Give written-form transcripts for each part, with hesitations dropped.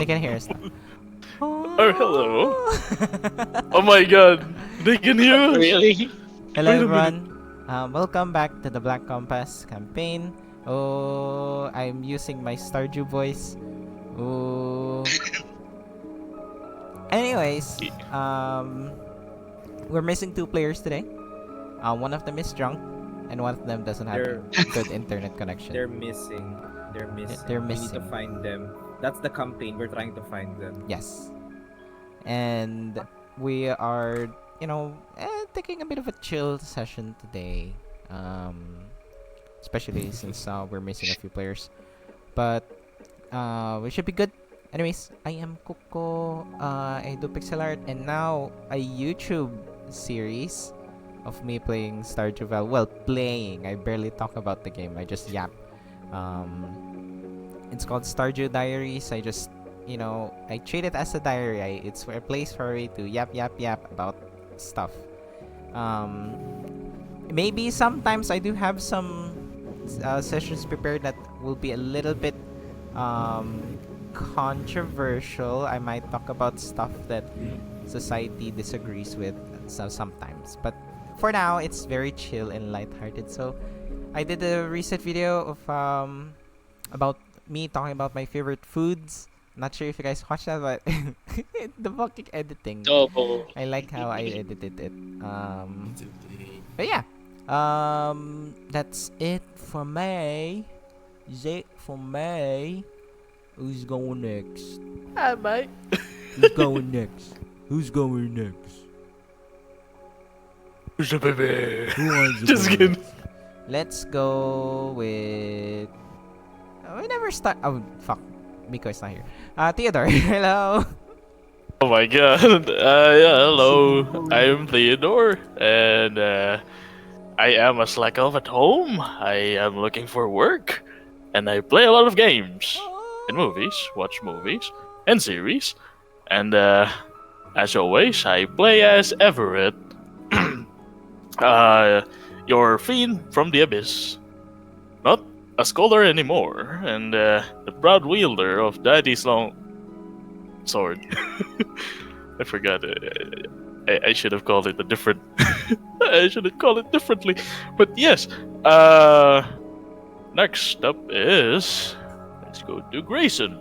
They can hear us now. Oh, hello. Oh my god. They can hear us. Really? Hello Wait a minute. everyone. Welcome back to the Black Compass campaign. Oh, I'm using my Stardew voice. Oh. Anyways, we're missing 2 players today. One of them is drunk, and one of them doesn't have They're good internet connection. they're missing. They're missing. They're We need to missing. find them. That's the campaign. We're trying to find them. Yes. And we are, taking a bit of a chill session today. Especially since we're missing a few players. But we should be good. Anyways, I am Kuko. I do pixel art, and now a YouTube series of me playing Stardew Valley. Well, playing. I barely talk about the game. I just yap. It's called Stardew Diaries. I treat it as a diary. It's a place for me to yap about stuff. Maybe sometimes I do have some sessions prepared that will be a little bit controversial. I might talk about stuff that society disagrees with sometimes. But for now, it's very chill and lighthearted. So I did a recent video of about me talking about my favorite foods. Not sure if you guys watched that, but the fucking editing. Double. I like how I edited it. But yeah. That's it for me. Is it for me? Who's going next? Hi, mate. Who's going next? Who's going next? Who's the baby? Who wants to Just go kidding. next? Let's go with. We never start. Oh fuck, Miko is not here. Theodore, hello. Oh my god. Yeah, hello. I'm Theodore, and I am a slack elf at home. I am looking for work, and I play a lot of games and movies, watch movies and series, and as always, I play as Everett, your fiend from the abyss. Not a scholar anymore, and the proud wielder of Daddy's long sword. I forgot. I should have called it a different. I should have called it differently. But yes. Next up is. Let's go to Grayson.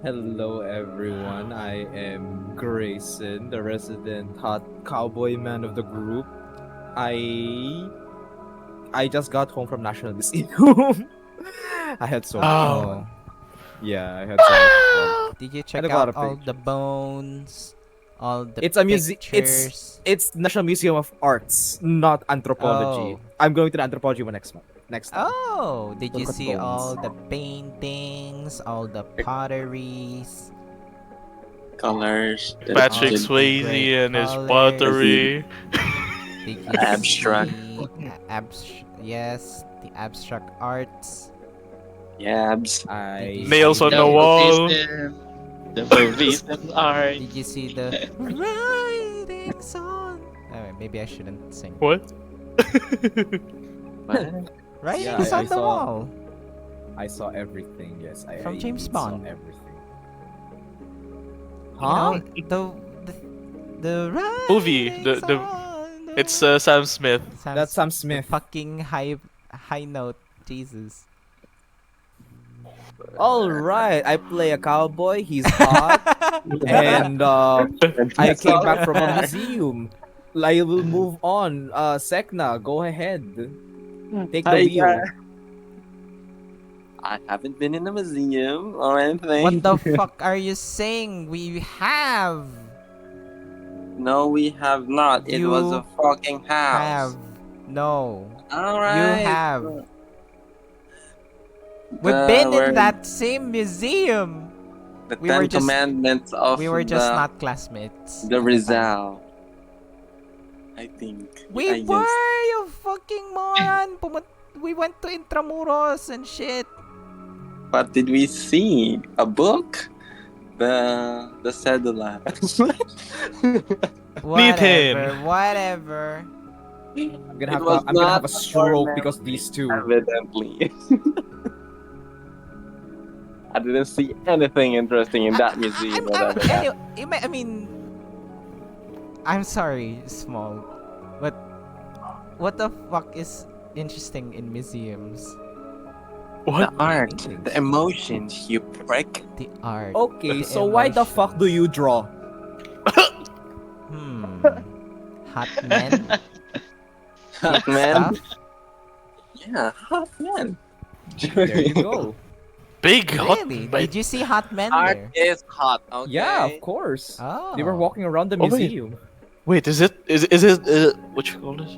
Hello, everyone. I am Grayson, the resident hot cowboy man of the group. I just got home from National Museum. I had so much Oh. fun. Yeah, I had so much fun. Did you check And a lot out of all the pictures. bones? All the It's a museum. pictures? It's National Museum of Arts, not anthropology. Oh. I'm going to the anthropology one next month. Next time. Oh, did you Look at see all bones. the paintings, all the potteries? Colors. Patrick all the Swayze great and his colours. pottery. Did you Abstract. see yes, the abstract arts. Yabs. I Nails on the Double wall. vision. Double vision art. Did you see the writings on? Alright, maybe I shouldn't sing. What? What? Writings I on the saw- wall. I saw everything. Yes, From I James saw Bond. everything. You Huh? know, the Movie, writings the- on the It's wall. Sam Smith. That's Sam the Smith. fucking high note. Jesus. All right, I play a cowboy. He's hot, and I came back from a museum. I will move on. Sek'na, go ahead. Take the Hi, wheel. guys. I haven't been in a museum or anything. What the fuck are you saying? We have. No, we have not. It was a fucking house. Have. No. Alright. You have. We've been in we're- that same museum. The we were Ten just- Commandments of We were just the, not classmates. the Rizal. I think. We I were, guess. you fucking moron. We went to Intramuros and shit. What did we see? A book? The cedula. Whatever. Whatever. I'm gonna It have was I'm gonna have a not stroke our because these two. Evidently. I didn't see anything interesting in that museum. Whatever that. Anyway, I mean, I'm sorry, Small, but what the fuck is interesting in museums? The What? art, Paintings. the emotions, you prick. The art. Okay, the so why the fuck do emotions. you draw? Hot men? Hot Cute man. stuff? Yeah, hot man. There you go. Big hot Really? bite. Did you see hot men Art there? is hot. Okay. Yeah, of course. Oh. They were walking around the Oh, wait. museum. Wait, is it what you call this?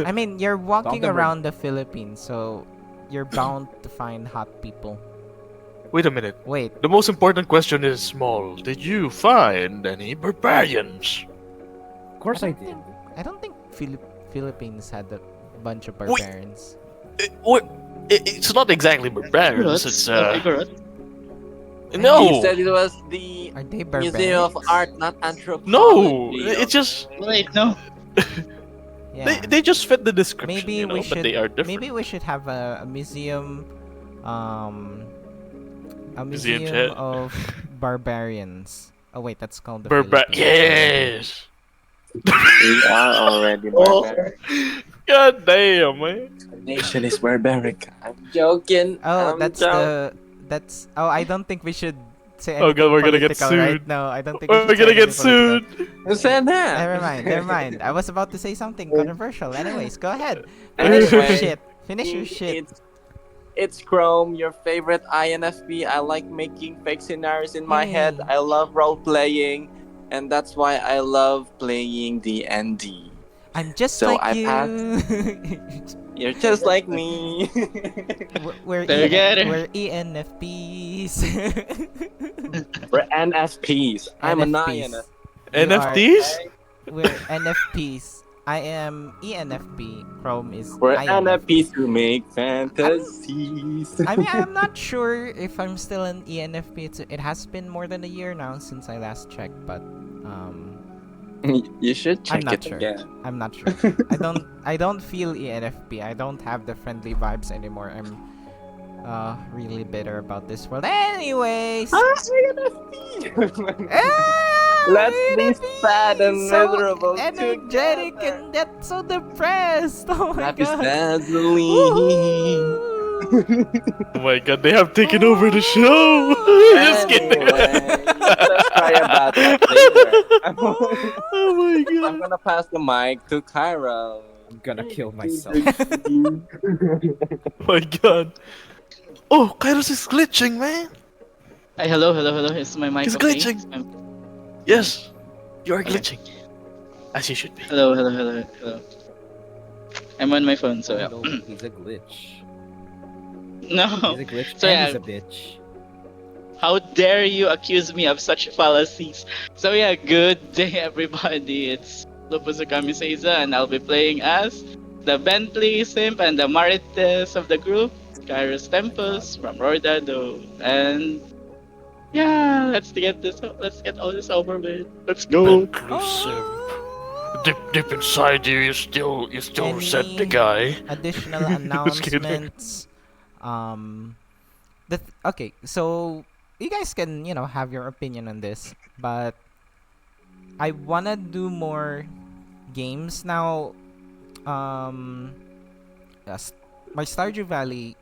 I mean, you're walking them around the Philippines, so you're bound to find hot people. Wait a minute. Wait, The most important question is, Small, did you find any barbarians? Of course I don't did. think- I don't think Philippines had a bunch of Wait. barbarians. It's not exactly barbarians. It's He no, said it was the Are they barbarians? Museum of Art, not anthropology. no. It's just Wait, no. Yeah. they just fit the description. Maybe you know, we but should. they are different. Maybe we should have a museum, a Museum museum chat. of barbarians. Oh wait, that's called the Barbar. Philippines. Yes. We are already Oh. barbaric. God damn, man. The nation is barbaric. I'm joking. Oh, I'm that's joking. that's. Oh, I don't think we should say Oh, anything God, we're gonna get political right sued. now. I don't think We're we should gonna say get anything political. sued. Who said that? Never mind, never mind. I was about to say something controversial. Anyways, go ahead. Finish your Anyway, shit. Finish your shit. It's Krome, your favorite INFP. I like making fake scenarios in my head. Yay. I love role playing, and that's why I love playing D&D. I'm just So like I you. You're just like me. We're Together. we're ENFPs. We're NFPs. I'm an NFPs. INFP. You NFTs? We're NFPs. I am ENFP. Chrome is We're INFP. NFPs who make fantasies. I mean, I'm not sure if I'm still an ENFP. It has been more than a year now since I last checked, but You should check I'm not it sure. again. I'm not sure. I don't feel ENFP. I don't have the friendly vibes anymore. I'm really bitter about this world. Anyways, Let's be sad and so miserable energetic together. and yet so depressed. Oh my Happy god. Vaseline. Woohoo. Oh my God, they have taken over the show. Just kidding. Anyway, let's cry about that later. Oh my I'm God. gonna pass the mic to Kairos. I'm gonna kill myself. Oh my God. Oh, Kairos is glitching, man. Hi, hello. Is my mic He's okay? glitching. Um, Yes, you are glitching, as you should be. Hello. I'm on my phone, so yeah. No, he's a glitch. No. He's a glitch So, and yeah. he's a bitch. How dare you accuse me of such fallacies? So yeah, good day everybody. It's Lupus Seiza, and I'll be playing as the Bentley Simp and the Marites of the group, Kairos Tempus from Rordado. And yeah, let's get all this over with. Let's go. Deep inside you still resent the Any guy. Additional Just kidding. announcements. Okay, so you guys can have your opinion on this, but I wanna do more games now. My Stardew Valley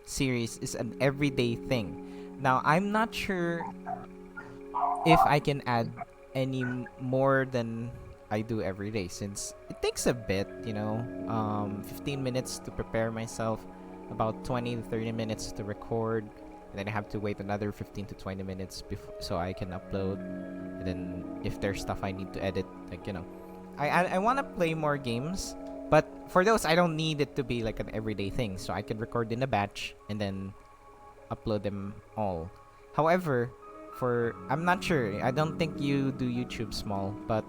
series is an everyday thing. Now I'm not sure if I can add any more than I do every day, since it takes a bit, 15 minutes to prepare myself, about 20 to 30 minutes to record, and then I have to wait another 15 to 20 minutes so I can upload. And then if there's stuff I need to edit, I want to play more games, but for those I don't need it to be like an everyday thing, so I can record in a batch and then upload them all. However, I'm not sure. I don't think you do YouTube Small, but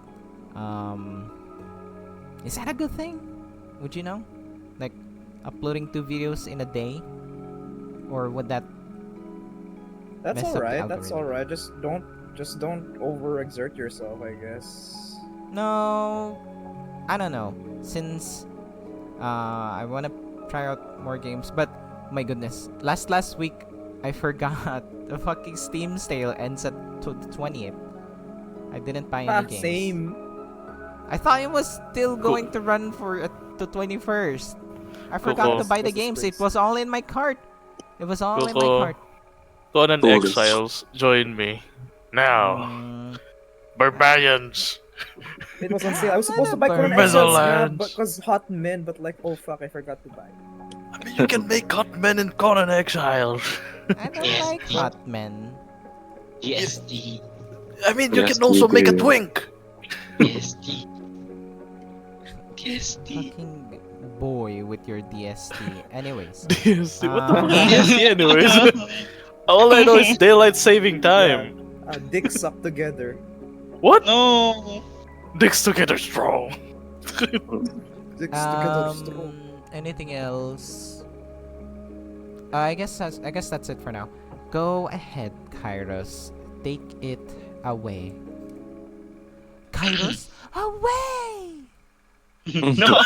is that a good thing? Would you know? Like uploading 2 videos in a day? Or would that That's mess up the alright. That's algorithm? alright. Just don't overexert yourself, I guess. No, I don't know. Since I want to try out more games, but my goodness, last week I forgot. The fucking Steam sale ends at the 20th. I didn't buy any games. Same. I thought it was still going to run for the 21st. I forgot to Kuko. buy the games. It was all in my cart. It was all in my Kuko. cart. Conan Fools. Exiles, join me. Now. Mm, Barbarians. It was on sale. I was supposed to buy Remember Conan Exiles, Meadowlands. because Hot Men, but like, oh fuck, I forgot to buy. I mean, you can make hot men in Conan Exiles. I don't Yes. like hot men. DSD. I mean, you Yes, can also you make a do. twink. DSD. DSD. Fucking boy with your DST. Anyways. DST. What the fuck Um, is DST anyways? All I know is daylight saving time. Dicks suck together. What? No. Dicks together strong. Dicks together strong. Anything else? I guess that's it for now. Go ahead, Kairos. Take it away. Kairos, away! No.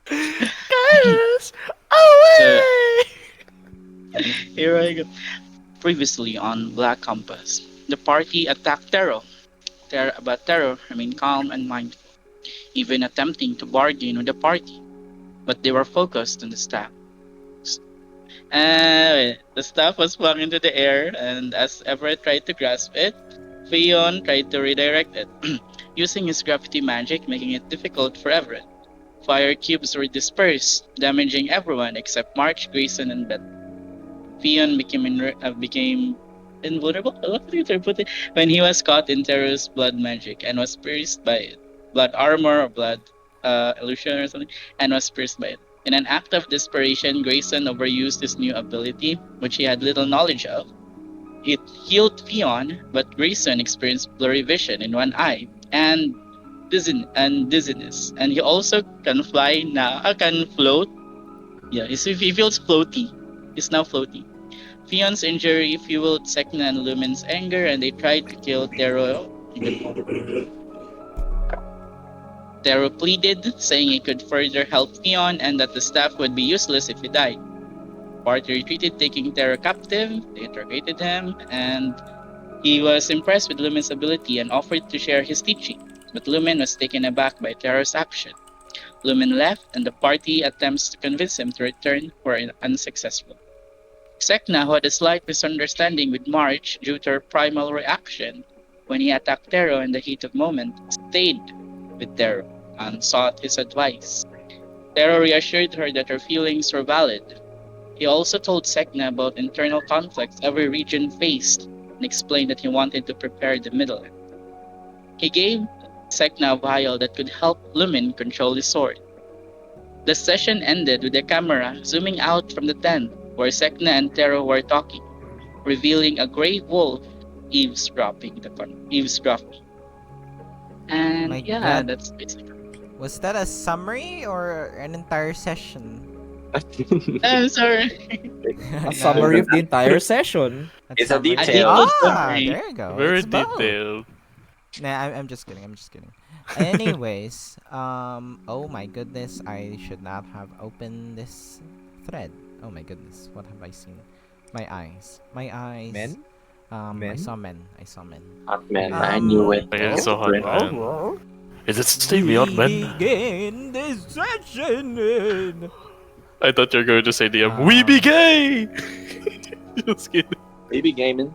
Guys, away! Here I go. Previously on Black Compass, the party attacked Tero. But Tero remained calm and mindful, even attempting to bargain with the party. But they were focused on the staff. The staff was flung into the air, and as Everett tried to grasp it, Theon tried to redirect it, using his gravity magic, making it difficult for Everett. Fire cubes were dispersed, damaging everyone except March, Grayson, and Beth. Theon became invulnerable. What did I put it? When he was caught in Tero's blood magic and was pierced by it. Blood armor or blood illusion or something, and was pierced by it. In an act of desperation, Grayson overused his new ability, which he had little knowledge of. It healed Theon, but Grayson experienced blurry vision in one eye and dizziness. And he also can fly now. Can float. Yeah, he feels floaty. He's now floaty. Theon's injury fueled Sek'na and Lumen's anger, and they tried to kill Tero. Tero pleaded, saying he could further help Theon and that the staff would be useless if he died. The party retreated, taking Tero captive. They interrogated him, and he was impressed with Lumen's ability and offered to share his teaching. But Lumen was taken aback by Tero's action. Lumen left, and the party attempts to convince him to return were unsuccessful. Sek'na, who had a slight misunderstanding with March due to her primal reaction when he attacked Tero in the heat of moment, stayed with Tero and sought his advice. Tero reassured her that her feelings were valid. He also told Sek'na about internal conflicts every region faced and explained that he wanted to prepare the Middle Earth. He gave Sek'na a vial that could help Lumen control his sword. The session ended with the camera zooming out from the tent where Sek'na and Tero were talking, revealing a grey wolf eavesdropping. And My yeah, God. that's basically. Was that a summary or an entire session? I'm sorry. A summary of the entire session. It's a summary. detail. A detailed Ah, summary. there you go. Very It's both. detailed. Nah, I'm just kidding. I'm just kidding. Anyways, oh my goodness, I should not have opened this thread. Oh my goodness, what have I seen? My eyes. My eyes. Men? I Men? saw men. I saw men. Hot man, I knew it. Okay, so hot, man. Is it still me, hot man? Begin this session. I thought you were going to say the Um, we be gay! Just kidding. Baby gaming.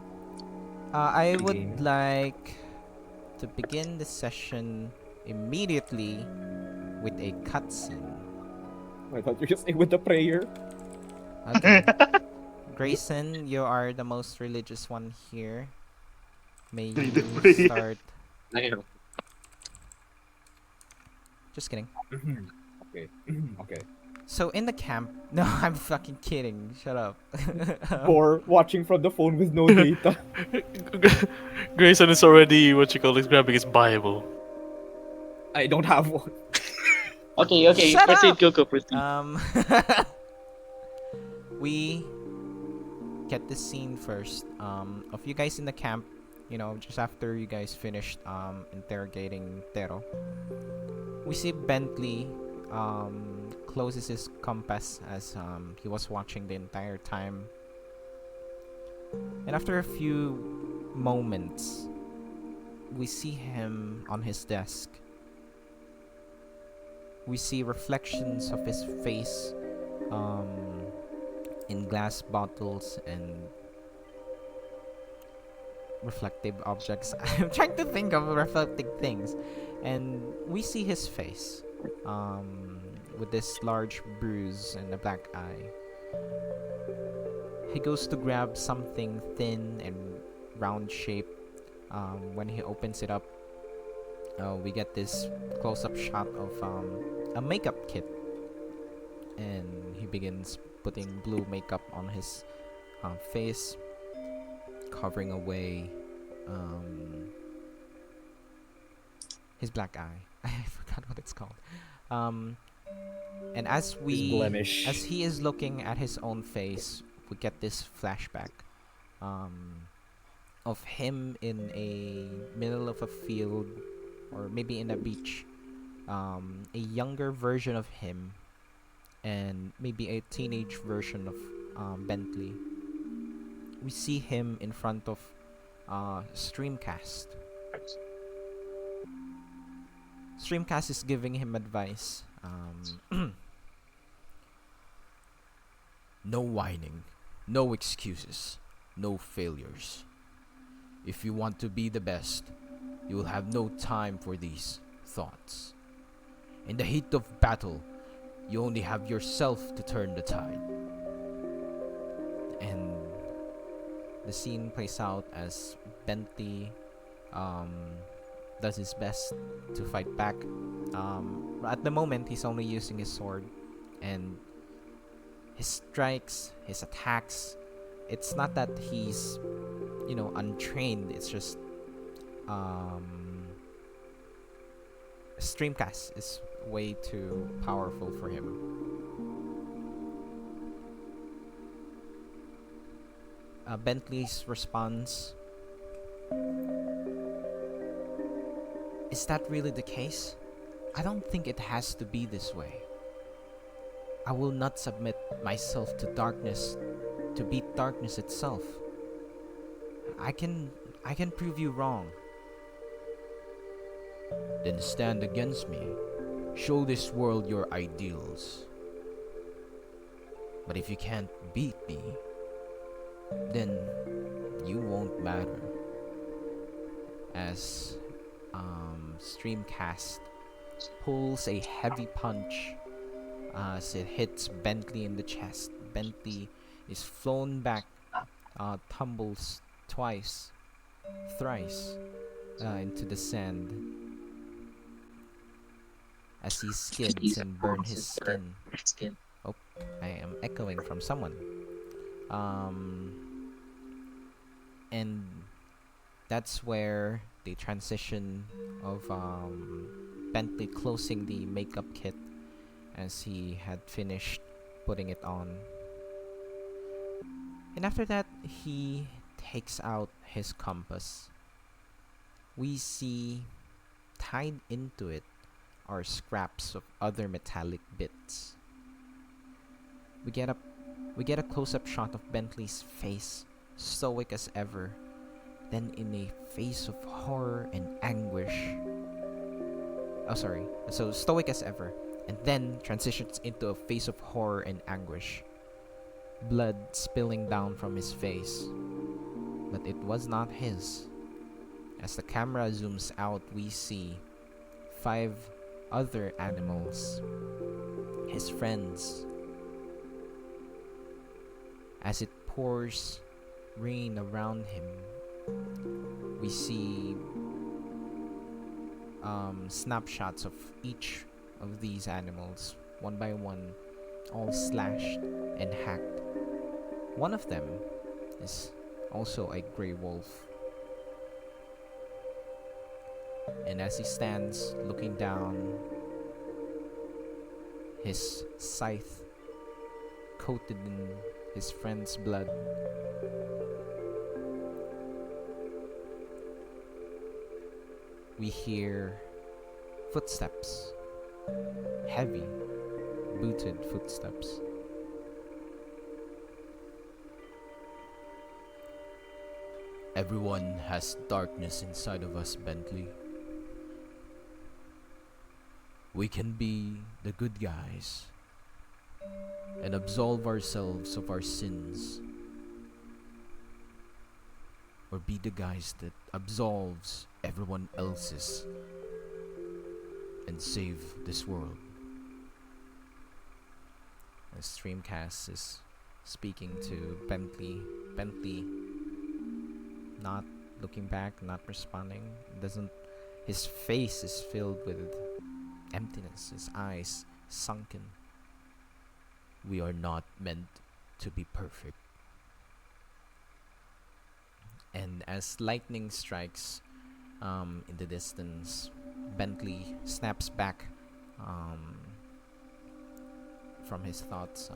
I Game. would like to begin the session immediately with a cutscene. I thought you were just saying with the prayer. Okay. Grayson, you are the most religious one here. May you start. Damn. Just kidding. Okay. Okay. So in the camp, no, I'm fucking kidding. Shut up. Or watching from the phone with no data. Grayson is already, grabbing his Bible. I don't have one. Okay, Shut proceed, up! Coco, proceed. We get the scene first. Of you guys in the camp, you know, just after you guys finished interrogating Tero, we see Bentley closes his compass as he was watching the entire time And after a few moments, we see him on his desk. We see reflections of his face in glass bottles and reflective objects. I'm trying to think of reflective things. And we see his face with this large bruise and a black eye. He goes to grab something thin and round shape. When he opens it up, we get this close-up shot of a makeup kit, and he begins putting blue makeup on his face, covering away his black eye. I forgot what it's called. And as blemish. he is looking at his own face, we get this flashback of him in a middle of a field, or maybe in a beach. A younger version of him, and maybe a teenage version of Bentley. We see him in front of Streamcast. Streamcast is giving him advice. No whining, no excuses, no failures. If you want to be the best, you will have no time for these thoughts. In the heat of battle, you only have yourself to turn the tide. And the scene plays out as Bentley does his best to fight back. At the moment, he's only using his sword, and his strikes, his attacks, it's not that he's, untrained. It's just Streamcast is way too powerful for him. Bentley's response: is that really the case? I don't think it has to be this way. I will not submit myself to darkness to beat darkness itself. I can prove you wrong. Then stand against me. Show this world your ideals. But if you can't beat me, then you won't matter. As Streamcast pulls a heavy punch as it hits Bentley in the chest. Bentley is flown back, tumbles thrice into the sand as he skids and burns his skin. Oh, I am echoing from someone. And that's where the transition of Bentley closing the makeup kit as he had finished putting it on. And after that, he takes out his compass. We see tied into it are scraps of other metallic bits. We get a close-up shot of Bentley's face, stoic as ever, then in a face of horror and anguish. So stoic as ever, and then transitions into a face of horror and anguish. Blood spilling down from his face, but it was not his. As the camera zooms out, we see 5 other animals, his friends. As it pours rain around him, we see snapshots of each of these animals, one by one, all slashed and hacked. One of them is also a grey wolf. And as he stands looking down, his scythe coated in his friend's blood, we hear footsteps, heavy, booted footsteps. Everyone has darkness inside of us, Bentley. We can be the good guys and absolve ourselves of our sins, or be the guys that absolves everyone else's and save this world. The streamcast is speaking to Bentley. Bentley not looking back, not responding. Doesn't his face is filled with emptiness, his eyes sunken. We are not meant to be perfect. And as lightning strikes in the distance, Bentley snaps back from his thoughts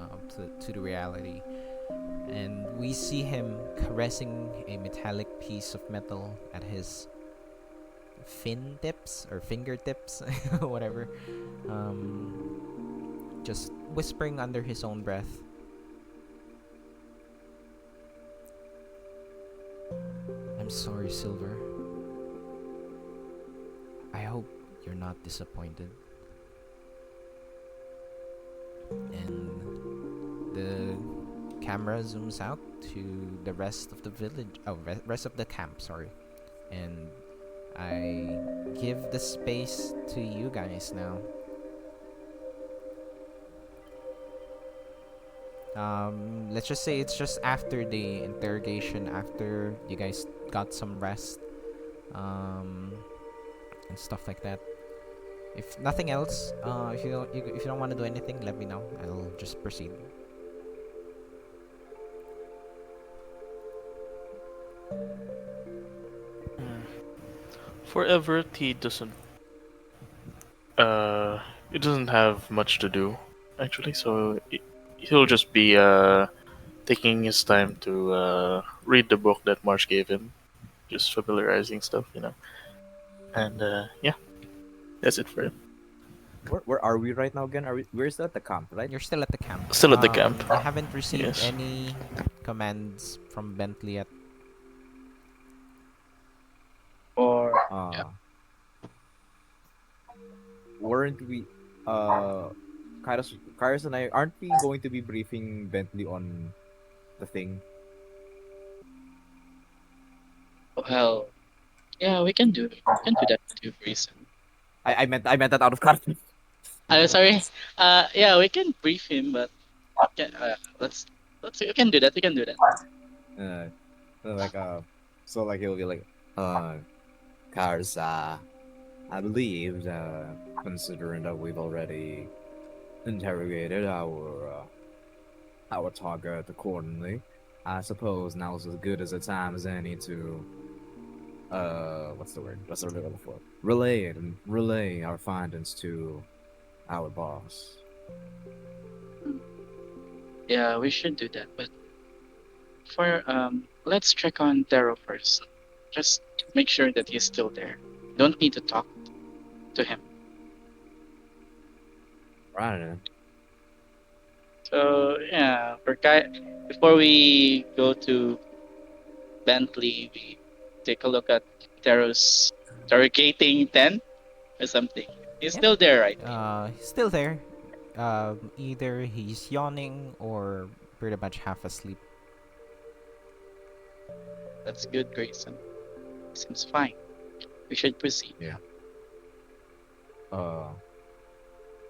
to the reality. And we see him caressing a metallic piece of metal at his fin tips or fingertips, whatever. Just whispering under his own breath. I'm sorry, Silver. I hope you're not disappointed. And the camera zooms out to the rest of the village, rest of the camp, sorry. And I give the space to you guys now. Let's just say it's just after the interrogation, after you guys got some rest, and stuff like that. If nothing else, if you don't want to do anything, let me know. I'll just proceed. For Everett, he doesn't have much to do actually, so he'll just be taking his time to read the book that Marsh gave him, just familiarizing stuff, and yeah, that's it for him. Where are we right now again? We're still at the camp, right? You're still at the camp. Still at the camp. You haven't received Yes. any commands from Bentley yet. Or Uh, Weren't we Kairos and I aren't we going to be briefing Bentley on the thing? well, yeah, we can do that too, Grayson. I meant that out of character. Sorry. Yeah, we can brief him, but let's we can do that. We can do that. Uh, like so like he'll be like, Kairos, I believe considering that we've already interrogated our target accordingly, I suppose now's as good as a time as any to what's the word? What's the word for? Relay our findings to our boss. Yeah, we should do that. But for let's check on Darrow first. Just to make sure that he's still there. Don't need to talk to him. Right. So yeah, before we go to Bentley, we take a look at Darrow's interrogating tent or something. He's Yep. still there, right? He's still there. Either he's yawning or pretty much half asleep. That's good, Grayson. Seems fine. We should proceed.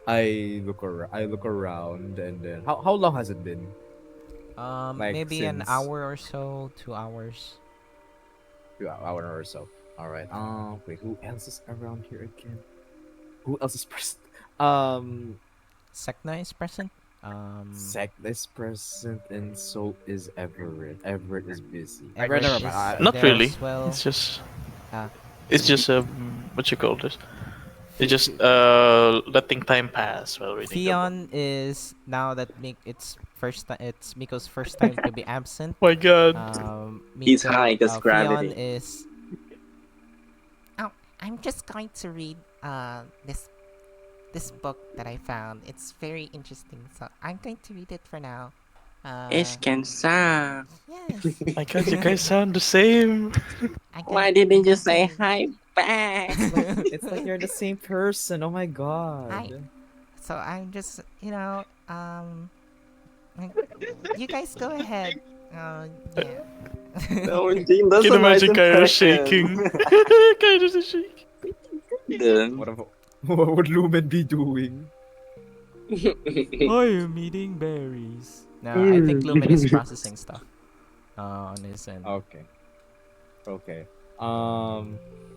I look around, and then how long has it been? Like, Maybe an since- hour or so, 2 hours. 2 hour or so. All right. Wait, who else is around here again? Who else is present? Sek'na is present. Sek'na is present, and so is Everett. Everett is busy. Everett Never is mind. Not there really. as well. It's just Ah. what you call this? It's just letting time pass while reading the book. Theon is now that it's Miko's first time to be absent. My God. He's high 'cause gravity. Theon is. Oh, I'm just going to read this book that I found. It's very interesting, so I'm going to read it for now. It's Ken'sa. Yes. My God, you guys sound the same. Why didn't you say hi back? It's like you're the same person. Oh my Hi. god. So I'm just, like, you guys go ahead. Yeah. No, Jean, that's Can a nice imagine Kairos impression. shaking. Kairos is shaking. Then, What would Lumen be doing? I am eating berries. No, I think Lumen is processing stuff on his end. Okay. Okay. All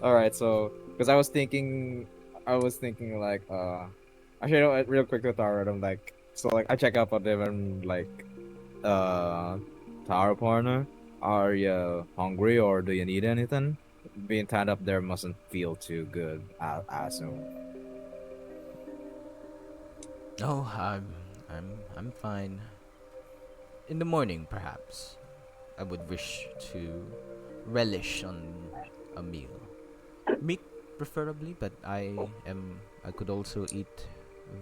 right. So, because I was thinking like, actually, real quick to Tara, I'm like, so like, I check up on them and like, uh, Tara partner, are you hungry or do you need anything? Being tied up there mustn't feel too good. I assume. Oh, I'm fine. In the morning, perhaps, I would wish to relish on a meal. Meat, preferably, but I could also eat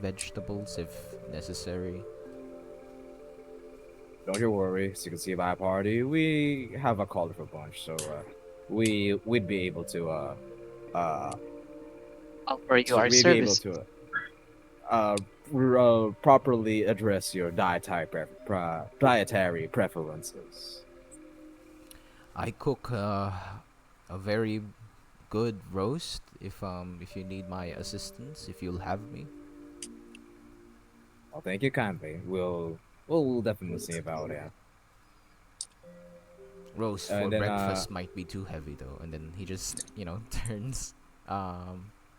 vegetables if necessary. Don't you worry. As you can see by our party, we have a colorful bunch, so we'd be able to uh Offer you so our we'd be able service. to properly address your dietary preferences. I cook a very good roast if you need my assistance, if you'll have me. Well, thank you kindly. We'll definitely see about it. Roast for And then breakfast might be too heavy though, and then he just turns to uh,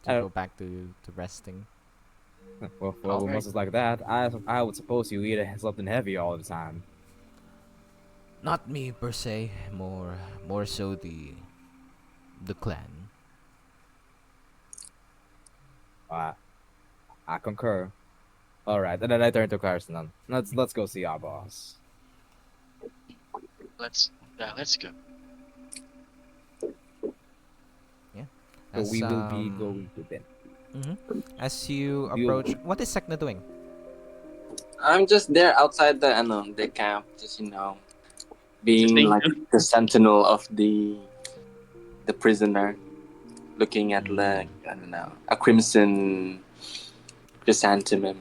go back to resting. well, with Alright. muscles like that, I would suppose you eat something heavy all the time. Not me per se, more so the clan. Uh, I concur. All right, and then I turn to Carson. Let's go see our boss. Let's go. Yeah. So As we will be going to bed. as you You approach, what is Sek'na doing? I'm just there outside the camp, just being Sitting. like the sentinel of the prisoner, looking at like I don't know a crimson chrysanthemum,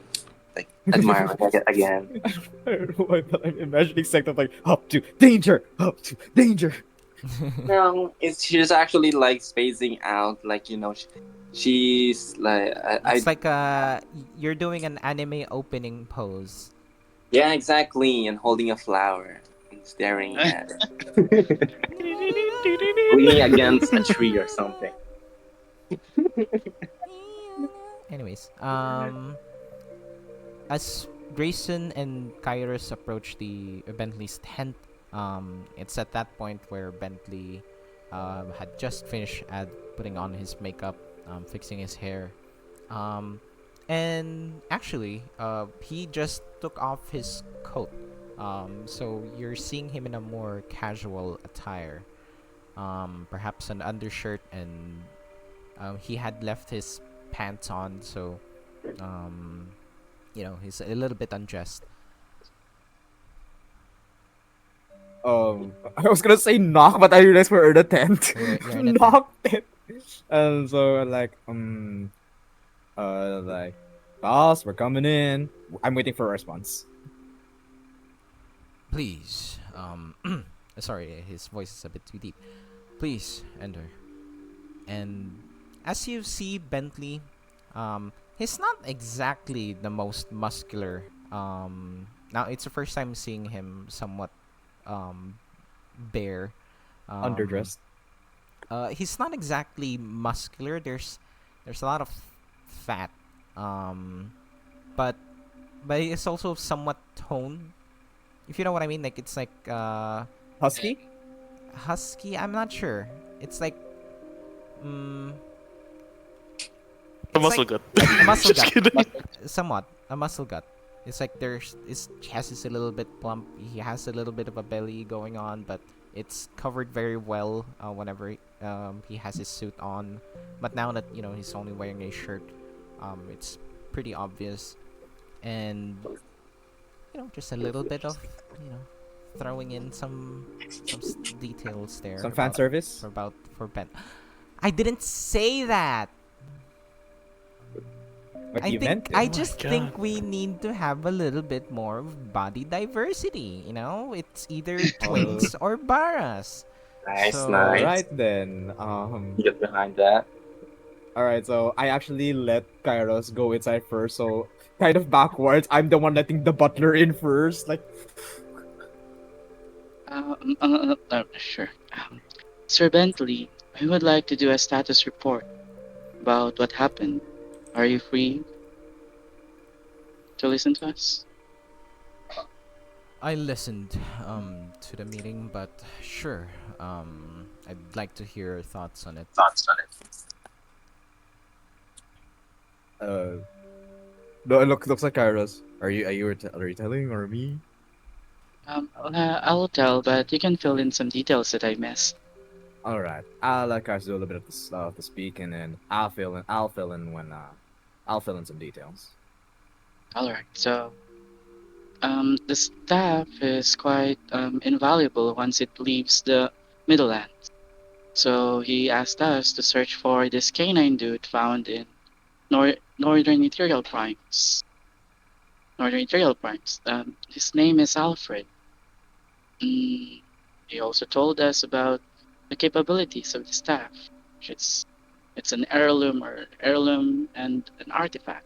like admiring it again. I don't know why, but I'm imagining Sector like up to danger. No, she's actually like spacing out, like she's like It's like you're doing an anime opening pose. yeah, exactly, and holding a flower and staring at it, leaning against a tree or something. Anyways, as Grayson and Kairos approach the Bentley's tent, it's at that point where Bentley had just finished at putting on his makeup, fixing his hair, and actually, he just took off his coat. So you're seeing him in a more casual attire, perhaps an undershirt, and he had left his pants on, so um, he's a little bit undressed. I was gonna say knock, but I realized we're in a tent. You're in a tent. Knock tent. And so like like boss, we're coming in. I'm waiting for a response. Please, sorry, his voice is a bit too deep. Please enter. And as you see Bentley, he's not exactly the most muscular. Now it's the first time seeing him somewhat bare. Underdressed. He's not exactly muscular. There's a lot of fat. But it's also somewhat toned. If you know what I mean, like it's like Husky? husky. I'm not sure. It's like A it's muscle like gut. a muscle Just gut. kidding. Somewhat a muscle gut. It's like his chest is a little bit plump. He has a little bit of a belly going on, but it's covered very well whenever he has his suit on. But now that he's only wearing a shirt, it's pretty obvious. And just a little bit of, you know, throwing in some details there Some fan service. for Ben. I didn't say that. But I you meant think I it. my just God. think we need to have a little bit more of body diversity. It's either twinks or baras. Nice, So All nice. right then. Get behind that. All right. So I actually let Kairos go inside first. So kind of backwards. I'm the one letting the butler in first. Like, Sure. Sir Bentley, we would like to do a status report about what happened. Are you free to listen to us? I listened to the meeting, but sure. I'd like to hear your thoughts on it. Thoughts on it? no, it looks like Kairos. Are you telling or me? I'll tell, but you can fill in some details that I missed. All right. I'll let Kairos do a little bit of the speak, and then I'll fill in when I'll fill in some details. All right. So, the staff is quite invaluable once it leaves the Middlelands. So he asked us to search for this canine dude found in Northern Ethereal Primes. Northern Ethereal Primes. His name is Alfred. He also told us about the capabilities of the staff. It's an heirloom and an artifact.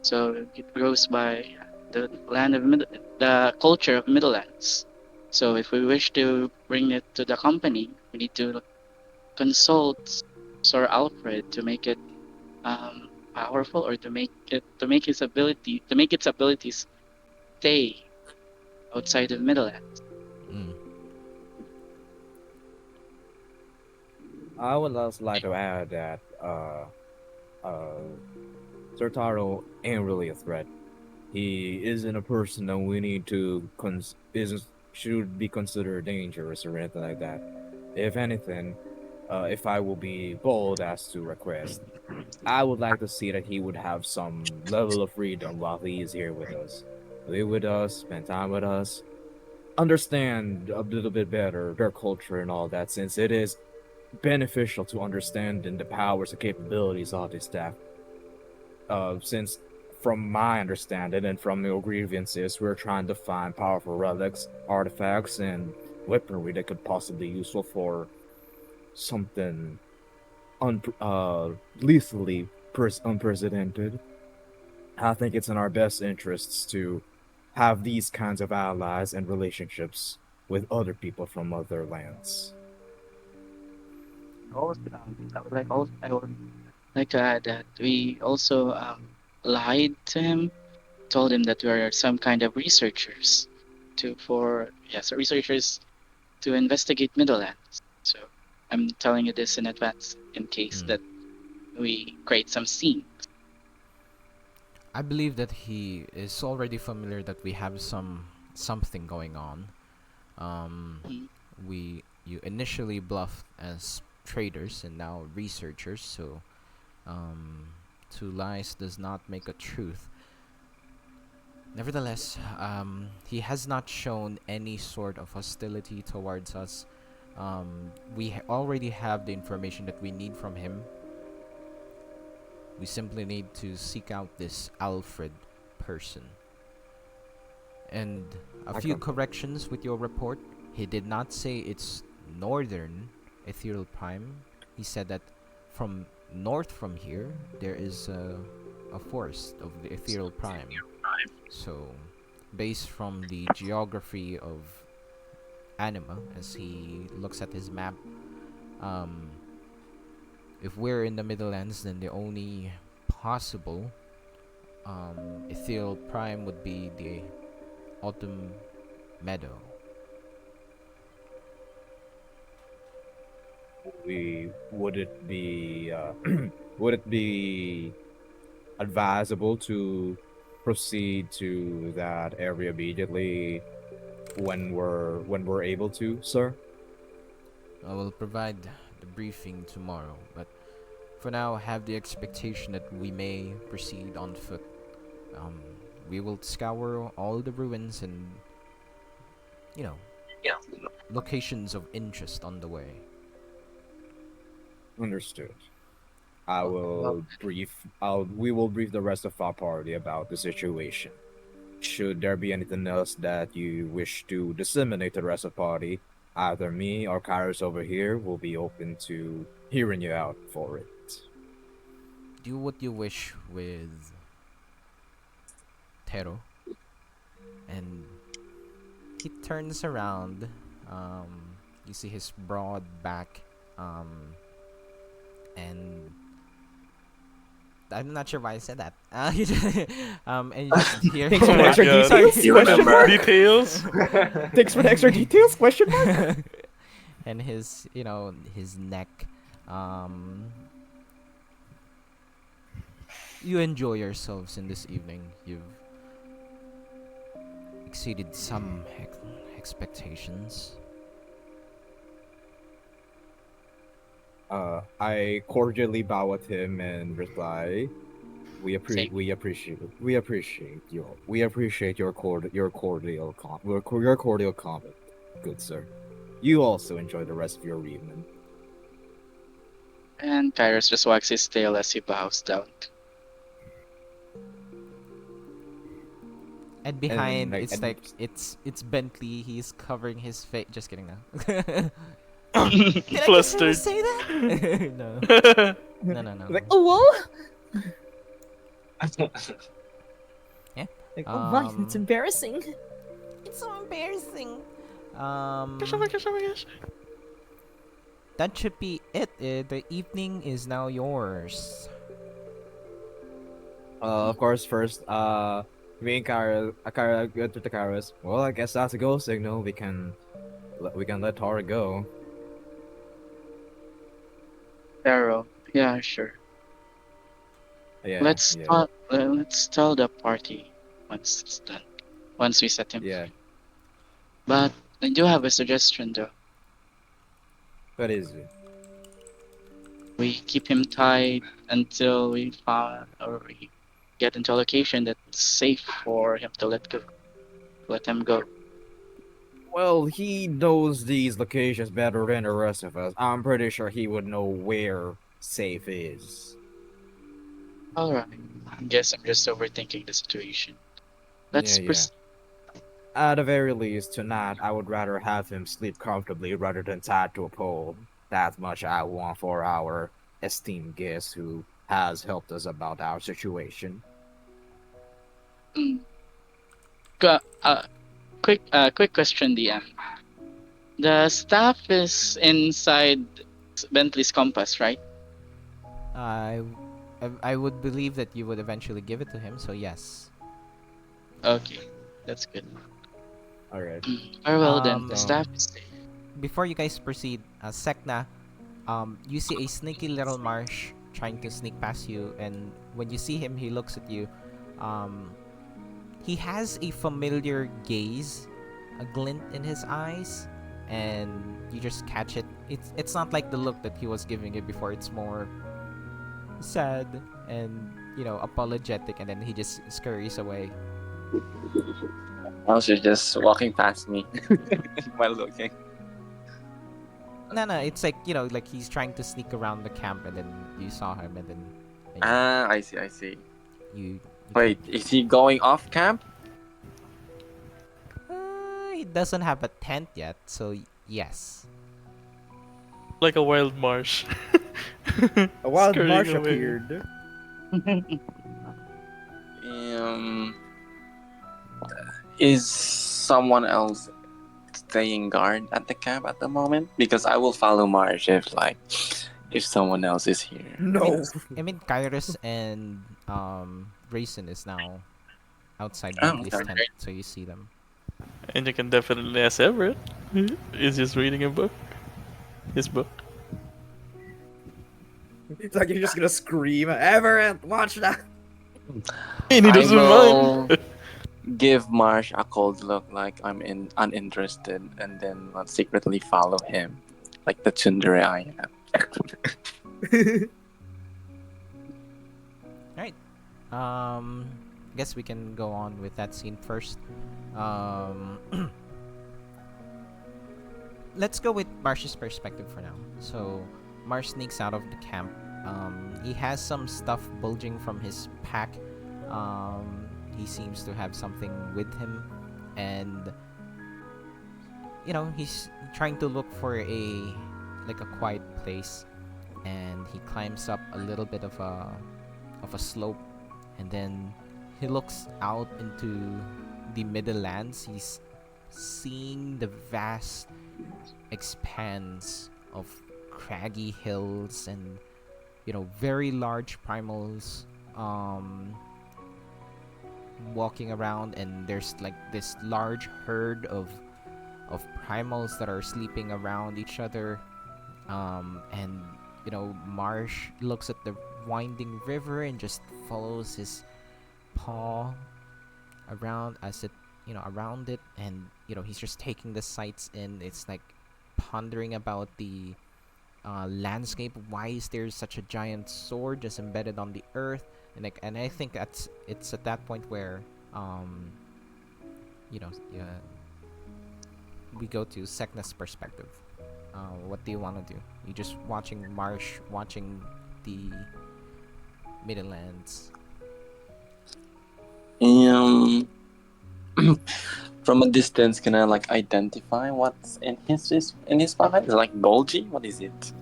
So it grows by the culture of Middlelands. So if we wish to bring it to the company, we need to consult Sir Alfred to make it powerful, or to make its abilities stay outside of Middlelands. Mm. I would also like to add that Sir Taro ain't really a threat. He isn't a person that we need to isn't should be considered dangerous or anything like that. If anything, if I will be bold as to request, I would like to see that he would have some level of freedom while he is here with us. Live with us, spend time with us, understand a little bit better their culture and all that, since it is beneficial to understanding the powers and capabilities of the staff. Since from my understanding and from your grievances, we're trying to find powerful relics, artifacts, and weaponry that could possibly be useful for something lethally unprecedented. I think it's in our best interests to have these kinds of allies and relationships with other people from other lands. Also, I would like to add that we also lied to him, told him that we are some kind of researchers researchers to investigate Middlelands. So I'm telling you this in advance in case Mm. that we create some scene. I believe that he is already familiar that we have something going on. Mhm. You initially bluffed as traders and now researchers, so two lies does not make a truth. Nevertheless, he has not shown any sort of hostility towards us. We already have the information that we need from him. We simply need to seek out this Alfred person. And a few Okay. corrections with your report. He did not say it's northern Ethereal Prime. He said that from north from here, there is a forest of the Ethereal Prime. So, based from the geography of Anima, as he looks at his map, um, if we're in the Middlelands, then the only possible Ethereal Prime would be the Autumn Meadow. Would it be would it be advisable to proceed to that area immediately when we're able to, sir? I will provide the briefing tomorrow, but for now, have the expectation that we may proceed on foot. We will scour all the ruins and, you know, Yeah. locations of interest on the way. Understood. I will brief. We will brief the rest of our party about the situation. Should there be anything else that you wish to disseminate to the rest of the party, either me or Kairos over here will be open to hearing you out for it. Do what you wish with Tero. And he turns around. You see his broad back. And I'm not sure why I said that. And you just hear Thanks for the my extra God. details. You remember? Details? Thanks for the extra details? Question mark. and his, his neck. You enjoy yourselves in this evening. You've exceeded some expectations. I cordially bow at him and reply, Same. we appreciate your cordial comment, good sir. You also enjoy the rest of your evening. And Kairos just wags his tail as he bows down. And behind, like- it's and- like it's Bentley. He's covering his face. Just kidding now. Did I just Flustered. say that? No, no. Like, oh well. Like, oh my, it's Um, embarrassing. It's so embarrassing. That should be it. The evening is now yours. Of course, first, me and Kara go to the Kairos. Well, I guess that's a go signal. We can let Tara go. Arrow. Yeah, sure. Yeah. Let's tell the party once it's done. Once we set him Yeah. free. But I do have a suggestion though. What is it? We keep him tied until we find or we get into a location that's safe for him to let him go. Well, he knows these locations better than the rest of us. I'm pretty sure he would know where safe is. Alright. I guess I'm just overthinking the situation. Let's Yeah. proceed. At the very least, tonight I would rather have him sleep comfortably rather than tied to a pole. That much I want for our esteemed guest who has helped us about our situation. Mm. Quick question, DM. The staff is inside Bentley's compass, right? I would believe that you would eventually give it to him. So yes. Okay, that's good. Alright. Very well then. Um, The staff is safe. Before you guys proceed, Sek'na, you see a sneaky little marsh trying to sneak past you, and when you see him, he looks at you. He has a familiar gaze, a glint in his eyes, and you just catch it. It's not like the look that he was giving you before. It's more sad and apologetic, and then he just scurries away. Also, just walking past me while looking. No, it's like like he's trying to sneak around the camp, and then you saw him, and then I see. you Wait, is he going off camp? he doesn't have a tent yet, so yes. Like a wild marsh. A wild Scurrying marsh away. appeared. Is someone else staying guard at the camp at the moment? Because I will follow Marsh if someone else is here. No. I mean, Kairos and Grayson is now outside Oh, Bentley's okay. tent, so you see them. And you can definitely ask Everett. He's just reading a book. His book. It's like you're just gonna scream, Everett, watch that. And he I doesn't will mind. give Marsh a cold look like I'm uninterested, and then I'll secretly follow him, like the tsundere I am. Um, guess we can go on with that scene first. Um, let's go with Marsh's perspective for now. So, Marsh sneaks out of the camp. He has some stuff bulging from his pack. He seems to have something with him, and he's trying to look for a quiet place, and he climbs up a little bit of a slope, and then he looks out into the Middlelands. He's seeing the vast expanse of craggy hills and very large primals walking around, and there's like this large herd of primals that are sleeping around each other, and Marsh looks at the winding river and just follows his paw around as it around it, and he's just taking the sights in. It's like pondering about the landscape. Why is there such a giant sword just embedded on the earth? And I think it's at that point where we go to Sek'na's perspective. What do you want to do? You just watching Marsh watching the Middlelands. From a distance, can I like identify what's in his pocket? Is it like bulgy? What is it?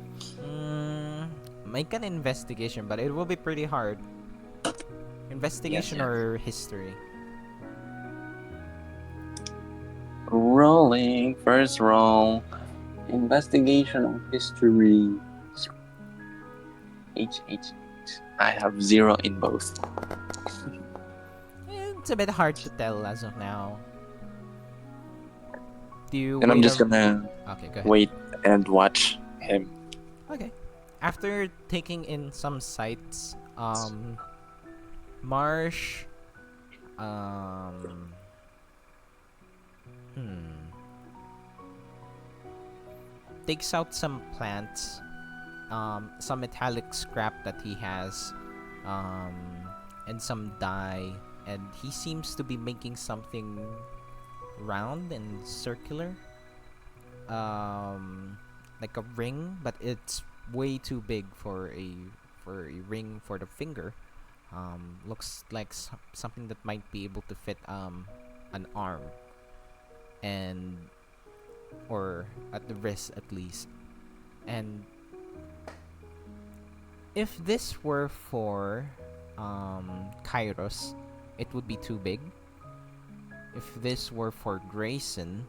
Make an investigation, but it will be pretty hard. Investigation Yes. or history? Rolling first roll. Investigation of history. H. I have 0 in both. It's a bit hard to tell as of now. Do you And I'm wait just gonna Okay, go ahead. wait and watch him. Okay. After taking in some sights, Marsh, takes out some plants, some metallic scrap that he has, and some dye, and he seems to be making something round and circular, like a ring, but it's way too big for a ring for the finger. Looks like something that might be able to fit an arm, and or at the wrist at least. And if this were for Kairos, it would be too big. If this were for Grayson,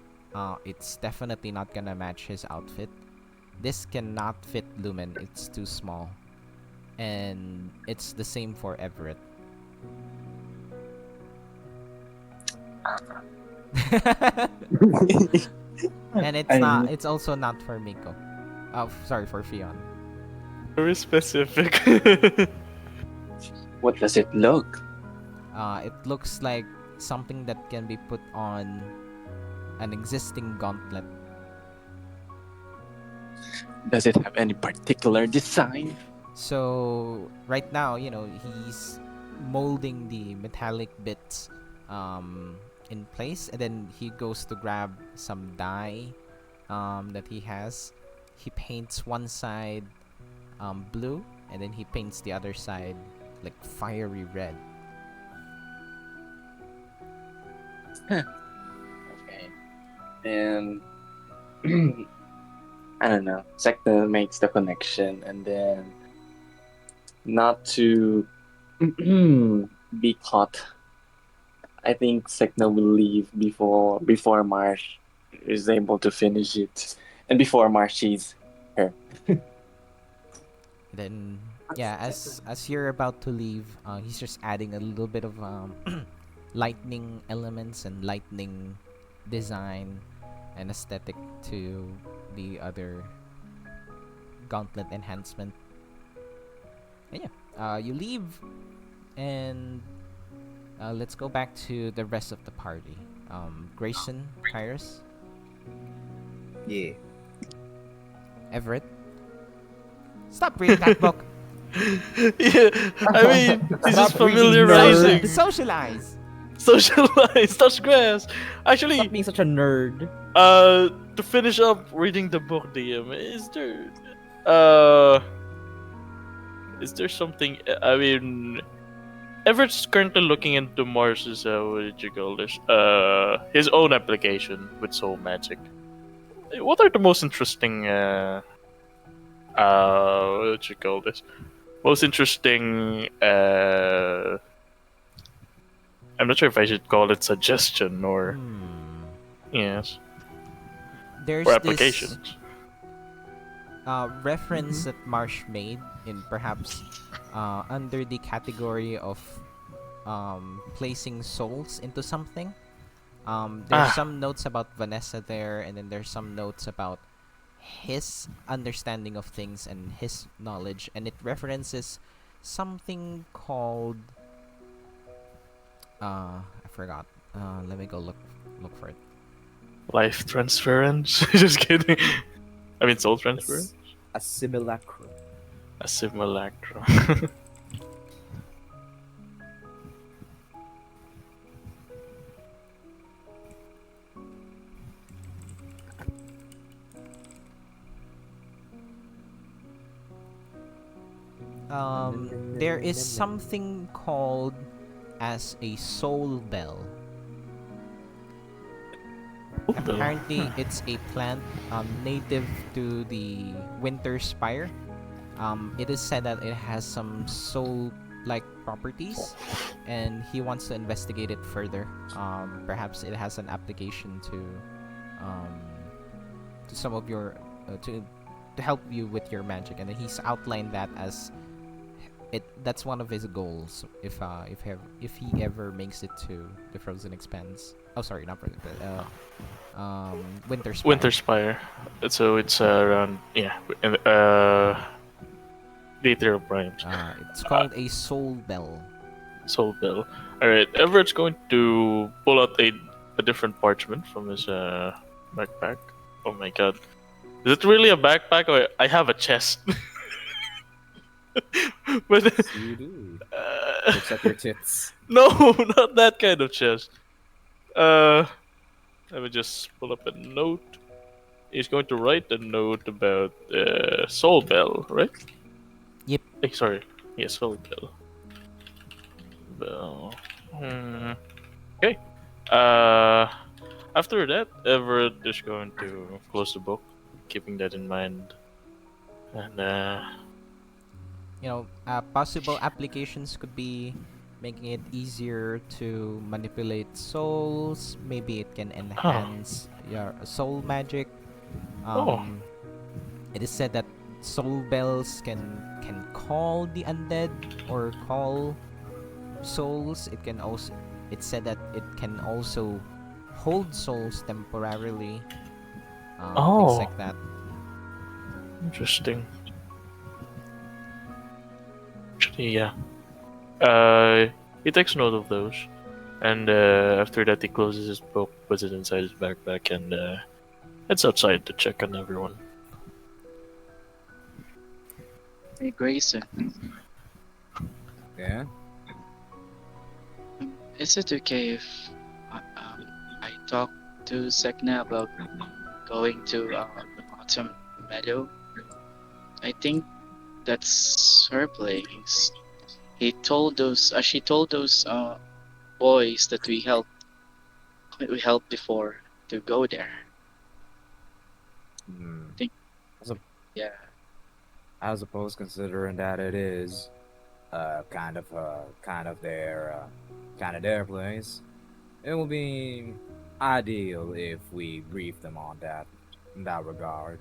it's definitely not gonna match his outfit. This cannot fit Lumen, it's too small. And it's the same for Everett. And it's also not for Miko. Oh, sorry, for Fion. Very specific. What does it look? It looks like something that can be put on an existing gauntlet. Does it have any particular design? So right now, he's molding the metallic bits in place, and then he goes to grab some dye that he has. He paints one side blue, and then he paints the other side like fiery red. Okay. And I don't know. Sek'na makes the connection, and then not to be caught. I think Sek'na will leave before Marsh is able to finish it, and before Marsh sees her. Then as you're about to leave, he's just adding a little bit of lightning elements and lightning design and aesthetic to the other gauntlet enhancement. And you leave, and let's go back to the rest of the party. Grayson, Kairos, Yeah. Everett. Stop reading that book. Yeah, I mean, he's just Stop reading, nerd. familiarizing. Socialize. Socialize, touch grass. Stop Actually, being such a nerd. to finish up reading the book, DM, uh, is there something? I mean, Everett's currently looking into Mars's what did you call this? His own application with soul magic. What are the most interesting? What did you call this? Most interesting. I'm not sure if I should call it suggestion or yes, or There's this applications. reference that Marsh made in perhaps under the category of placing souls into something. There's Ah, some notes about Vanessa there, and then there's some notes about his understanding of things and his knowledge, and it references something called I forgot. Let me go look for it. life transference. Just kidding. I mean, soul transference. A simulacrum. A simulacrum. There is something called as a soul bell. Apparently, it's a plant native to the winter spire. It is said that it has some soul-like properties, and he wants to investigate it further. Perhaps it has an application um, to some of your to help you with your magic, and then he's outlined that as it. That's one of his goals if he ever makes it to the Frozen Expanse. Oh, sorry, not Frozen. Winter Spire. Winter Spire. So it's around the Ethereal Primes. It's called a soul bell. Soul Bell. All right, Everett's going to pull out a different parchment from his backpack. Oh my god, is it really a backpack or I have a chest? But You do. Looks at your tits. no, not that kind of chest. Let me just pull up a note. He's going to write a note about Soul Bell, right? Yep. Hey, sorry. Yeah, Soul Bell. Bell. Okay. After that, Everett is going to close the book, keeping that in mind. And Possible applications could be making it easier to manipulate souls. Maybe it can enhance your soul magic. It is said that soul bells can call the undead or call souls. It's said that it can also hold souls temporarily. Things like that. interesting. Actually, yeah. He takes note of those, and after that he closes his book, puts it inside his backpack, and heads outside to check on everyone. Hey, Grayson, Yeah. is it okay if I talk to Sek'na about going to the Autumn Meadow? I think that's her place. She told those boys that we helped before to go there. Hmm. Think- I sup- Yeah. I suppose considering that it is kind of their place, it will be ideal if we brief them on that in that regard.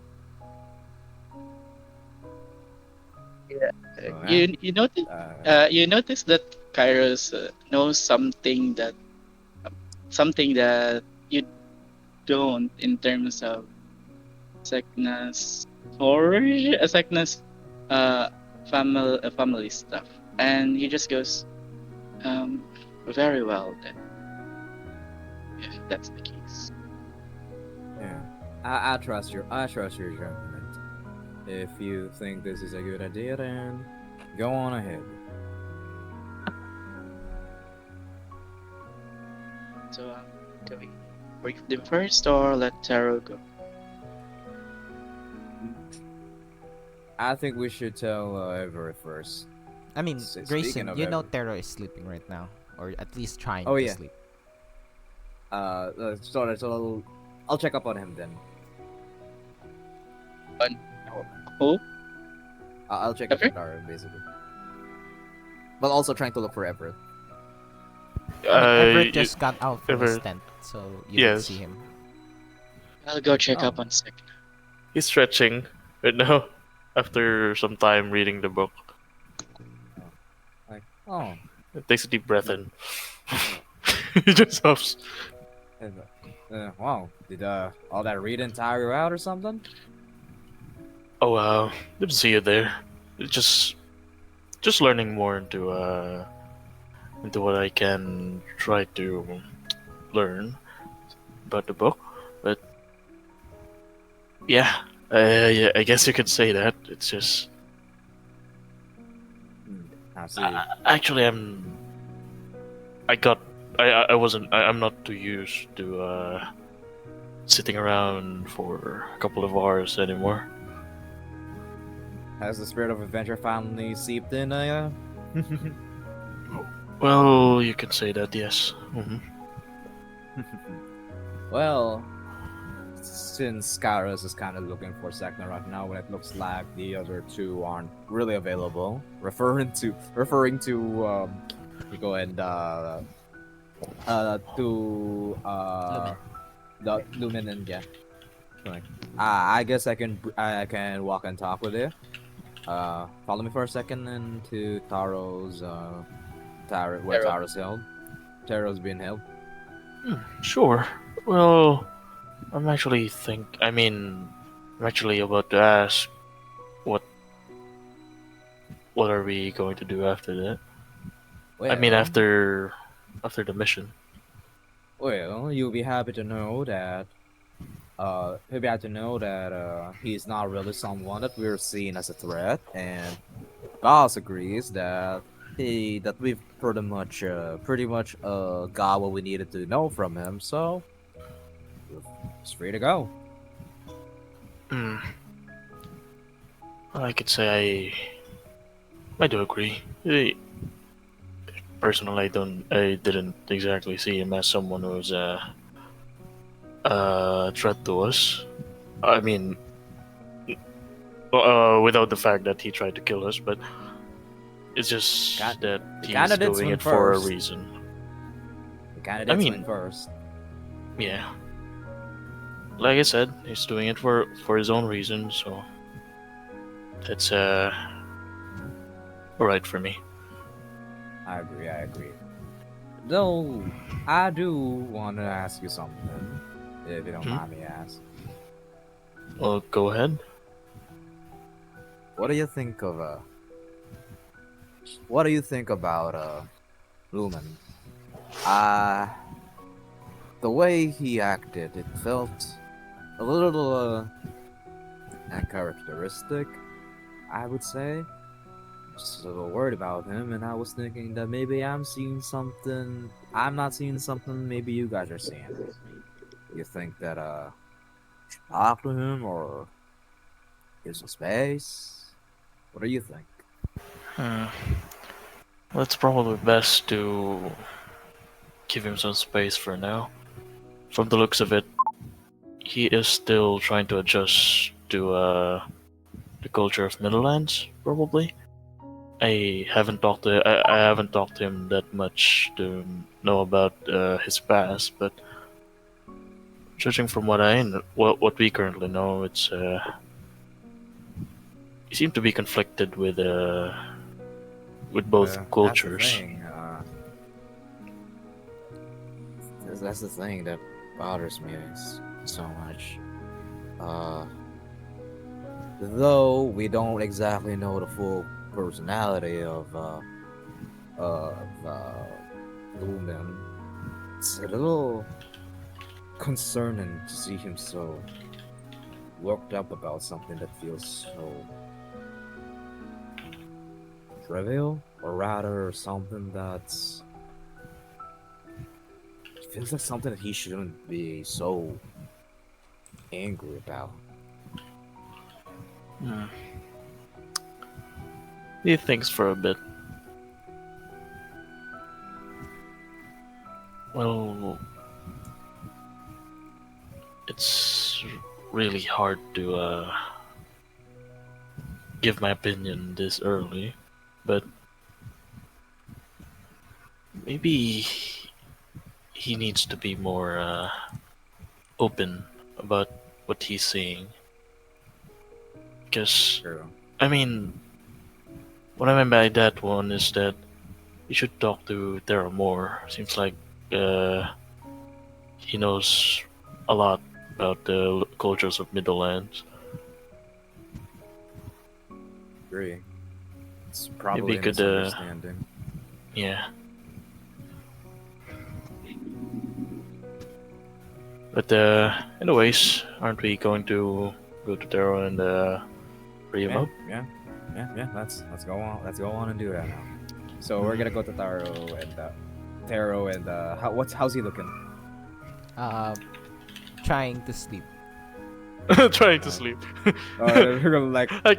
Yeah. So, You notice that Kairos knows something that you don't in terms of Sek'na's Sek'na's family stuff, and he just goes, very well then, if that's the case. yeah. I trust your judgment. If you think this is a good idea, then Go on ahead. So, do we brief them first or let Taro go? I think we should tell Everett first. I mean, Speaking Grayson, of you know Everett. Tero is sleeping right now, or at least trying Oh, to yeah. sleep. So I'll check up on him then. Who? I'll check up on Everett? Taro basically, but also trying to look for Everett. I mean, Everett You- just got out from his Everett- tent, so you did yes. see him. I'll go check Oh. up on Sek'na. He's stretching right now after some time reading the book. Like, oh, It takes a deep breath in. He just stops. wow. Did all that reading tire you out or something? Oh wow, good to see you there. Just learning more into what I can try to learn about the book, but yeah, yeah, I guess you could say that. It's just I see. actually I wasn't I'm not too used to sitting around for a couple of hours anymore. Has the spirit of adventure finally seeped in? Well, you can say that, yes. Hmm. Well, since Kairos is kind of looking for Sek'na right now, when it looks like the other two aren't really available, referring to you go and Lumen. the Lumen and yeah. Like, I guess I can walk and talk with you. Follow me for a second into Taro's where Taro. Taro's held. Taro's being held. Sure. Well, I'm actually about to ask what are we going to do after that? I mean, Well, after the mission. well, you'll be happy to know that he'll be happy to know that he's not really someone that we're seeing as a threat, and Boss agrees that we've pretty much got what we needed to know from him, so it's free to go. Hmm. I could say I do agree. Personally, I didn't exactly see him as someone who's a threat to us. I mean, without the fact that he tried to kill us, but it's just Ca- that the he's candidates doing went it for a first. reason. The candidates mean- went first. Yeah. Like I said, he's doing it for his own reason, so that's alright for me. I agree. Though, I do want to ask you something, if you don't mind me asking. Well, go ahead. What do you think of what do you think about Lumen? The way he acted, it felt a little uncharacteristic, I would say. Just a little worried about him, and I was thinking that maybe I'm seeing something. I'm not seeing something. Maybe you guys are seeing. You think that talk to him or give some space? What do you think? Hmm. Well, it's probably best to give him some space for now. From the looks of it, he is still trying to adjust to the culture of Middlelands, probably. I haven't talked to him that much to know about his past, but judging from what we currently know, it's he seemed to be conflicted with both cultures. That's the thing that bothers me so much. Though we don't exactly know the full personality of Lumen, it's a little concerning to see him so worked up about something that feels so trivial, or rather something that's feels like something that he shouldn't be so angry about. Hmm. He thinks for a bit. Well, it's really hard to give my opinion this early, but maybe he needs to be more open about what he's saying. Because, True. I mean, what I meant by that one is that you should talk to Terra more. Seems like uh, he knows a lot about the cultures of Middlelands. Agree. It's Maybe probably you a could, misunderstanding. yeah. But, anyways, aren't we going to go to Terra and free him Yeah, up? yeah. Let's go on. Let's go on and do that now. So we're gonna go to Taro and how's he looking? Trying to sleep. Trying to sleep. We're gonna like I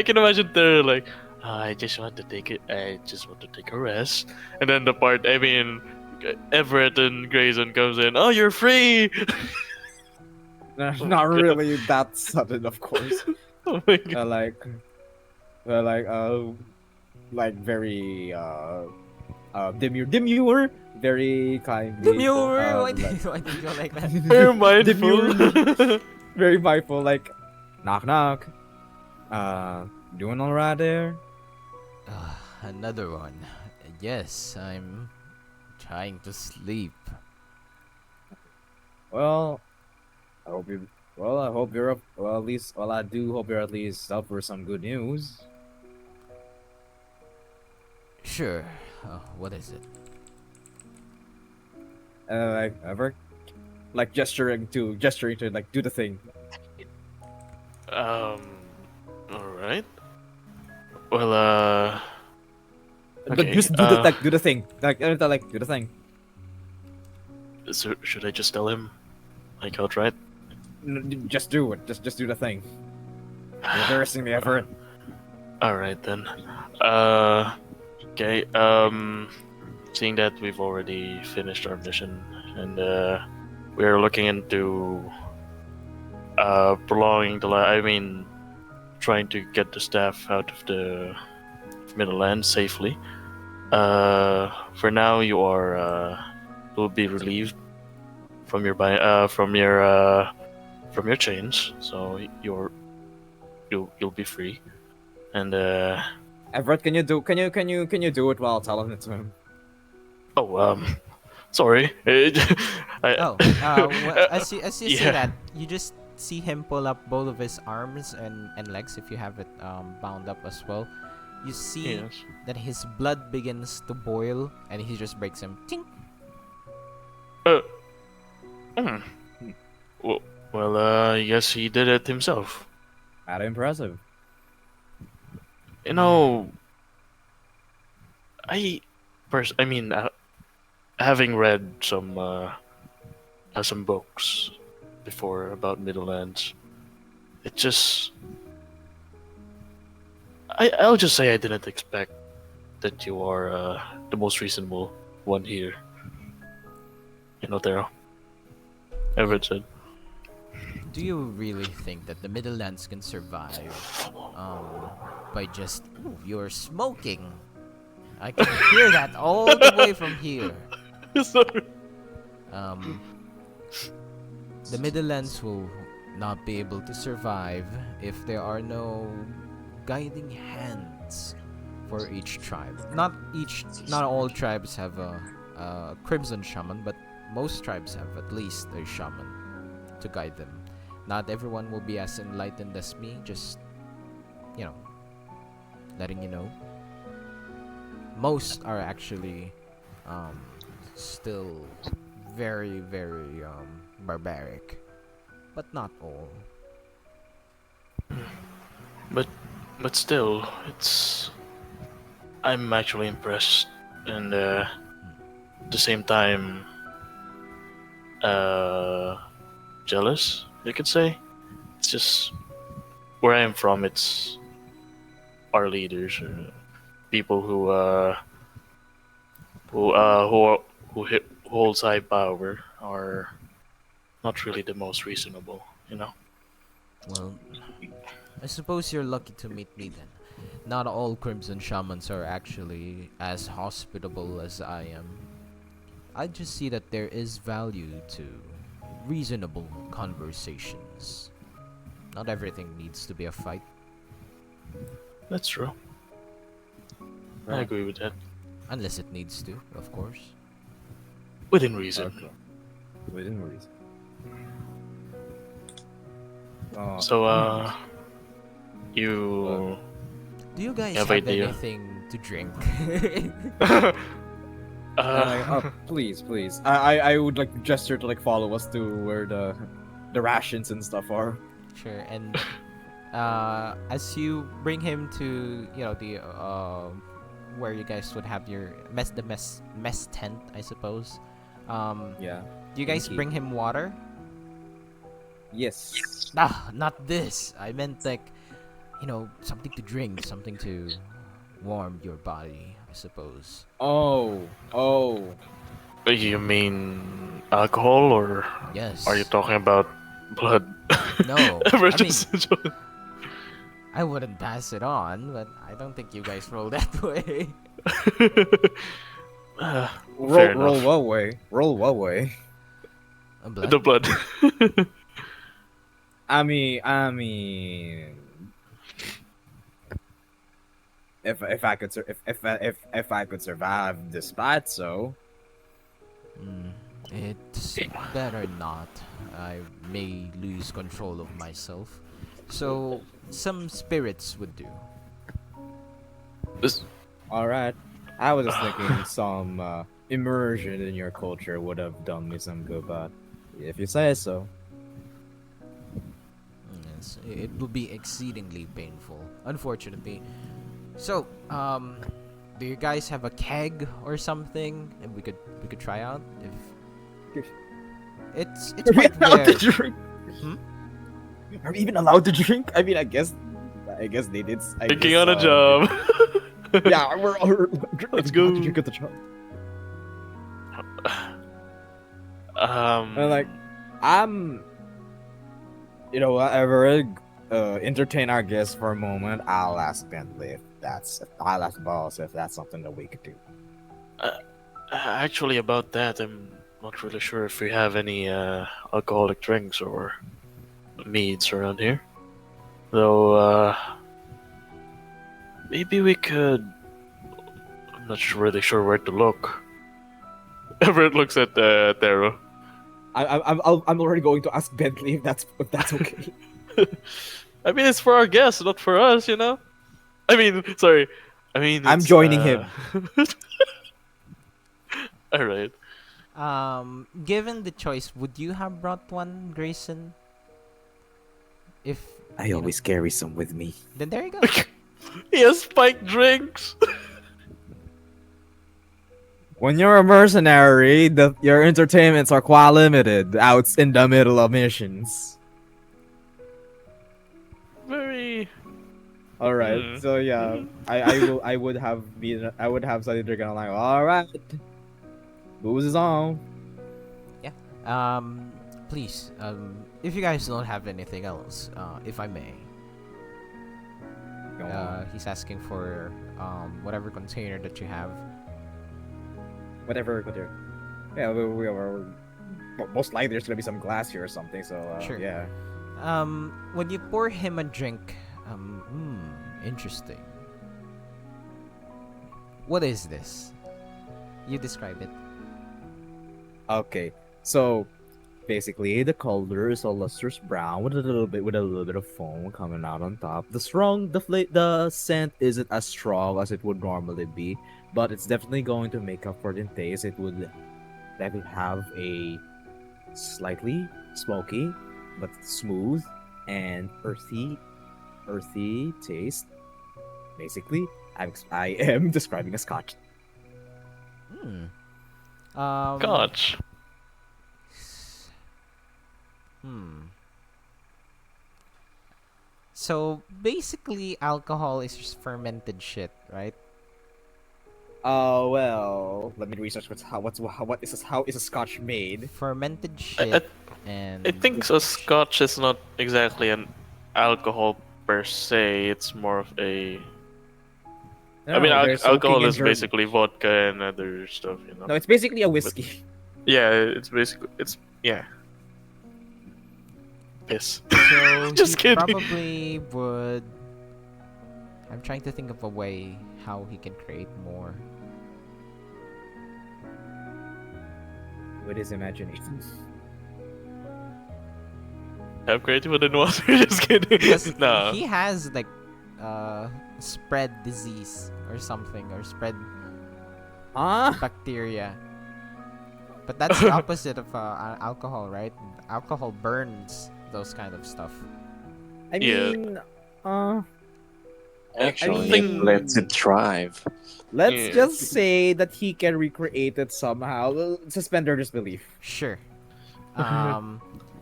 can imagine Terra like, I just want to take it. I just want to take a rest, and then the part. I mean, Everett and Grayson comes in. Oh, you're free. not God. really that sudden, of course. Oh my god. Uh, like like very demure, very kindly. Demure! Why Like, why did you go like that? Very mindful. demure, very mindful. Like, knock knock. Doing all right there? Another one. Yes, I'm trying to sleep. Well, I hope you. Well, I hope you're up. Well, at least. Well, I do hope you're at least up for some good news. Sure. What is it? Like ever, like gesturing to like do the thing. All right. Well, But okay. just do the do the thing. Like do the thing. So should I just tell him, like outright? Just do it. Just do the thing. You're embarrassing me, Everett. All right then. Okay. Seeing that we've already finished our mission and we're looking into prolonging the trying to get the staff out of the Middleland safely. For now, you are will be relieved from your from your chains, so you'll be free. And Everett, can you do it while telling it to him? oh sorry. Oh, as you say Yeah. that, you just see him pull up both of his arms and legs if you have it bound up as well. You see Yes. that his blood begins to boil and he just breaks him. Ting! Hmm. Well, I guess he did it himself. Not impressive. You know, having read some books before about Middlelands, it just I'll just say I didn't expect that you are the most reasonable one here. You know, Taro. Everett said. Do you really think that the Middlelands can survive by just you're smoking? I can hear that all the way from here. Sorry. The Middlelands will not be able to survive if there are no guiding hands for each tribe. Not all tribes have a crimson shaman, but most tribes have at least a shaman to guide them. Not everyone will be as enlightened as me, just, letting you know. Most are actually still very, very barbaric, but not all. But still, it's I'm actually impressed, and at the same time, uh, jealous. You could say. It's just where I'm from. It's our leaders, people who holds high power are not really the most reasonable. You know. Well, I suppose you're lucky to meet me then. Not all Crimson Shamans are actually as hospitable as I am. I just see that there is value to reasonable conversations. Not everything needs to be a fight. That's true. I agree with that. Unless it needs to, of course. Within reason. Okay. Within reason. So, you Do you guys have have idea. anything to drink? Please. I would like gesture to like follow us to where the rations and stuff are. Sure, and as you bring him to the where you guys would have your mess tent, I suppose. Yeah. Do you guys Thank you. bring him water? Yes. Not this. I meant like, something to drink, something to warm your body, I suppose. Oh. You mean alcohol, or Yes. are you talking about blood? No, Everett I mean, just- I wouldn't pass it on, but I don't think you guys roll that way. Fair Roll enough. what way? Roll what way? Blood? The blood. I mean, if I could if I could survive despite so. It's better not. I may lose control of myself. So, some spirits would do. This- All right. I was just thinking some immersion in your culture would have done me some good, but if you say so. Yes, it would be exceedingly painful, unfortunately. So, do you guys have a keg or something, and we could try out if it's Are we quite allowed rare. to drink? Hmm? Are we even allowed to drink? I mean, I guess they did. Thinking on a job. Yeah, we're Let's allowed go. to drink at the job. Um, And like, I'm, whatever. Entertain our guests for a moment. I'll ask Bentley I'll ask Boss if that's something that we could do. actually, about that, I'm not really sure if we have any alcoholic drinks or meads around here. Though, maybe we could. I'm not really sure where to look. Everett looks at Taro. I'm already going to ask Bentley if that's okay. I mean, it's for our guests, not for us, you know? I mean, sorry. I mean, I'm it's, joining him. Alright. Given the choice, would you have brought one, Grayson? If I you know, always carry some with me. then there you go. He has spiked drinks! When you're a mercenary, your entertainments are quite limited out in the middle of missions. Very. All right, Mhm. so yeah, I would have said they're gonna like, all right, booze is on. Please, if you guys don't have anything else, if I may. Go on. He's asking for whatever container that you have. Whatever. Yeah, we're most likely there's gonna be some glass here or something. So Sure. yeah. When you pour him a drink, interesting. What is this? You describe it. Okay, so basically the color is a lustrous brown with a little bit of foam coming out on top. The scent isn't as strong as it would normally be, but it's definitely going to make up for it in taste. It would have a slightly smoky but smooth and earthy taste. Basically, I am describing a scotch. Hmm. Scotch. Hmm. So basically, alcohol is just fermented shit, right? Well, let me research how is a scotch made. Fermented I, shit and I think a scotch is not exactly an alcohol per se. It's more of a. I mean, They're soaking alcohol in is German. basically vodka and other stuff, you know. No, it's basically a whiskey. Yeah, it's basically yeah. Piss. so Just he kidding. probably would. I'm trying to think of a way how he can create more. With his imagination. Have creative than water. Just kidding. Because No. he has like spread disease or something, or spread Huh? bacteria. But that's the opposite of alcohol, right? Alcohol burns those kind of stuff. I Yeah. mean, Actually, mean- it lets it thrive. let's Yeah. just say that he can recreate it somehow. Suspend our disbelief. Sure.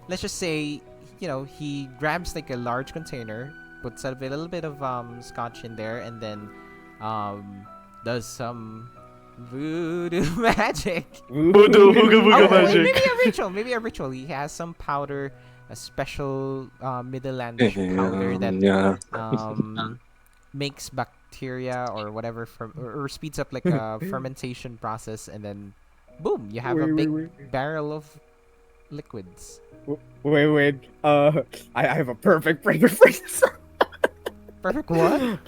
Let's just say, he grabs like a large container, puts a little bit of scotch in there, and then does some voodoo magic. Voodoo, booga booga Oh, wait, magic. maybe a ritual. He has some powder, a special Midlandish powder that Yeah. makes bacteria or whatever or speeds up like a fermentation process, and then boom, you have a big barrel of liquids. Wait. I have a perfect phrase. Perfect what?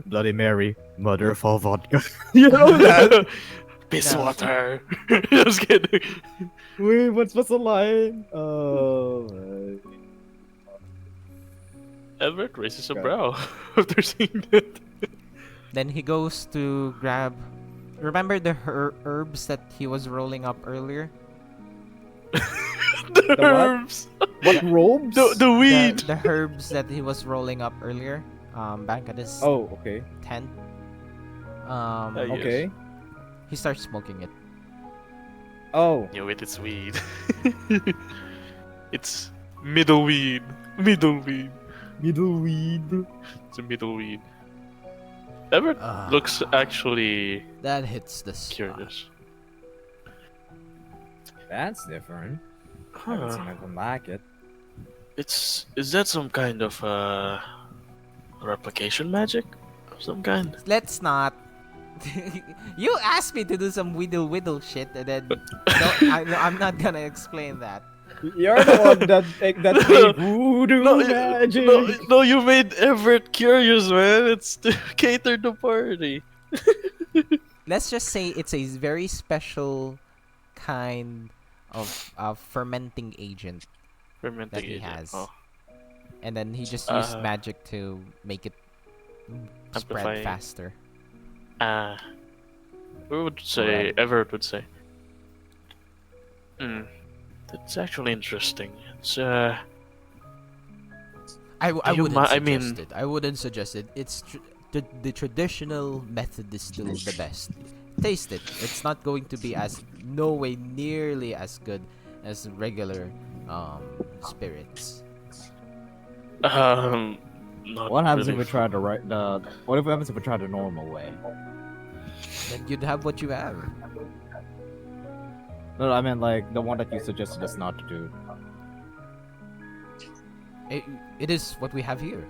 Bloody Mary, mother of all vodka. You know that? Piss No. water. Just kidding. Wait, what's the line? Everett raises a Okay. brow after seeing that. Then he goes to grab. Remember the herbs that he was rolling up earlier? The what? herbs. What robes? The weed. The herbs that he was rolling up earlier. Back at his Oh, okay. tent. Yes. Okay. He starts smoking it. Oh. Yeah, wait, it's weed. It's middle weed. Middle weed. Middle weed. It's a middle weed. Everett looks actually That hits the spot. curious. That's different. I haven't seen anything like it. Is that some kind of replication magic of some kind? Let's not. You asked me to do some whittle shit, and then I'm not gonna explain that. You're the one that made voodoo magic. No, you made Everett curious, man. It's to cater the party. Let's just say it's a very special kind of fermenting agent, Fermenting that he agent. has. Oh, and then he just used magic to make it spread Amplifying. faster. we would say Everett would say. That's actually interesting. It's I you wouldn't mi- I suggest mean- it. I wouldn't suggest it. It's the traditional method is still the best. Taste it. It's not going to be no way nearly as good as regular spirits. not What happens really if we try What happens if we try the normal way? Then you'd have what you have. No, I mean like the one that you suggested us not to do. It is what we have here.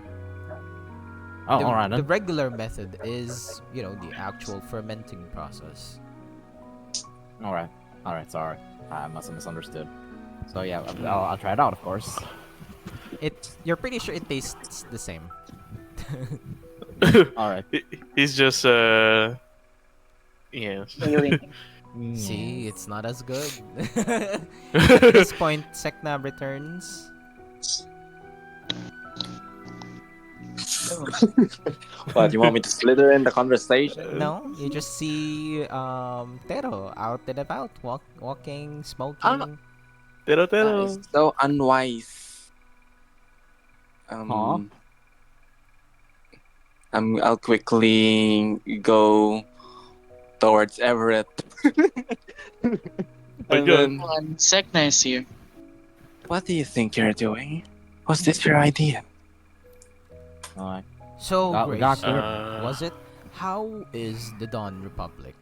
Oh, the, alright the then. regular method is, the actual fermenting process. Alright, sorry. I must have misunderstood. So yeah, I'll try it out, of course. You're pretty sure it tastes the same. Alright. He's just yes. See, it's not as good. At this point, Sek'na returns. What, you want me to slither in the conversation? No, you just see Tero out and about, walking, smoking. Tero That tero. is so unwise. Huh? I'll quickly go towards Everett. My And God. then, Sek'na is here. what do you think you're doing? Was this your idea? Alright. So, We got Grayson, clear. was it? How is the Dawn Republic?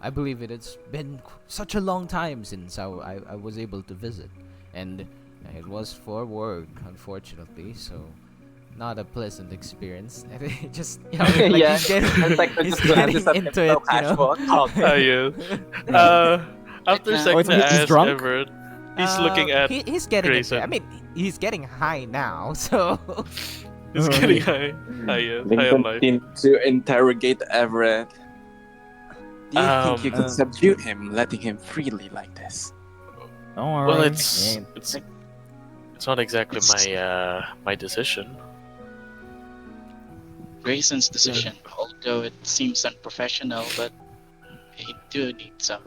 I believe it's been such a long time since I was able to visit. And it was for work, unfortunately, so not a pleasant experience. Just, like Yeah, he's getting, it's like he's just glances getting at into him it, so casual. Ah, yeah. After Oh, Sek'na he's asks drunk? Everett, he's looking at he's getting it there. I Grayson. mean, he's getting high now, so He's getting high. High Then on life. continue to interrogate Everett. Do you think you can Um, subdue him, letting him freely like this? Don't worry. Well, He it's ain't- it's not exactly my decision. Grayson's decision, although it seems unprofessional, but he do need some,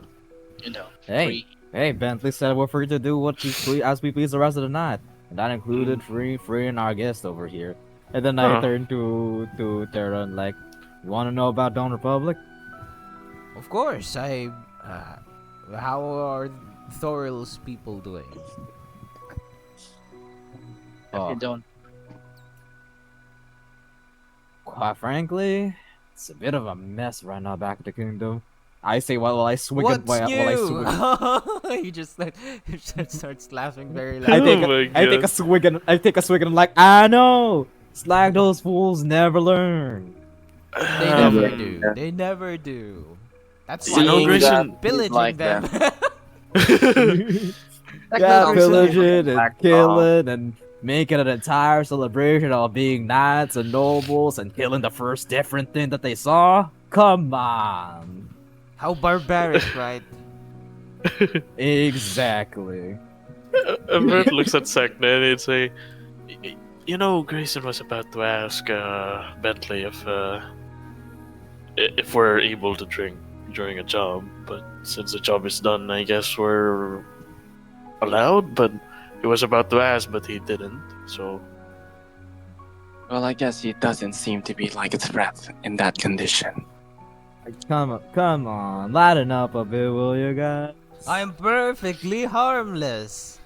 Hey. free. Hey, Bentley said we're free to do what as we please the rest of the night. And that included Mm. freeing our guest over here. And then I Huh. turned to Terra and like, you wanna know about Dawn Republic? of course how are Thoril's people doing? If Oh, you don't, quite frankly, it's a bit of a mess right now back at the kingdom. I say while I swig What's while I new? swig. He just like starts laughing very I loud. take Oh my I take a God. swig and I'm like, I know. It's like those fools never learn. They never Um, do. They never do. That's You why know, we Grayson- keep pillaging like them. Yeah, Grayson- pillaging and Back killing and making an entire celebration of being knights and nobles and killing the first different thing that they saw. Come on. How barbaric, right? Exactly. Everett looks at Sek'na and he'd say, "You know, Grayson was about to ask Bentley if we're able to drink during a job, but since the job is done, I guess we're allowed. But he was about to ask, but he didn't. So Well, I guess it doesn't seem to be like its breath in that condition. Come on, lighten up a bit, will you guys? I'm perfectly harmless.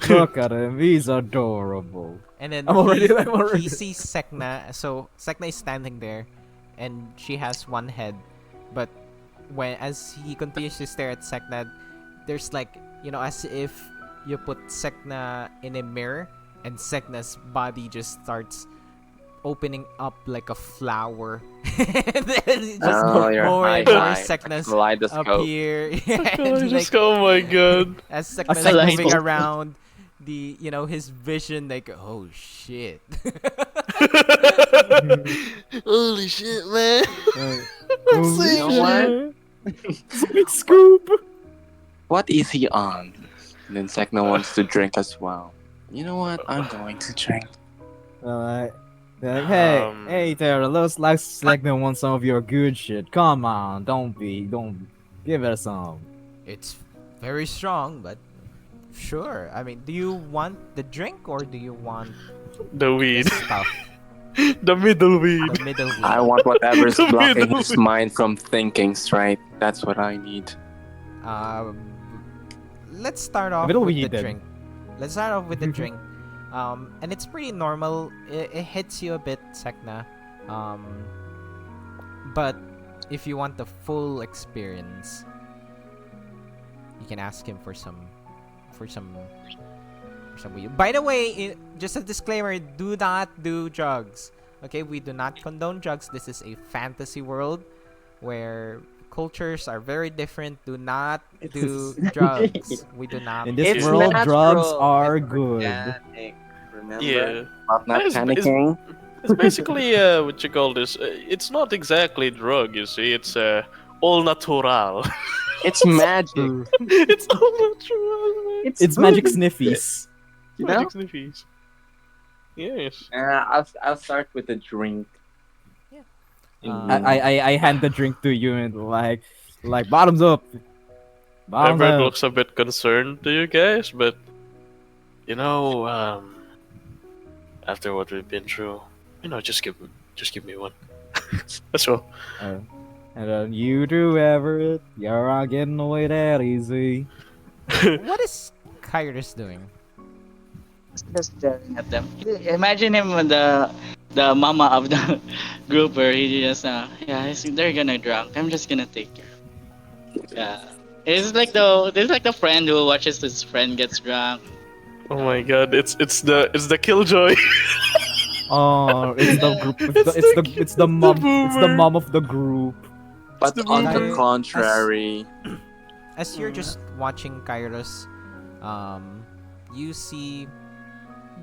Look at him, he's adorable. And then I'm already- he, I'm already- he sees Sek'na. So Sek'na is standing there, and she has one head, but as he continues to stare at Sek'na, there's like as if you put Sek'na in a mirror, and Sek'na's body just starts opening up like a flower, and then it just You're more and more high. Sek'nas Kaleidoscope. appear. Yeah, oh, and, like, oh my God. as Sek'na's Sek'na's moving supposed- around, his vision, like, oh shit. Holy shit, man! You know Sweet scoop. What is he on? And then Sek'na wants to drink as well. You know what? I'm going to drink. Alright. They're like, Um, hey, Terra, looks like Sek'na wants some of your good shit. Come on, don't give it some. It's very strong, but sure. I mean, do you want the drink or do you want The the weed, stuff? the middle weed. The middle weed. I want whatever's The blocking middle his weed. mind from thinking straight. That's what I need. Um, let's start off middle with the weed, then. drink. Let's start off with the drink. And it's pretty normal. It hits you a bit, Sek'na. But if you want the full experience, you can ask him for some weed. By the way, just a disclaimer: do not do drugs. Okay, we do not condone drugs. This is a fantasy world where cultures are very different. Do not do drugs. We do not. In this It's world, drugs natural. are It's good. organic. Remember? Yeah. Not It's- panicking. It's basically what you call this. It's not exactly drug, you see. It's all natural. It's magic. It's all natural. Man. It's magic sniffies. You know? Magic sniffies. Yes. I'll start with the drink. I hand the drink to you and like bottoms up. Bottoms Everett up. looks a bit concerned to you guys, but after what we've been through, just Just give me one. Let's go. And then you do Everett. You're not getting away that easy. What is Kairos doing? Just staring at them. Imagine him with the mama of the group where he just they're gonna drunk. I'm just gonna take care. Yeah. It's like the friend who watches his friend gets drunk. Oh my god, it's the killjoy. Oh, it's the group. It's the mom. It's the boomer. mom of the group. But the on the boomer. contrary, As you're just watching Kairos, you see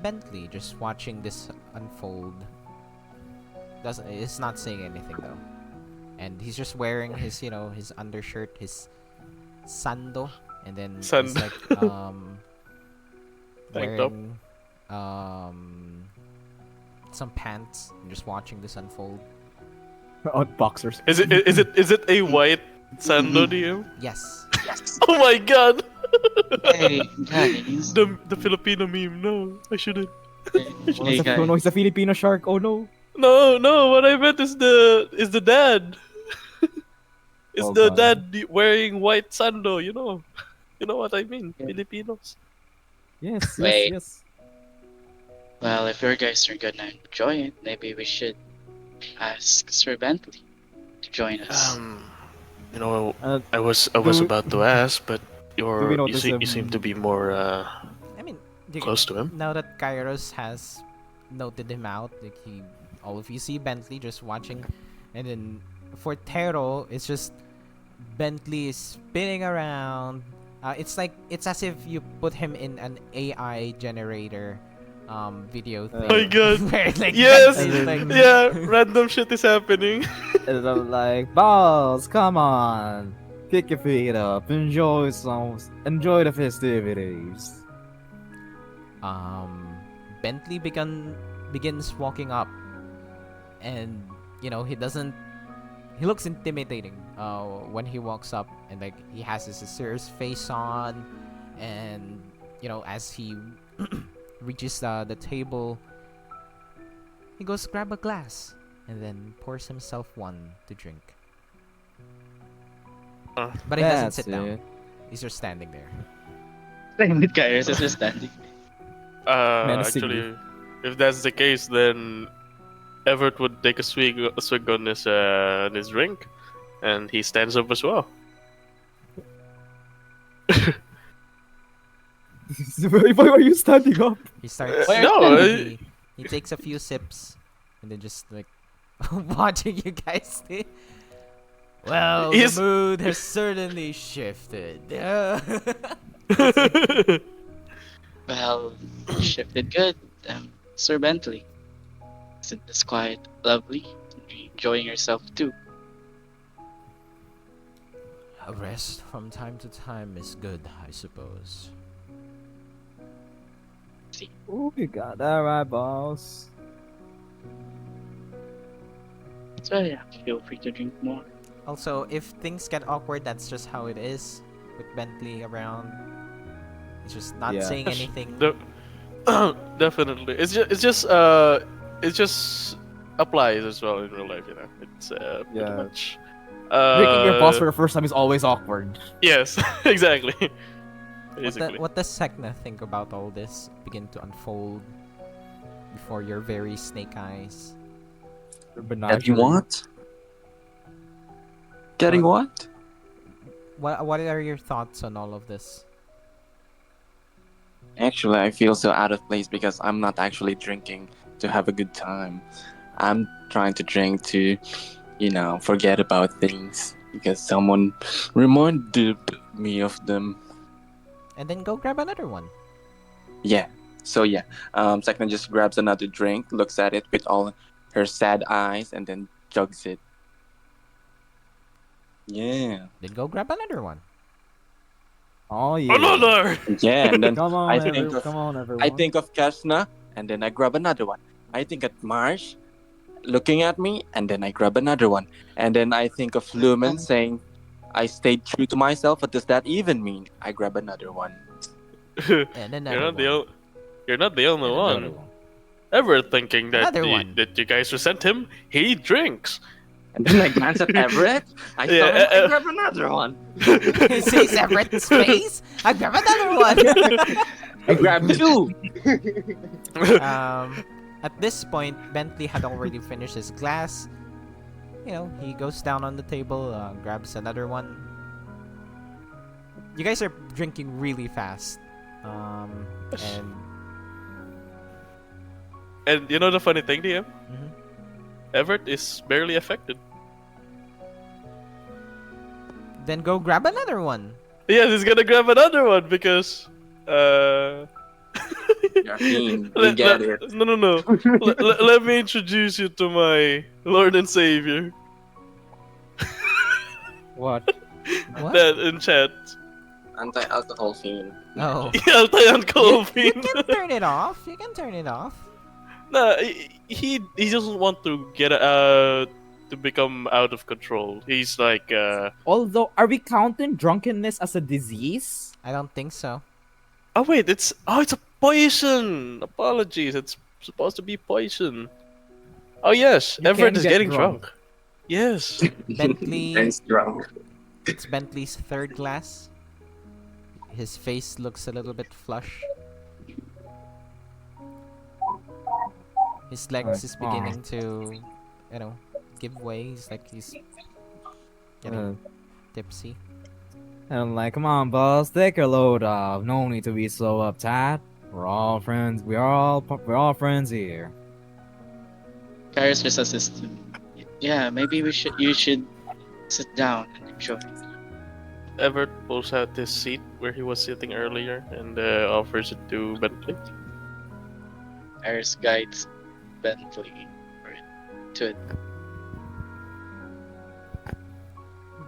Bentley just watching this unfold. Is not saying anything though, and he's just wearing his his undershirt, his sando, and then he's Sando. like Tank top. wearing some pants and just watching this unfold. Oh, boxers. Is it a white sando DM? Yes. Oh my god! Hey guys. The Filipino meme. No, I shouldn't. Hey Oh no, guys. he's a Filipino shark. Oh no. No. What I meant is the dad. It's Oh, the God. dad wearing white sando. You know what I mean. Yeah. Filipinos. Yes, Wait. yes. Well, if your guys are gonna join it, maybe we should ask Sir Bentley to join us. You know, Uh, I was do- about to ask, but we notice you him- seem to be more I mean, close to him. now that Kairos has noted him out, like all of you see Bentley just watching, and then for Tero, it's just Bentley is spinning around. It's as if you put him in an AI generator video thing. Oh my god. Where, like, Yes! Bentley's like, Yeah, random shit is happening. And I'm like, balls, come on, kick your feet up, enjoy the festivities. Bentley begins walking up, and he looks intimidating when he walks up, and like he has his serious face on, and as he reaches the table, he goes grab a glass and then pours himself one to drink. But he doesn't sit down. He's just standing there. Same with Kairos, is just standing. Menacingly. Actually, if that's the case, then Everett would take a swig on his drink, and he stands up as well. Why are you standing up? He starts. Where- No, he takes a few sips and then just like watching you guys. Well, He's- the mood has certainly shifted. Well, shifted good. Sir Bentley. Isn't this quite lovely? Enjoying yourself too. A rest from time to time is good, I suppose. Oh, you got that right, boss. So yeah, feel free to drink more. Also, if things get awkward, that's just how it is with Bentley around. He's just not Yeah. saying anything. Definitely, it just applies as well in real life. It's pretty Yeah. much. Drinking your boss for the first time is always awkward. Yes, exactly. What, Basically. what does Sek'na think about all this begin to unfold before your very snake eyes? getting what? Getting what? What are your thoughts on all of this? Actually, I feel so out of place because I'm not actually drinking to have a good time. I'm trying to drink to, forget about things because someone reminded me of them. And then go grab another one. Yeah. So yeah, Sek'na just grabs another drink, looks at it with all her sad eyes, and then jugs it. Yeah. Then go grab another one. Oh yeah. Another. Yeah, and then Come on, I think of- come on, everyone. I think of Kes'na, and then I grab another one. I think at Marsh, looking at me, and then I grab another one. And then I think of Lumen saying, I stayed true to myself. What does that even mean? I grab another one. And then You're not the only one. Everett, thinking that Another one. that you guys resent him, he drinks. And then I glance at Everett. I Yeah, thought I grab another one. He sees Everett's face. I grab another one. I grab two. At this point, Bentley had already finished his glass. You know, he goes down on the table, grabs another one. You guys are drinking really fast. And And you know the funny thing, DM? Mhm. Everett is barely affected. then go grab another one. Yes, he's gonna grab another one because Caffeine. We get it. No. Let me introduce you to my Lord and Savior. What? What? That in chat. Anti-alcohol fiend. Oh. Anti-alcohol You fiend. can turn it off. You can turn it off. Nah, he doesn't want to get to become out of control. He's like Although, are we counting drunkenness as a disease? I don't think so. oh wait, it's a poison. Apologies, it's supposed to be poison. Oh yes, You Everett can is get getting drunk. drunk. Yes. Bentley. And it's drunk. It's Bentley's third glass. His face looks a little bit flush. His legs is beginning to, you know, give way. He's like he's getting tipsy. And I'm like, come on, boss, take your load off. No need to be so uptight. We're all friends. We're all friends here. Kairos just assisted. Yeah, maybe you should sit down and enjoy. Everett pulls out this seat where he was sitting earlier and offers it to Bentley. Kairos guides Bentley to it.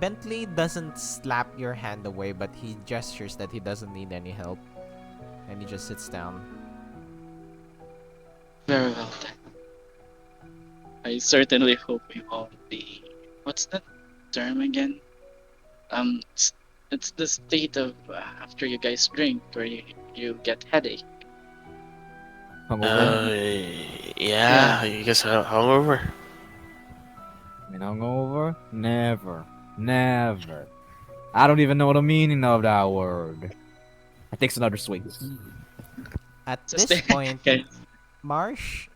Bentley doesn't slap your hand away, but he gestures that he doesn't need any help, and he just sits down. Very well then. I certainly hope we won't be. What's that term again? It's the state of after you guys drink where you get headache. Yeah, you guys are hungover. I mean, hungover? Never. Never. I don't even know the meaning of that word. I takes another swing. At So this stay- point, Okay. Marsh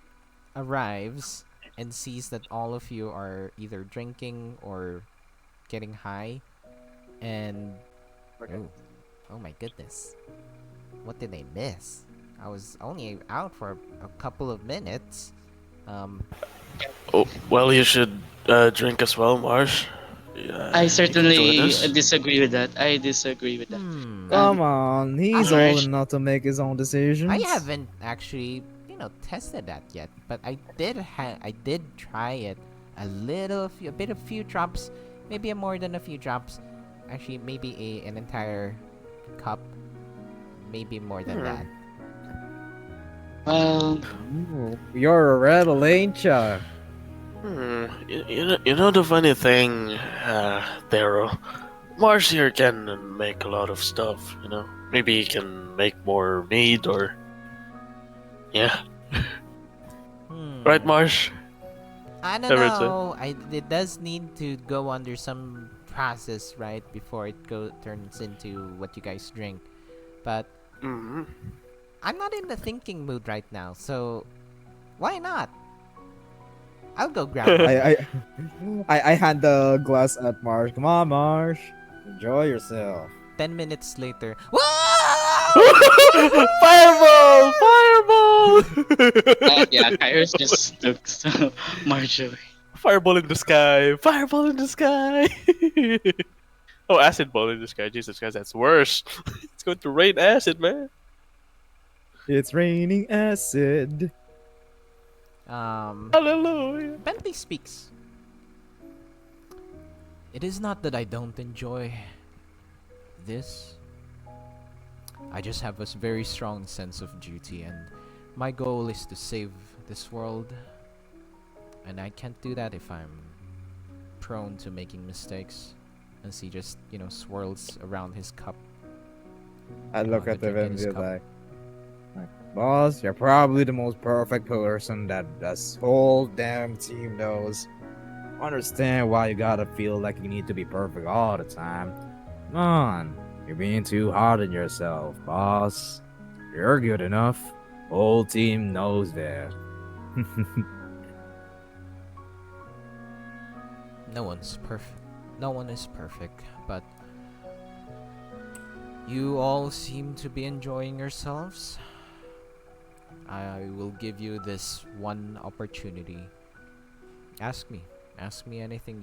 arrives and sees that all of you are either drinking or getting high, and oh my goodness, what did I miss? I was only out for a couple of minutes. Oh, well, you should drink as well, Marsh. I You can join certainly us. disagree with that. I disagree with that. Come on, he's Alright. old enough to make his own decisions. I haven't actually, tested that yet, but I did try it a few drops, maybe more than a few drops. Actually, maybe an entire cup, maybe more than that. Well, Ooh, you're a rebel, ain't ya? You know the funny thing, Theodore, Mars here can make a lot of stuff, you know. Maybe he can make more meat or... Yeah. Right, Mars? I don't Everett, know. It does need to go under some process, right, before it turns into what you guys drink. But Mm-hmm. I'm not in the thinking mood right now, so why not? I'll go grab it. I hand the glass at Marsh. Come on, Marsh. Enjoy yourself. 10 minutes later. Whoa! Fireball! Fireball! yeah, Kairos just took so Marjorie. Fireball in the sky! Fireball in the sky! Oh, acid ball in the sky. Jesus Christ, that's worse. It's going to rain acid, man. It's raining acid. Hallelujah. Bentley speaks. It is not that I don't enjoy this. I just have a very strong sense of duty, and my goal is to save this world. And I can't do that if I'm prone to making mistakes. As he just, swirls around his cup. I look The at them drink in and his be cup. like, Boss, you're probably the most perfect person that this whole damn team knows. Understand why you gotta feel like you need to be perfect all the time. Come on, you're being too hard on yourself, boss. You're good enough. Whole team knows that. No one's perfect. No one is perfect, but you all seem to be enjoying yourselves. I will give you this one opportunity. Ask me. Ask me anything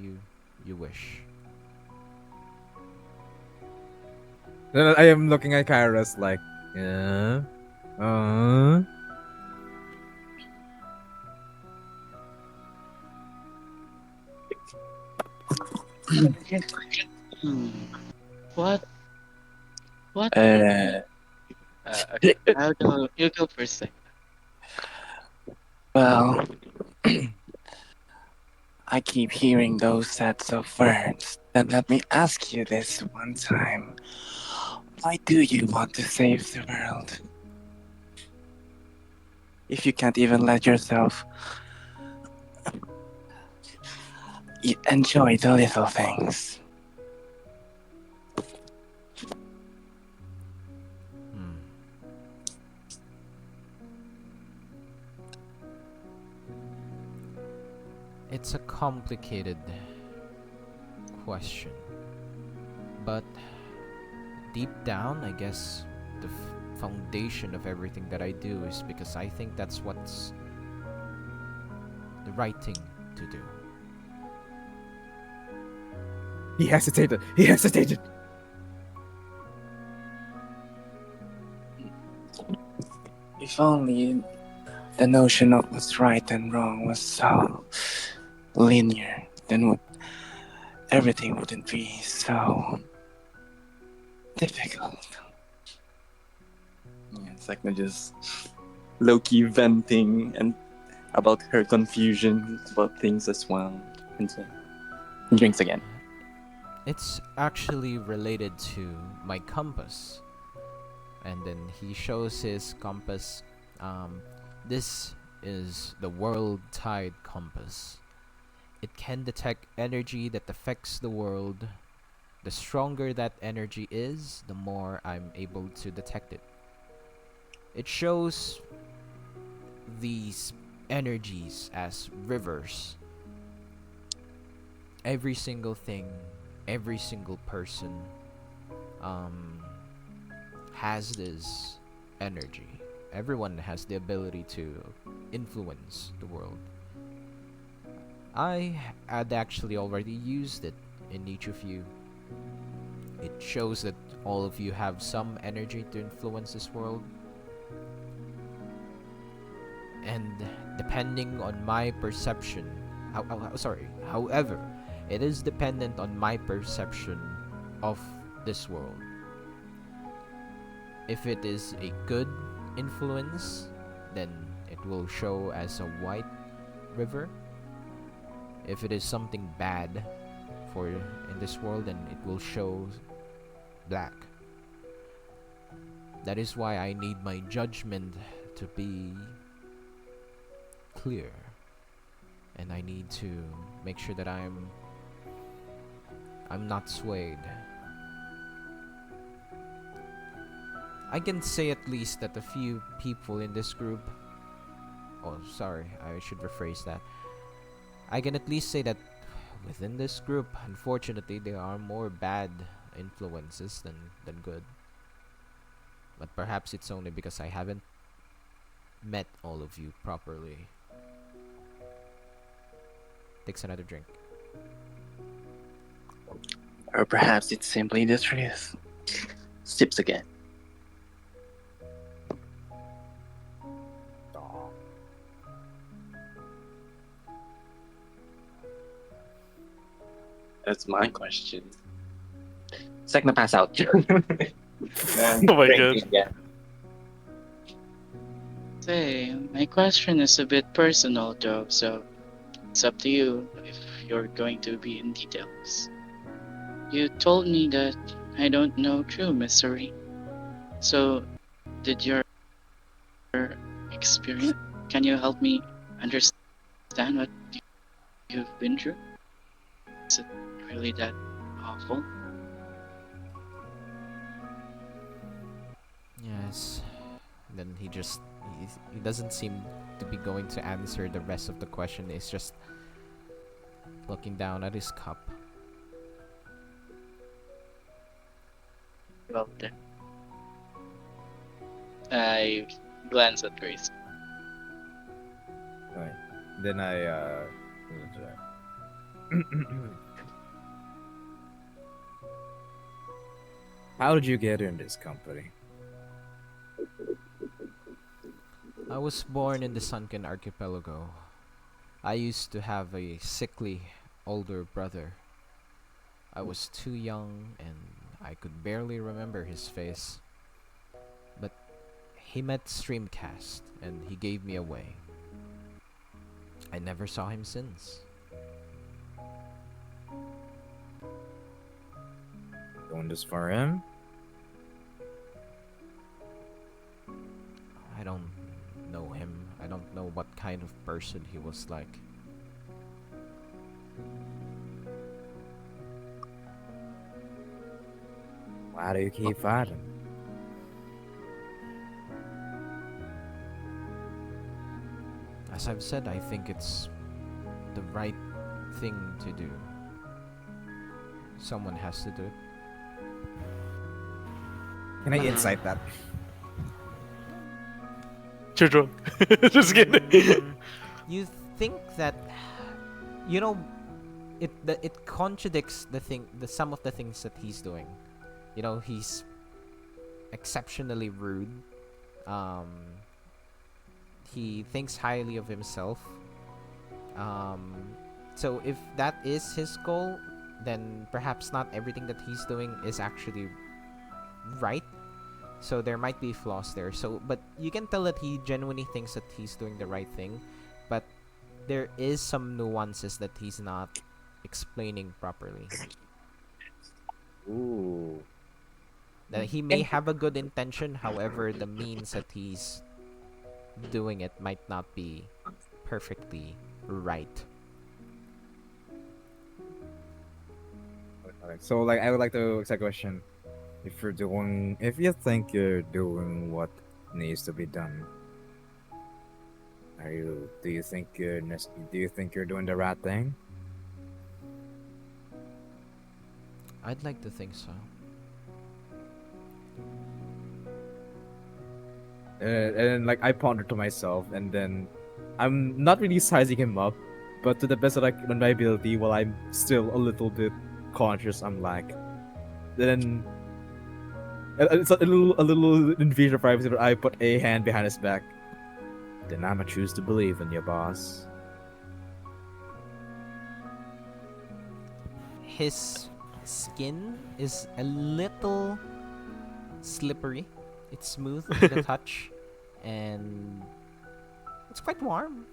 you wish. Then I am looking at Kairos like, yeah, Hmm. What? What? Uh, Okay. You go first. Sek. well, I keep hearing those sets of words. Then let me ask you this one time. Why do you want to save the world? If you can't even let yourself enjoy the little things. Hmm. It's a complicated question. But deep down, I guess the foundation of everything that I do is because I think that's what's the right thing to do. he hesitated. He hesitated. If only the notion of what's right and wrong was so linear, then everything wouldn't be so difficult. Yeah, Sek'na just low-key venting and about her confusion about things as well. And so, drinks again. It's actually related to my compass. And then he shows his compass. This is the World Tide Compass. It can detect energy that affects the world. The stronger that energy is, the more I'm able to detect it. It shows these energies as rivers. Every single thing, every single person um, has this energy. Everyone has the ability to influence the world. I had actually already used it in each of you. It shows that all of you have some energy to influence this world. And depending on my perception, however, it is dependent on my perception of this world. If it is a good influence, then it will show as a white river. If it is something bad for in this world, then it will show black. That is why I need my judgment to be clear, and I need to make sure that I'm not swayed. I can say at least that a few people in this group, oh sorry, I should rephrase that. I can at least say that within this group, unfortunately, there are more bad influences than good. But perhaps it's only because I haven't met all of you properly. Takes another drink. Or perhaps it's simply the truth. Sips again. That's my question. Sek'na pass out. Oh my god. Yeah. Say, my question is a bit personal though, so it's up to you if you're going to be in details. You told me that I don't know true mystery. So, did your experience. Can you help me understand what you've been through? Is it really that awful? Yes. Then he doesn't seem to be going to answer the rest of the question. He's just looking down at his cup. Well then. I glance at Grayson. Right. Then I how did you get in this company? I was born in the Sunken Archipelago. I used to have a sickly older brother. I was too young and I could barely remember his face. But he met Streamcast and he gave me away. I never saw him since. Going this far in? I don't know him. I don't know what kind of person he was like. Why do you keep fighting? As I've said, I think it's the right thing to do. Someone has to do it. Can I insight that? You're drunk. Just kidding. You think that, you know, it contradicts some of the things that he's doing. You know, he's exceptionally rude. He thinks highly of himself. So if that is his goal, then perhaps not everything that he's doing is actually right. So there might be flaws there. But you can tell that he genuinely thinks that he's doing the right thing, but there is some nuances that he's not explaining properly. Ooh. That he may have a good intention, however, the means that he's doing it might not be perfectly right. Okay, so like I would like to ask a question. If you think you're doing what needs to be done, do you think you're doing the right thing? I'd like to think so. And like I ponder to myself, and then I'm not really sizing him up, but to the best of my ability, while I'm still a little bit conscious, I'm like, then it's a little invasion of privacy, but I put a hand behind his back. Then I'ma choose to believe in you, boss. His skin is a little slippery. It's smooth to the touch, and it's quite warm.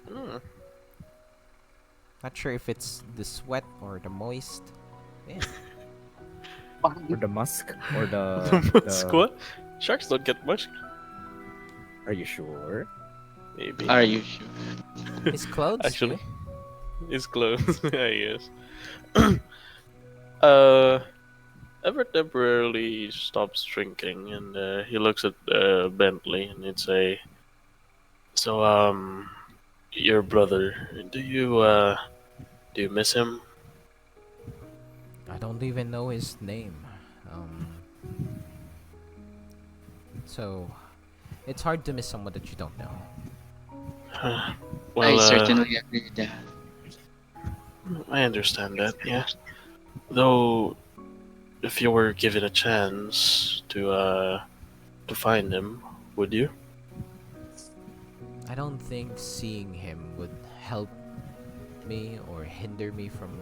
Hmm. Not sure if it's the sweat or the moist. Yeah. Or the musk, or Squat? Sharks don't get much. Are you sure? Maybe. Are you sure? His clothes. Actually, do. his clothes, I guess. Everett temporarily stops drinking, and he looks at Bentley, and he'd say, "So, your brother, do you miss him?" I don't even know his name. So it's hard to miss someone that you don't know. Well, I certainly agree with that. I understand that, yeah. Though, if you were given a chance to find him, would you? I don't think seeing him would help me or hinder me from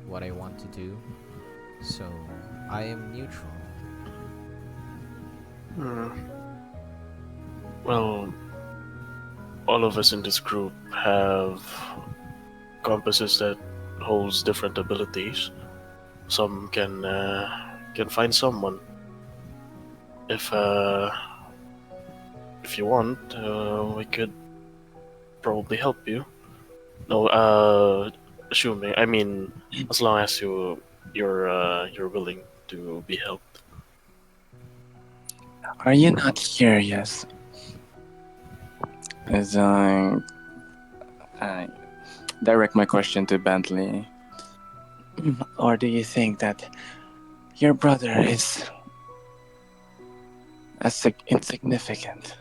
what I want to do. So I am neutral. Well, all of us in this group have compasses that holds different abilities. Some can find someone. If if you want, we could probably help you. No, assuming, I mean, as long as you're willing to be helped. Are you not curious? As I direct my question to Bentley, or do you think that your brother is as insignificant?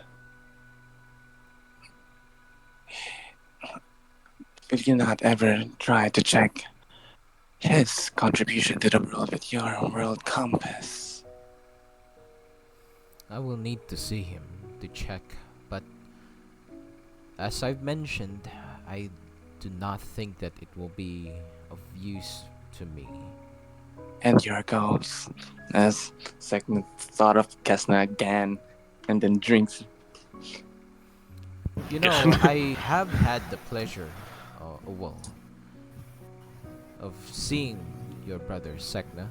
Will you not ever try to check his contribution to the world with your world compass? I will need to see him to check, but as I've mentioned, I do not think that it will be of use to me. And your goals? As Sek'na thought of Kes'na again, and then drinks. You know, I have had the pleasure, well, of seeing your brother Sek'na.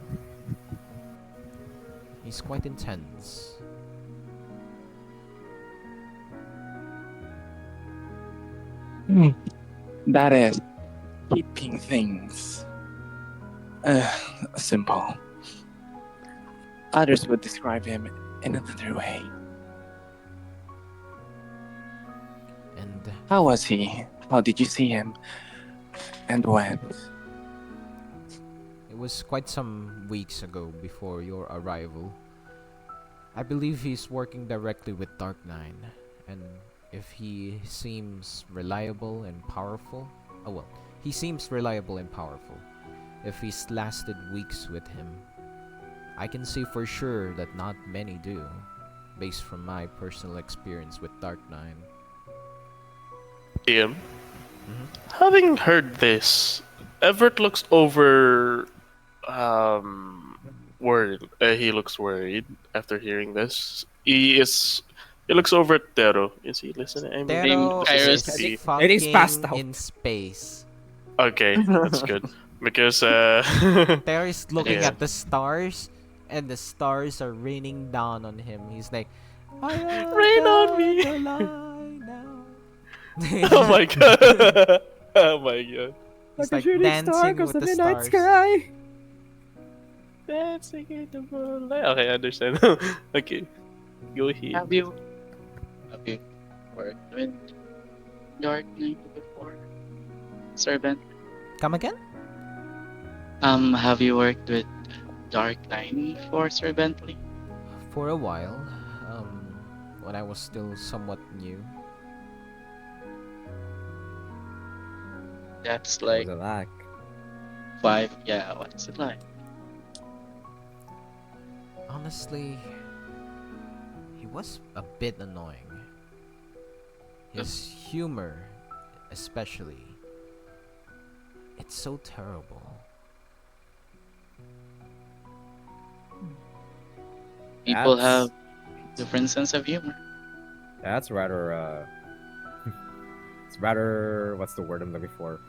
He's quite intense. That is keeping things simple. Others would describe him in another way. And How was he? How did you see him? And when? it was quite some weeks ago before your arrival. I believe he's working directly with Dark9, and if he seems reliable and powerful, he seems reliable and powerful. If he's lasted weeks with him, I can say for sure that not many do, based from my personal experience with Dark9. Ian, Mhm. having heard this, Everett looks over. Worried. He looks worried after hearing this. He looks over at Tero. Is he listening? I mean, Name Tero this Kairos. is the- And he's passed fucking out. in space. okay, that's good because Tero is looking Yeah. at the stars, and the stars are raining down on him. He's like, I Rain on me. the line now. Oh my god. Oh my god. He's like dancing with the stars. sky. Dancing in the moonlight. Okay, I understand. Okay, go ahead. Have you worked with Dark Knight before, Servant? Come again? Have you worked with Dark Knight before, Servantly? For a while, when I was still somewhat new. That's What like was it like? 5. Yeah, what's it like? Honestly, he was a bit annoying. His humor, especially. It's so terrible. People That's- have different sense of humor. That's rather it's rather, what's the word I'm looking for?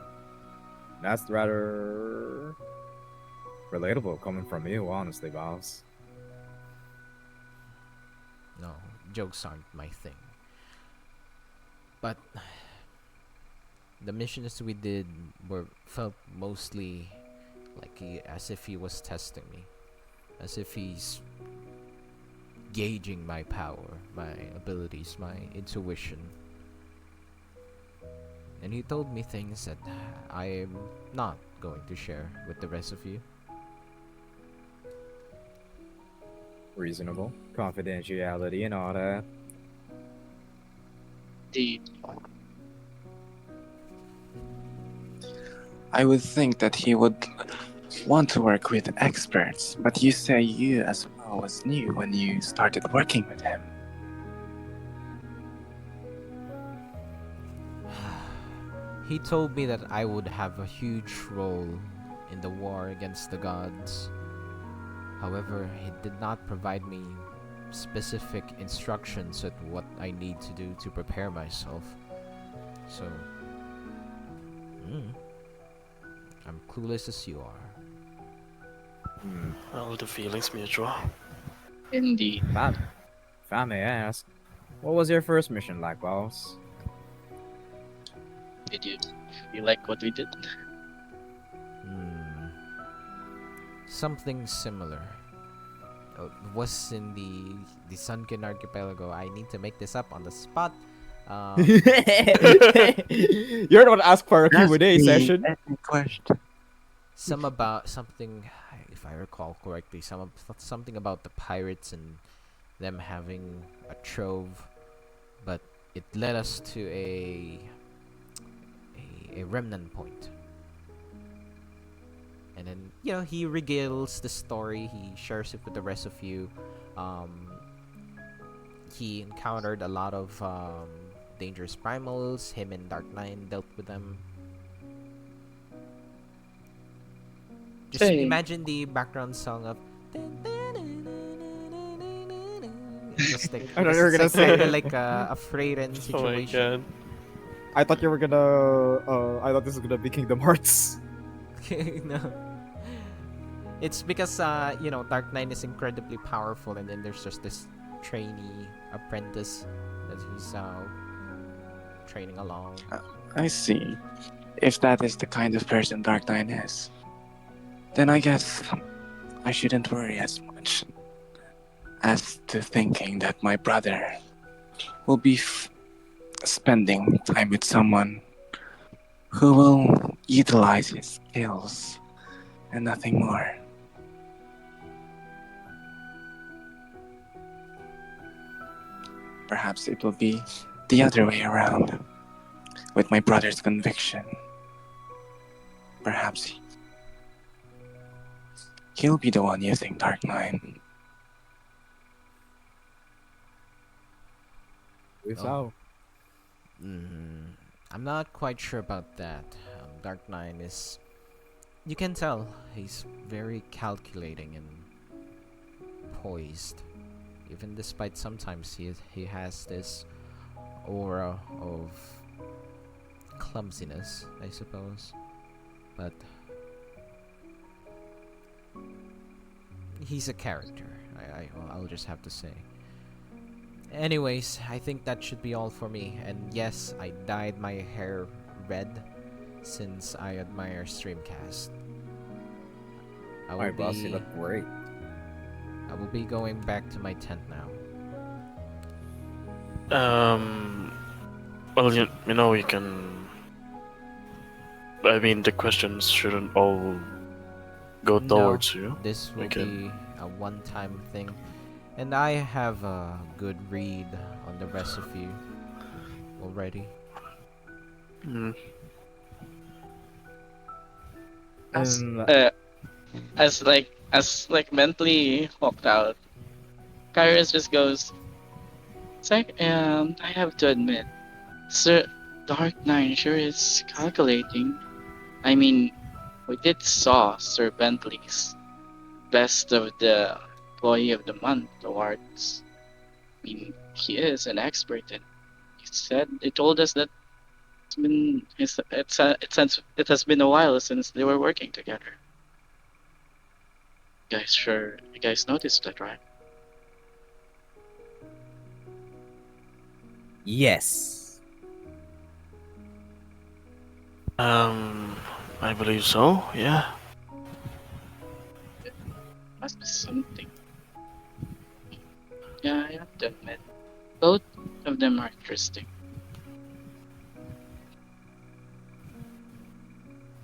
That's rather relatable coming from you, honestly, boss. No, jokes aren't my thing. But the missions we did felt mostly like as if he was testing me, as if he's gauging my power, my abilities, my intuition. And he told me things that I am not going to share with the rest of you. Reasonable. Confidentiality and all that. The I would think that he would want to work with experts, but you say you as well was new when you started working with him. He told me that I would have a huge role in the war against the gods. However, he did not provide me specific instructions at what I need to do to prepare myself. So, I'm clueless as you are. Well, the feeling's mutual. Indeed. If I may ask, What was your first mission like, Boss? Did you like what we did? Hmm. Something similar. It was in the Sunken Archipelago. I need to make this up on the spot. You're the one to ask for a Ask Q&A me session. any question. Something, if I recall correctly, something about the pirates and them having a trove, but it led us to a remnant point. And then he regales the story. He shares it with the rest of you. Um, he encountered a lot of dangerous primals. Him and Dark Nine dealt with them. Just Hey. imagine the background song of. Just like I thought because you were it's gonna like say- kinda like a Freyren Oh my situation. god. I thought you were gonna. I thought this was gonna be Kingdom Hearts. No. It's because Dark Knight is incredibly powerful, and then there's just this trainee apprentice that he's training along. I see. If that is the kind of person Dark Knight is, then I guess I shouldn't worry as much as to thinking that my brother will be spending time with someone who will utilize his skills and nothing more. Perhaps it will be the other way around, with my brother's conviction. Perhaps he'll be the one using Dark Nine. So, I'm not quite sure about that. Dark Nine is. You can tell he's very calculating and poised. Even despite sometimes he has this aura of clumsiness, I suppose. But he's a character. I'll just have to say. Anyways, I think that should be all for me. And yes, I dyed my hair red since I admire Streamcast. alright, Boss, you look great. I will be going back to my tent now. Well, you can. I mean, the questions shouldn't all go towards you. This will Okay. be a one-time thing. And I have a good read on the rest of you already. Mm. As And as mentally walked out, Kairos just goes, I have to admit, Sir Dark Nine sure is calculating. I mean, we did saw Sir Bentley's Best of the Employee of the Month awards. I mean, he is an expert, and he told us that it has been a while since they were working together. You guys noticed that, right? yes. I believe so. Yeah. Must be something. Yeah, I have to admit, both of them are interesting.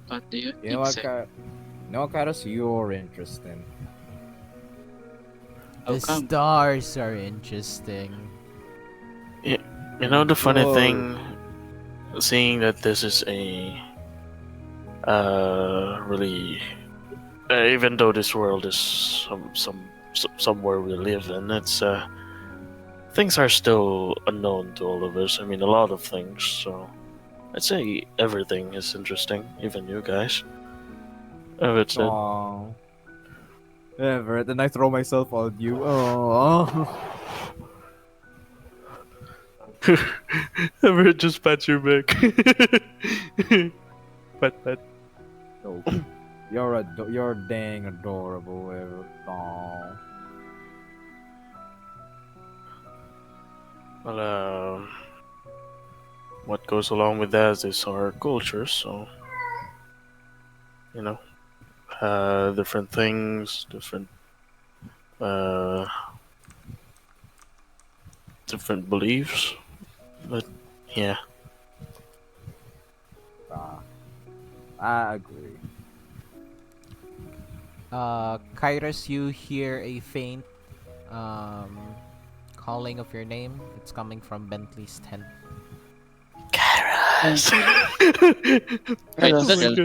What do you You know think, what, Sek? Kairos, you're interesting. How The come? stars are interesting. The funny Sure. thing, seeing that this is a really, even though this world is somewhere we live in, it's things are still unknown to all of us. I mean, a lot of things. So I'd say everything is interesting, even you guys. Everett said. Aww. Everett, then I throw myself on you. Aww. Everett just pat your back. Pat. No. You're dang adorable, Everett. Aww. Well, what goes along with that is our culture, so you know, different things, uh, different beliefs. But yeah, Ah, I agree. Kairos, you hear a faint um, calling of your name. It's coming from Bentley's tent. Uh, Keres. Wait, Oh my that's god.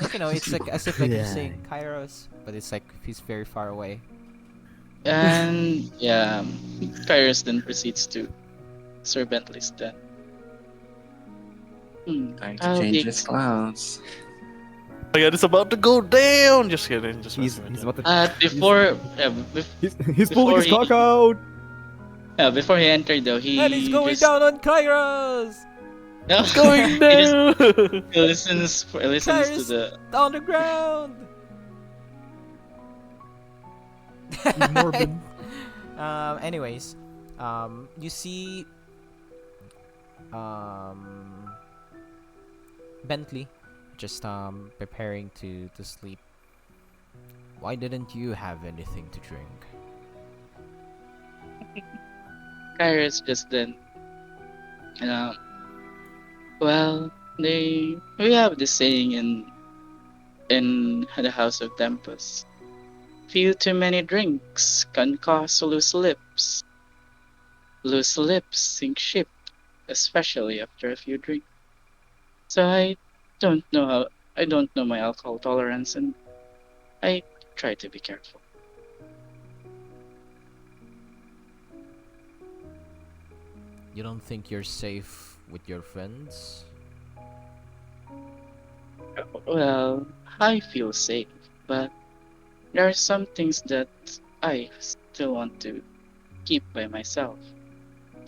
Like, it's like as if like you're saying Kairos, but it's like he's very far away. and yeah, Kairos then proceeds to Sir Bentley's den. Time to I'll change be his clothes. Oh my god, it's about to go down. Just kidding. Just He's messing with he's you. about to before he's pulling before his he cock out. before he entered though And he's he going just down on Kairos! no, It's going he just down. listens to Kairos the on the ground! Morbid. Anyways, you see um, Bentley just preparing to sleep. Why didn't you have anything to drink? Kairos just then um well we have this saying in the House of Tempest. Few too many drinks can cause loose lips. Loose lips sink ship, especially after a few drinks. So I don't know my alcohol tolerance and I try to be careful. You don't think you're safe with your friends? Well, I feel safe, but there are some things that I still want to keep by myself.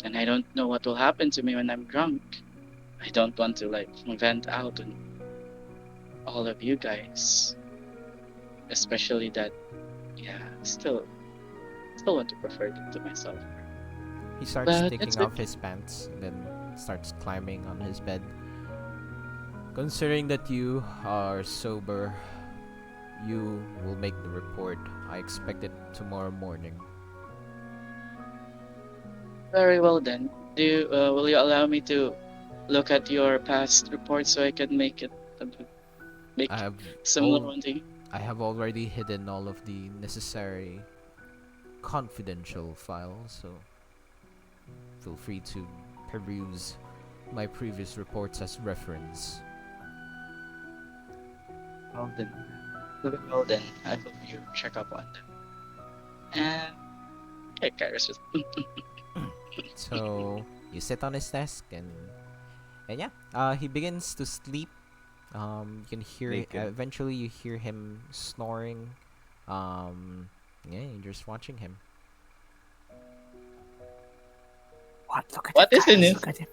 And I don't know what will happen to me when I'm drunk. I don't want to like vent out on all of you guys. Especially that yeah, still want to prefer it to myself. He starts But taking it's off okay. his pants, then starts climbing on his bed. Considering that you are sober, you will make the report. I expect it tomorrow morning. Very well then. Will you allow me to look at your past reports so I can I make have similar all one to you? I have already hidden all of the necessary confidential files, so feel free to peruse my previous reports as reference. Well then, I hope you check up on them. And yeah, Kairos just So you sit on his desk and yeah, he begins to sleep. You can hear Naked. eventually you hear him snoring. Yeah, you're just watching him. What? Look at him, what is in guys. it? Look at him.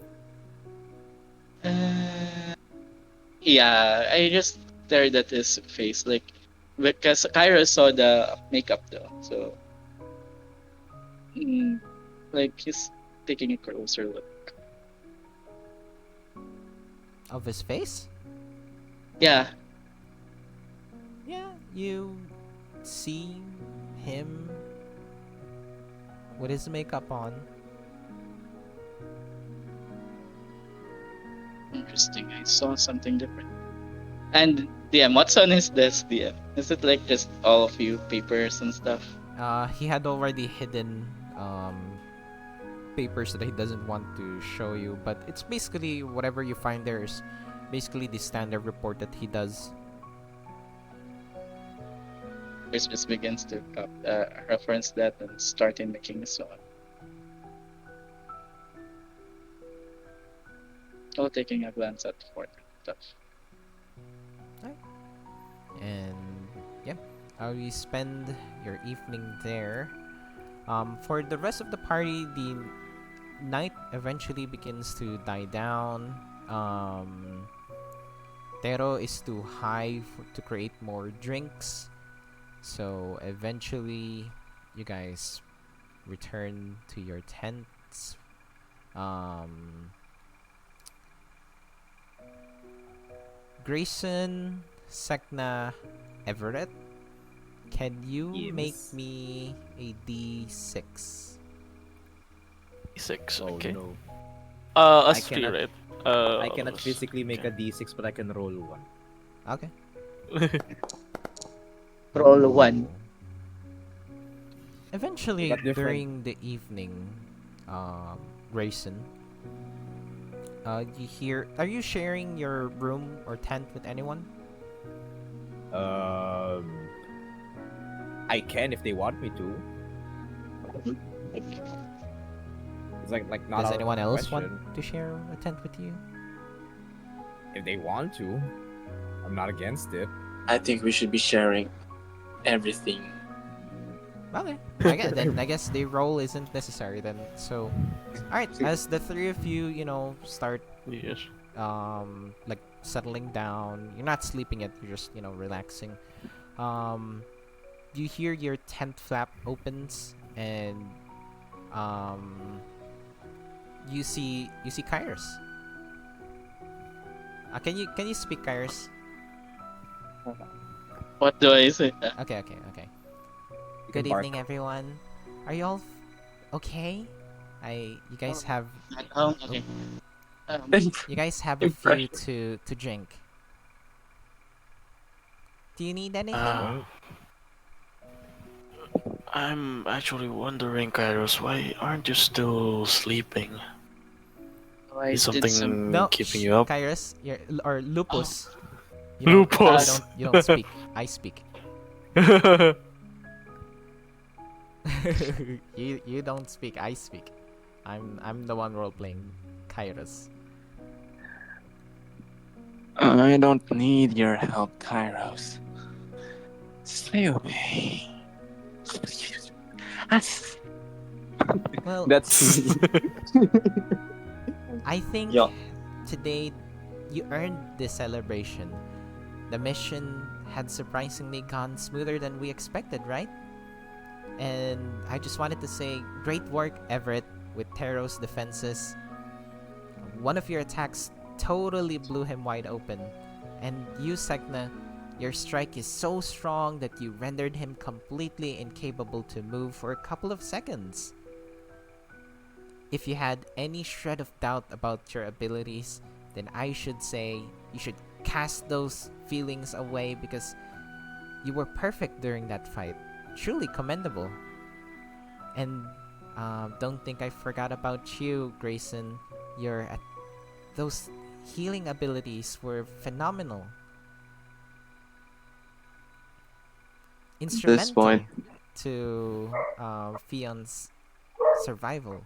Yeah, I just stared at his face like because Kairos saw the makeup though, so mm, like he's taking a closer look. Of his face? Yeah, Yeah, you see him with his makeup on. interesting. I saw something different. And DM, what's on his desk, DM? Is it like just all of you papers and stuff? He had already hidden papers that he doesn't want to show you, but it's basically whatever you find there is basically the standard report that he does. Chris just begins to reference that and start in making his own. While taking a glance at the fort stuff. And yeah, you spend your evening there. For the rest of the party, the night eventually begins to die down. Tero is too high to create more drinks. So eventually, you guys return to your tents Um, Grayson, Sek'na, Everett, can you make Yes. me a D6? 6. Oh Okay. no. Us I three, cannot right? I cannot physically make a okay. D6, but I can roll one. Okay. Roll one. Eventually, But different. during the evening, Grayson, you hear. Are you sharing your room or tent with anyone? Um, I can if they want me to. It's like not Does out of anyone the else want question. to share a tent with you? If they want to, I'm not against it. I think we should be sharing everything. Okay. I guess the role isn't necessary then. So, all right. As the three of you, start Yes. like settling down. You're not sleeping yet. You're just relaxing. Um, you hear your tent flap opens and um you see Kairos. Can you speak Kairos? What do I say? Okay. You can Good bark. evening, everyone. Are you all okay? You guys have At home? oh, Okay. Um, you guys have a few Impression. to drink. Do you need anything? Uh, I'm actually wondering, Kairos, why aren't you still sleeping? I Is did some. something No, keeping you up? Kairos, or Oh, Lupus. You Lupus! don't speak. I speak. You don't speak. I speak. I'm the one role playing Kairos. I don't need your help, Kairos. Stay away. Well, That's me. I think Yeah. today you earned this celebration. The mission had surprisingly gone smoother than we expected, right? And I just wanted to say, great work, Everett, with Tero's defenses. One of your attacks totally blew him wide open. And you, Sek'na, your strike is so strong that you rendered him completely incapable to move for a couple of seconds. If you had any shred of doubt about your abilities, then I should say you should cast those feelings away because you were perfect during that fight. Truly commendable. And don't think I forgot about you, Grayson. Those healing abilities were phenomenal. At this Instrumental point, to Fion's survival.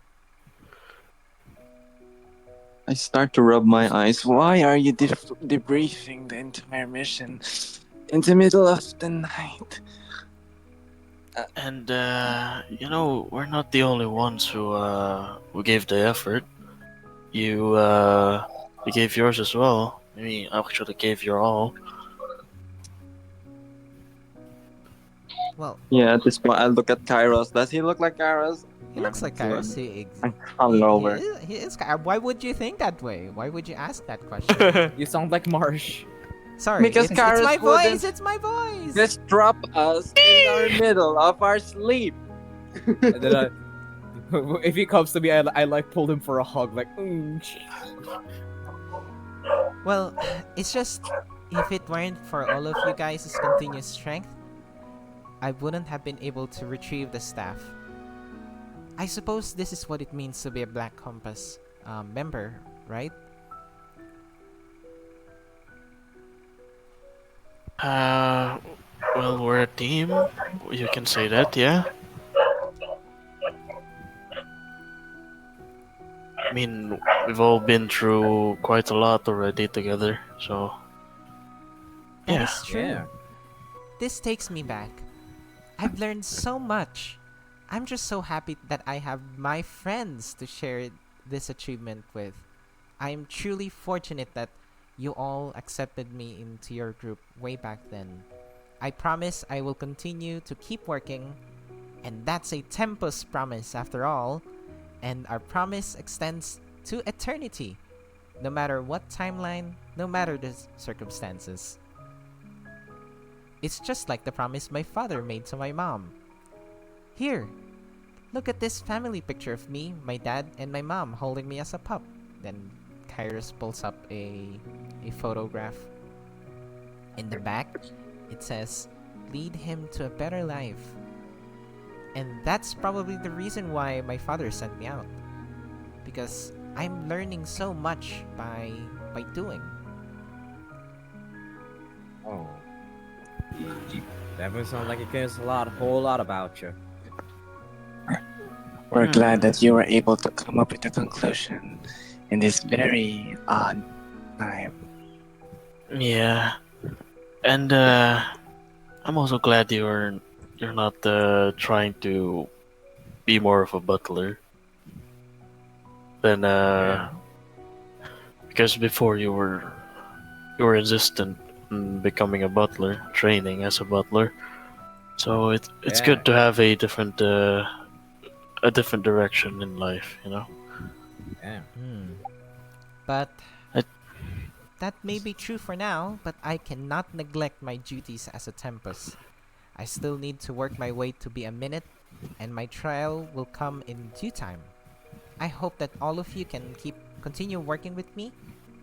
I start to rub my eyes. Why are you debriefing the entire mission in the middle of the night? And we're not the only ones who gave the effort. You gave yours as well. I mean, actually gave your all. Well, Yeah, at this point, I look at Kairos. Does he look like Kairos? he looks like Kairos. I'm He hungover. is. He is. Why would you think that way? Why would you ask that question? You sound like Marsh. Sorry, Because it's Kairos my wouldn't voice. It's my voice. just drop us in our middle of our sleep. And then if he comes to me, I like pull him for a hug, like. Well, it's just if it weren't for all of you guys' continuous strength, I wouldn't have been able to retrieve the staff. I suppose this is what it means to be a Black Compass member, right? Well, we're a team. You can say that, yeah. I mean, we've all been through quite a lot already together, so That yeah. is true. Yeah. This takes me back. I've learned so much. I'm just so happy that I have my friends to share this achievement with. I am truly fortunate that you all accepted me into your group way back then. I promise I will continue to keep working, and that's a Tempus promise after all. and our promise extends to eternity, no matter what timeline, no matter the circumstances. It's just like the promise my father made to my mom. Here, look at this family picture of me, my dad, and my mom holding me as a pup. Then Kairos pulls up a photograph. In the back, it says, "Lead him to a better life." And that's probably the reason why my father sent me out. Because I'm learning so much by doing. Oh. Definitely sounds like it cares a whole lot about you. We're glad that you were able to come up with a conclusion in this very odd time. Yeah, and I'm also glad you're not trying to be more of a butler than because before you were insistent in becoming a butler, training as a butler. So it's Yeah. good to have a different direction in life, you know. Yeah. But I- that may be true for now, but I cannot neglect my duties as a Tempus. I still need to work my way to be a minute, and my trial will come in due time. I hope that all of you can continue working with me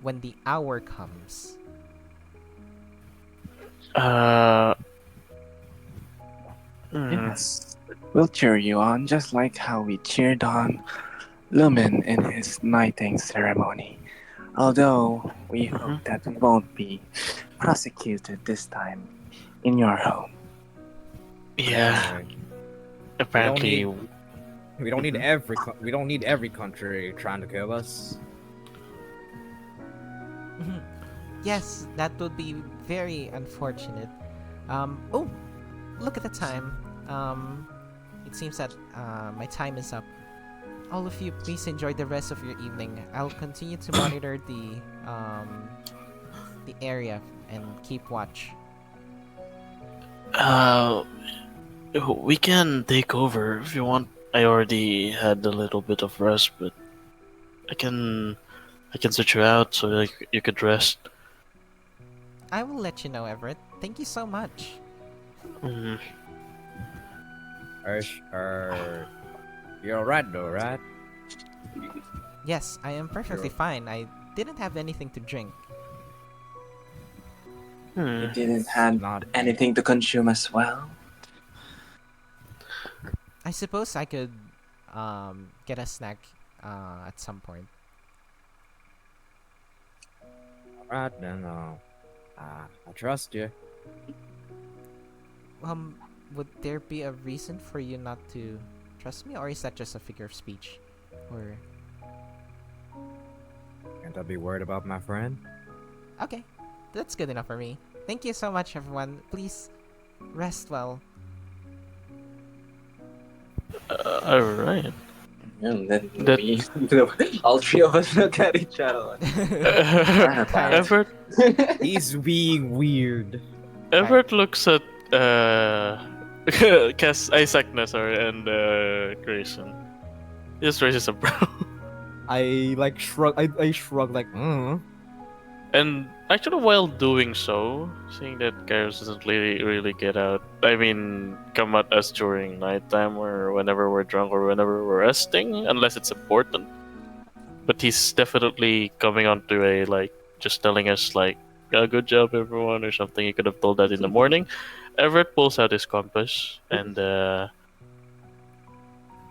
when the hour comes. Uh, Yes, we'll cheer you on just like how we cheered on Lumen in his knighting ceremony. Although we hope that we won't be prosecuted this time in your home. yeah. Right. Apparently, We don't need we don't need every country trying to kill us. Yes, that would be very unfortunate. Oh, look at the time. It seems that my time is up. All of you, please enjoy the rest of your evening. I'll continue to monitor the area and keep watch. we can take over if you want. I already had a little bit of rest, but I can switch you out so like you could rest. I will let you know, Everett. Thank you so much. Mm, You're alright though, right? Yes, I am perfectly Sure. fine. I didn't have anything to drink. You hmm. didn't have Not anything to consume as well? I suppose I could get a snack at some point. alright then. I trust you. Would there be a reason for you not to trust me, or is that just a figure of speech? Or Can't I be worried about my friend? okay, that's good enough for me. Thank you so much, everyone. Please rest well. All right. And then That we, all three of us look at each other. Kairos. Everett He's being weird. Everett looks at Sek'na, sorry, and Grayson. He just raises a brow. I like shrug. I shrug like, And actually, while doing so, seeing that Kairos doesn't really get out, I mean, come at us during nighttime or whenever we're drunk or whenever we're resting, unless it's important. But he's definitely coming on to a like, just telling us like, good job everyone, or something. He could have told that in the morning. Everett pulls out his compass and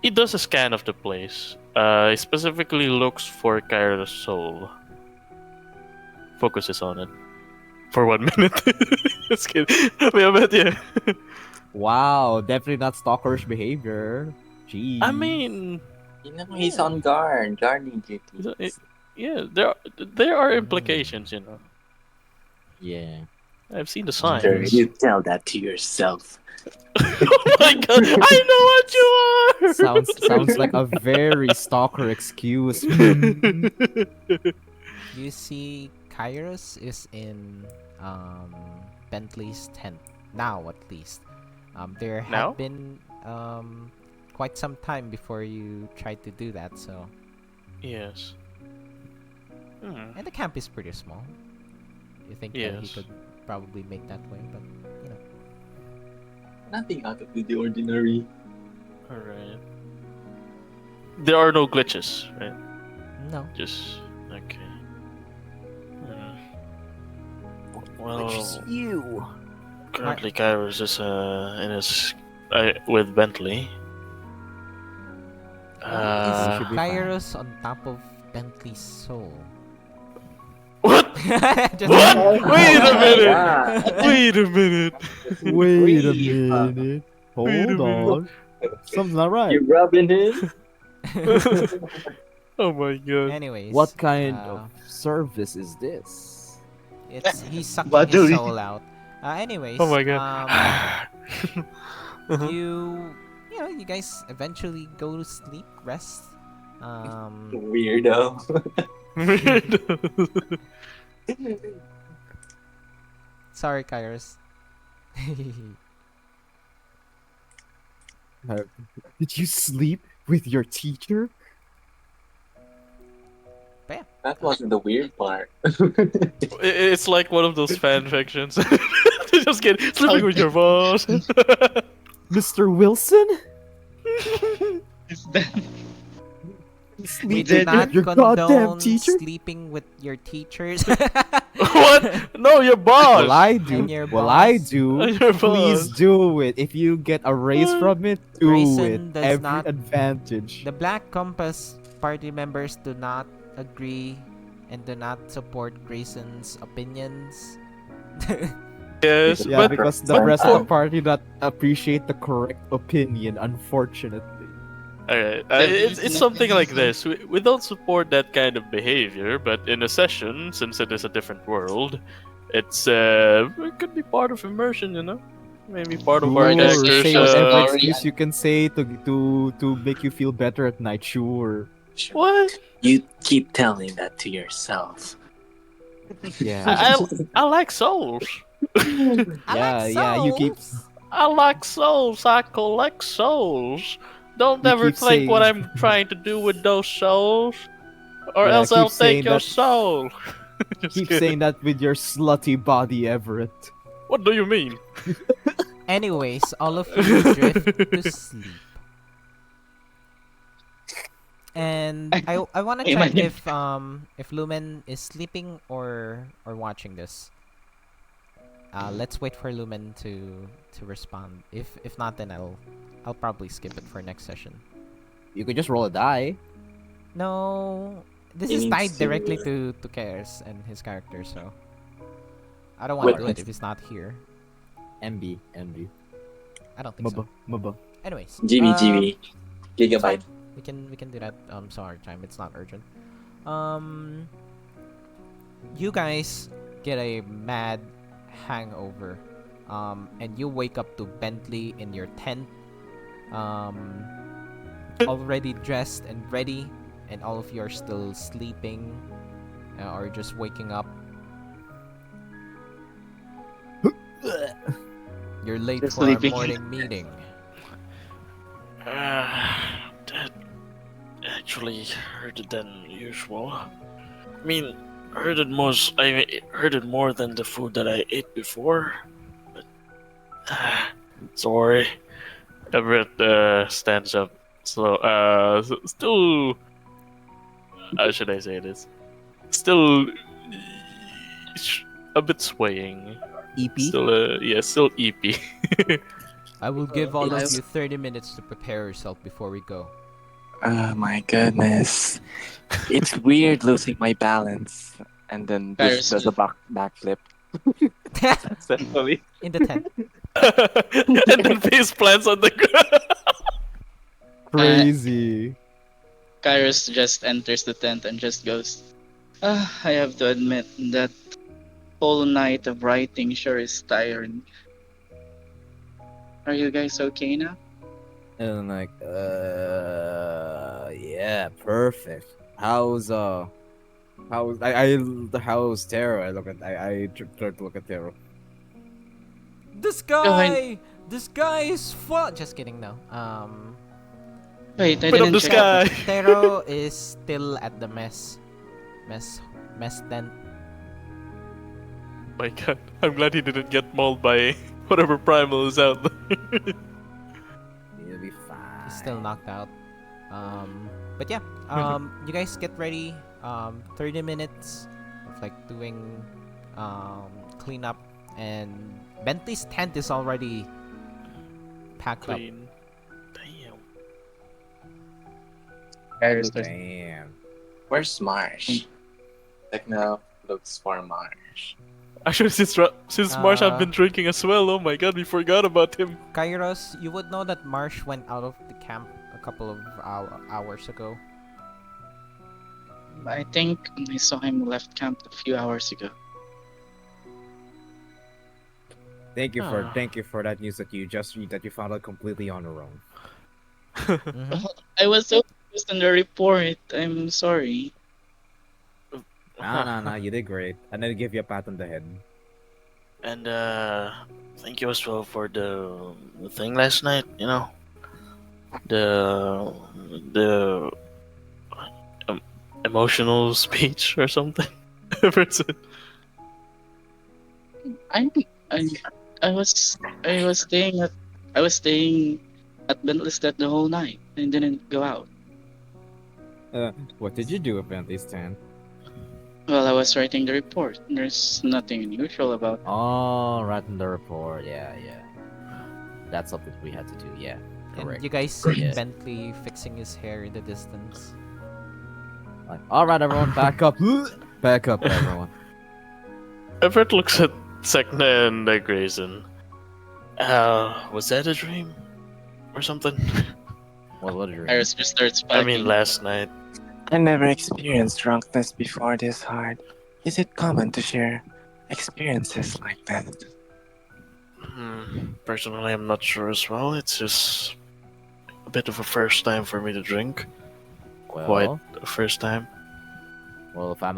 he does a scan of the place. He specifically looks for Kairos' soul. Focuses on it for 1 minute. Just kidding. But yeah. wow, definitely not stalkerish behavior. Jeez. I mean, You know, he's on guard, guarding it- duties. yeah, there are implications, you know. yeah. I've seen the Sure, signs. you tell that to yourself. Oh my god, I know what you are. Sounds like a very stalker excuse. You see, Kairos is in Bentley's tent now, at least. There Now? had been quite some time before you tried to do that. So, Yes. and the camp is pretty small. You think that he Yes. could probably make that way, but you know. Nothing out of the ordinary. Alright. There are no glitches, right? No. Just okay. Well, you. currently Kairos is in his with Bentley. Why is should be fine. Kairos on top of Bentley's soul? What? Just What? Oh Wait a my minute! God. Wait a minute! Wait a Free. minute. Wait a Hold on. Something's not right. You rubbing him? Oh my god. Anyways, What kind of service is this? he's sucking What his do we- soul out. Anyways, Oh my god. you guys eventually go to sleep, rest. Weirdo. Sorry, Kairos. Did you sleep with your teacher? That wasn't the weird part. It's like one of those fan fictions. Just kidding. Sleeping with your boss. Mr. Wilson? Is that We Sleep do did not with your goddamn condone teacher? sleeping with your teachers. What? No, your boss. Well, I do. And your Well, I boss. do. Your Please boss. do it. If you get a raise from it, do Grayson it. does Every not- advantage. The Black Compass party members do not agree and do not support Grayson's opinions. Yes, Yeah, but because the but- rest of the party not appreciate the correct opinion, unfortunately. alright. It's something like this. We don't support that kind of behavior, but in a session, since it is a different world, it could be part of immersion, you know. Maybe part of our Sure, characters. Say sure, whatever sure. excuse you can say to make you feel better at night. Sure. What? You keep telling that to yourself. Yeah. I like souls. You keep I like souls. I collect souls. Don't You ever keep think what saying- I'm trying to do with those souls, or Yeah, else keep I'll saying take your that- soul. Just keep kidding. saying that with your slutty body, Everett. What do you mean? Anyways, all of you drift to sleep. And I want to Hey, check man. if Lumen is sleeping or watching this. Let's wait for Lumen to respond. If not, then I'll probably skip it for next session. You could just roll a die. No, this He is needs tied to- directly to Keres and his character, so I don't want to Wait. do it if he's not here. MB. I don't think so. Maba. Anyways, GB. it's Gigabyte. fine. We can do that some other time. It's not urgent. You guys get a mad hangover, and you wake up to Bentley in your tent, already dressed and ready, and all of you are still sleeping, or just waking up. You're late Just for sleeping. our morning meeting. That actually hurted than usual. I mean, hurted more than the food that I ate before. But sorry. Everett stands up. Still. How should I say this? Still a bit swaying. EP. Still EP. I will give all of Yes. you 30 minutes to prepare yourself before we go. Oh my goodness. It's weird losing my balance and then Kairos. does a backflip. Essentially. In the tent. And then face plants on the ground. Crazy. Kairos just enters the tent and just goes, I have to admit that whole night of writing sure is tiring. Are you guys okay now? And I'm like, yeah, perfect. How's Taro? I try to look at Taro. This ahead. guy is fun. Just kidding. No. Wait, I Put up didn't the check. sky. Tero is still at the mess tent. My God, I'm glad he didn't get mauled by whatever primal is out there. You'll be fine. He's still knocked out. But yeah, you guys get ready. 30 minutes of like doing cleanup, and Bentley's tent is already packed up. Clean. Damn. Kairos, Damn. where's Marsh? Sek'na looks for Marsh. Actually, since Marsh have been drinking as well. Oh my God, we forgot about him. Kairos, you would know that Marsh went out of the camp a couple of hours ago. I think I saw him left camp a few hours ago. Thank you for that news that you found out completely on your own. Mhm. I was so confused on the report. I'm sorry. Nah, you did great. And then give you a pat on the head. And thank you as well for the thing last night. You know, the emotional speech or something. Everett said. I I I was staying at Bentley's the whole night and didn't go out. What did you do with Bentley's tent? Well, I was writing the report. There's nothing unusual about it. Oh, writing the report. Yeah. That's something we had to do. Yeah, And correct. you guys see Yeah. Bentley fixing his hair in the distance. Like, all right, everyone, back up. Back up, everyone. Everett looks at Sek'na and Grayson. Was that a dream? Or something? What a dream. Iris just starts I packing. mean, last night. I never experienced drunkenness before this hard. Is it common to share experiences like that? Personally, I'm not sure as well. It's just a bit of a first time for me to drink. Quite Well, a first time. well, if I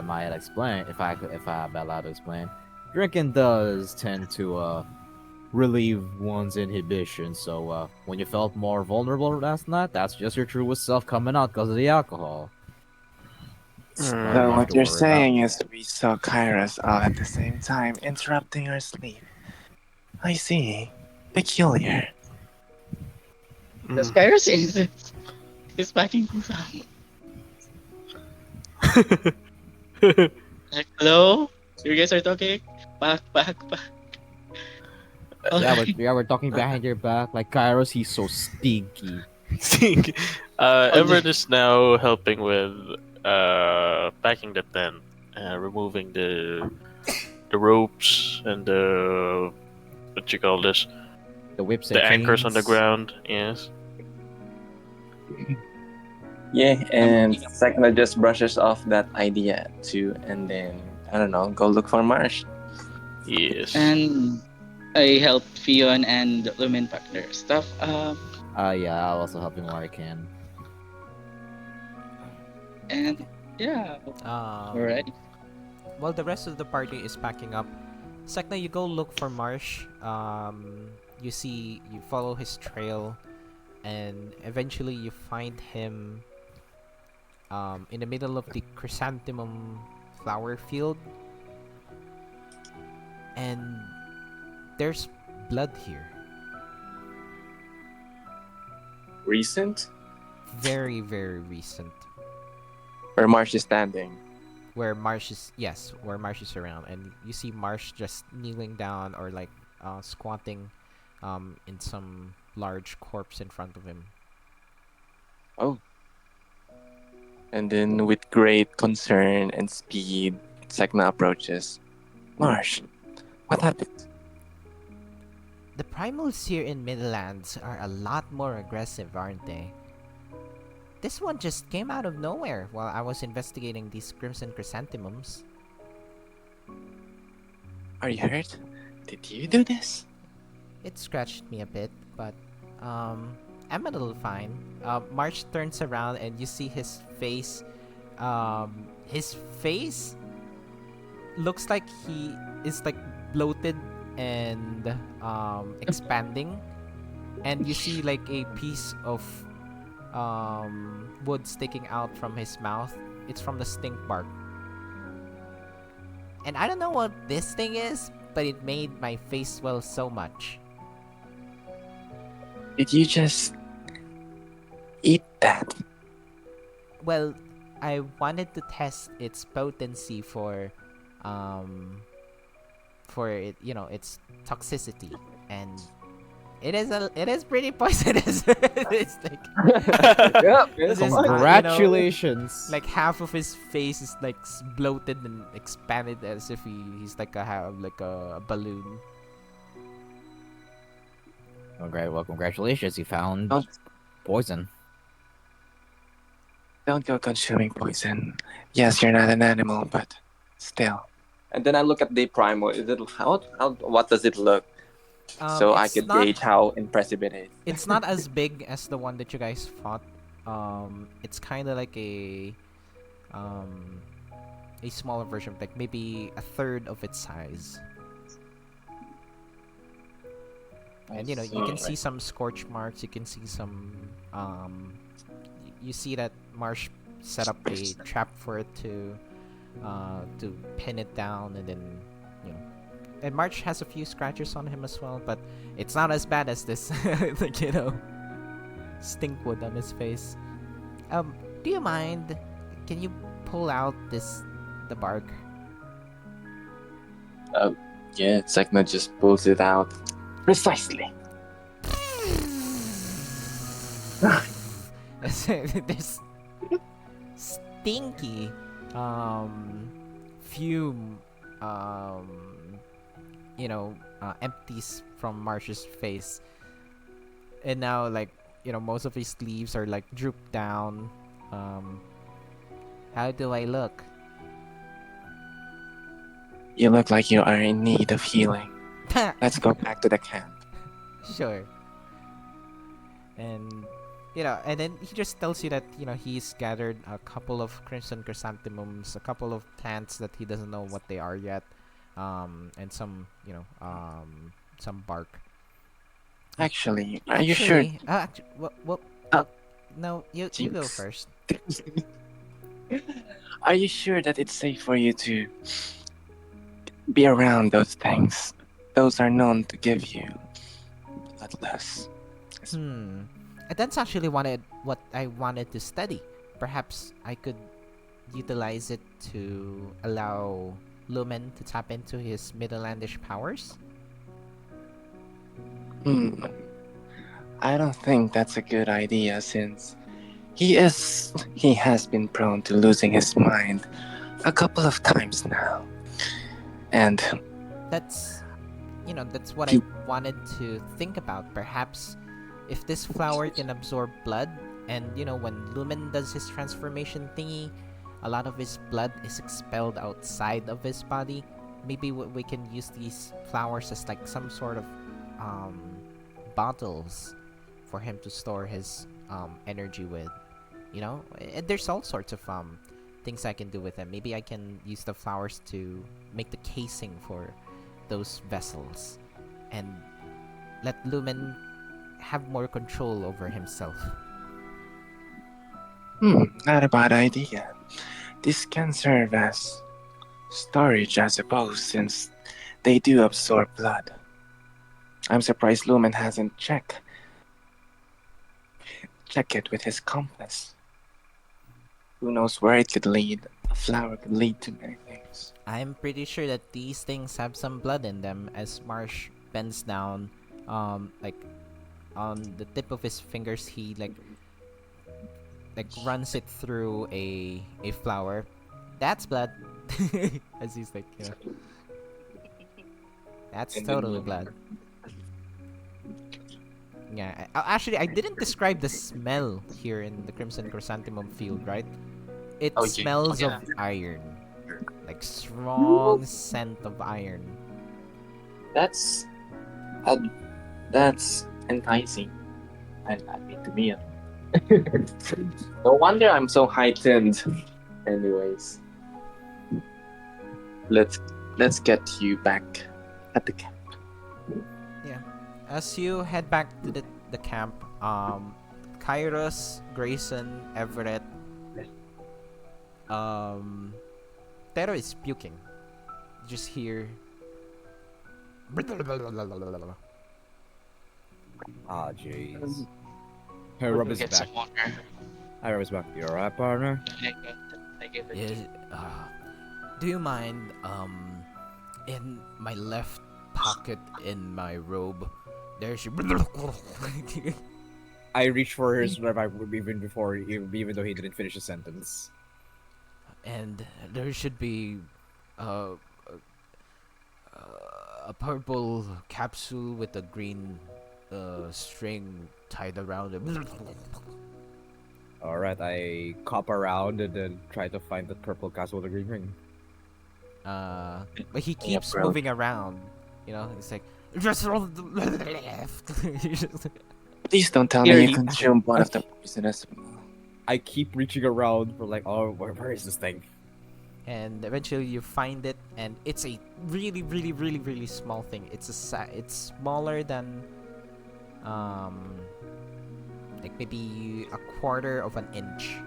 might explain, if I'm allowed to explain, drinking does tend to relieve one's inhibition. So when you felt more vulnerable last night, that's just your truest self coming out because of the alcohol. Hmm. So Nothing what to you're worry saying is we saw Kairos all at the same time, interrupting our sleep. I see. Peculiar. The Kairos is packing things up. Like, hello? You guys are talking? Back. We're talking behind your back. Like Kairos, he's so stinky. Everett is now helping with packing the tent, removing the ropes and the what you call this, The whips and the anchors on the chains. ground. Yes. Yeah, and Sek'na just brushes off that idea too, and then, I don't know, go look for Marsh. Yes. And I helped Fion and Lumen pack their stuff up. Yeah, I'll also help him where I can. And yeah, alright. While the rest of the party is packing up, Sek'na, you go look for Marsh. You follow his trail, and eventually you find him in the middle of the chrysanthemum flower field, and there's blood here. Recent? Very, very recent. Where Marsh is standing. Where Marsh is around, and you see Marsh just kneeling down or like squatting in some large corpse in front of him. Oh. And then, with great concern and speed, Sek'na approaches. Marsh, what happened? The Primals here in Midlands are a lot more aggressive, aren't they? This one just came out of nowhere while I was investigating these crimson chrysanthemums. Are you hurt? Did you do this? It scratched me a bit, but I'm a little fine. March turns around and you see his face. His face looks like he is like bloated and expanding, and you see like a piece of wood sticking out from his mouth. It's from the stink bark. And I don't know what this thing is, but it made my face swell so much. Did you just eat that? Well, I wanted to test its potency for it, its toxicity, and it is pretty poisonous. It's like Yeah, This come is on. Congratulations. like half of his face is like bloated and expanded as if he's like a balloon. Well, congratulations. You found Don't, poison. don't go consuming poison. Yes, you're not an animal, but still. And then I look at the primal. Is it what does it look? So I It's could not gauge how impressive it is. it's not as big as the one that you guys fought. It's kind of like um a smaller version, like maybe a third of its size. And you can see some scorch marks. You can see some you see that Marsh set up a trap for it to pin it down, and then you know and March has a few scratches on him as well, but it's not as bad as this like stinkwood on his face. Do you mind, can you pull out the bark? Yeah, Sek'na just pulls it out. Precisely. There's stinky fume empties from Marsh's face, and now most of his sleeves are like drooped down. How do I look? You look like you are in need of healing. Let's go back to the camp. Sure. And and then he just tells you that he's gathered a couple of crimson chrysanthemums, a couple of plants that he doesn't know what they are yet, and some some bark. Actually, are you sure? What? No, you go Jinx. first. Are you sure that it's safe for you to be around those things? Those are known to give you bloodlust. That's actually what I wanted to study. Perhaps I could utilize it to allow Lumen to tap into his Midlandish powers. I don't think that's a good idea since he has been prone to losing his mind a couple of times now. And That's what I wanted to think about. Perhaps if this flower can absorb blood, and when Lumen does his transformation thingy, a lot of his blood is expelled outside of his body. Maybe we can use these flowers as like some sort of bottles for him to store his energy with. There's all sorts of things I can do with them. Maybe I can use the flowers to make the casing for those vessels, and let Lumen have more control over himself. not a bad idea. This can serve as storage, I suppose, since they do absorb blood. I'm surprised Lumen hasn't check it with his compass. Who knows where it could lead? A flower could lead to many things. I'm pretty sure that these things have some blood in them. As Marsh bends down, like on the tip of his fingers, he like runs it through a flower. That's blood. As he's like, that's And then totally you- blood. Yeah, actually, I didn't describe the smell here in the Crimson Chrysanthemum field, right? It Oh, smells yeah. of iron, like strong scent of iron. That's enticing. I mean, to me. No wonder I'm so heightened. Anyways, let's get you back at the camp. As you head back to the camp, Kairos, Grayson, Everett. Tero is puking. You just hear. Ah, jeez. I rub his Get back. some water. I rub his back. You alright, partner? I give it. Yes. Do you mind? In my left pocket in my robe, there's. I reach for his revive even though he didn't finish the sentence. And there should be uh, a purple capsule with a green string tied around it. Alright, I cop around and then try to find the purple castle with the green ring. But he keeps bro. moving around. You know, it's like just roll to the left. Please don't tell me Clearly. you consumed one of the poisonous. I keep reaching around for like, oh, where is this thing? And eventually you find it, and it's a really small thing. It's smaller than like maybe a quarter of an inch.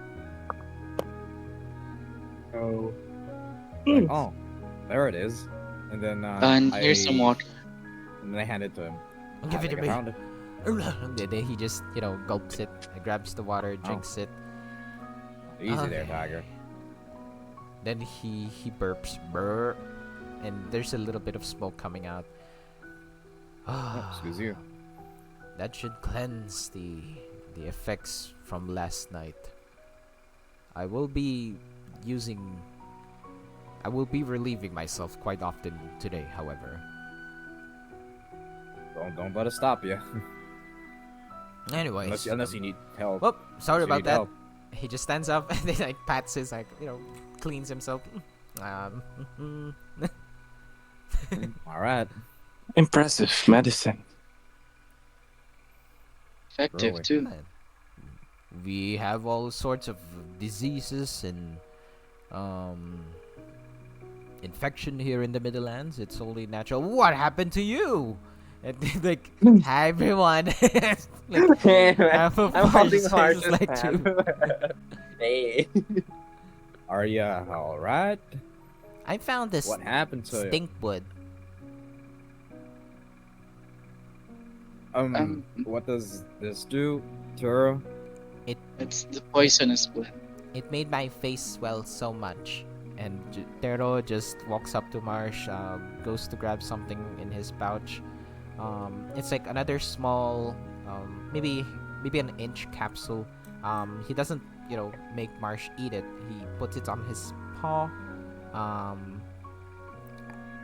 Oh. Like, oh, there it is. And then And here's some water. And then I hand it to him. Give it to I me. found it. And then he just, gulps it, grabs the water, drinks it. Easy there, Okay. Tiger. Then he burps, brr, and there's a little bit of smoke coming out. Oh, excuse you. That should cleanse the effects from last night. I will be relieving myself quite often today, however. Don't let it stop you. Anyways, unless you need help. oh, sorry Unless you about need that. help. He just stands up and then pats his cleans himself. All right. Impressive medicine. Effective Really? too. We have all sorts of diseases and infection here in the Middlelands. It's only natural. What happened to you? And like, hi everyone. Like, half of I'm holding ours hard. is like two. Hey. Are ya all right? I found this What happened to you? stink wood. What does this do, Turo? It's the poisonous blend. It made my face swell so much. And Tero just walks up to Marsh, goes to grab something in his pouch. It's like another small, maybe an inch capsule. He doesn't, make Marsh eat it. He puts it on his paw,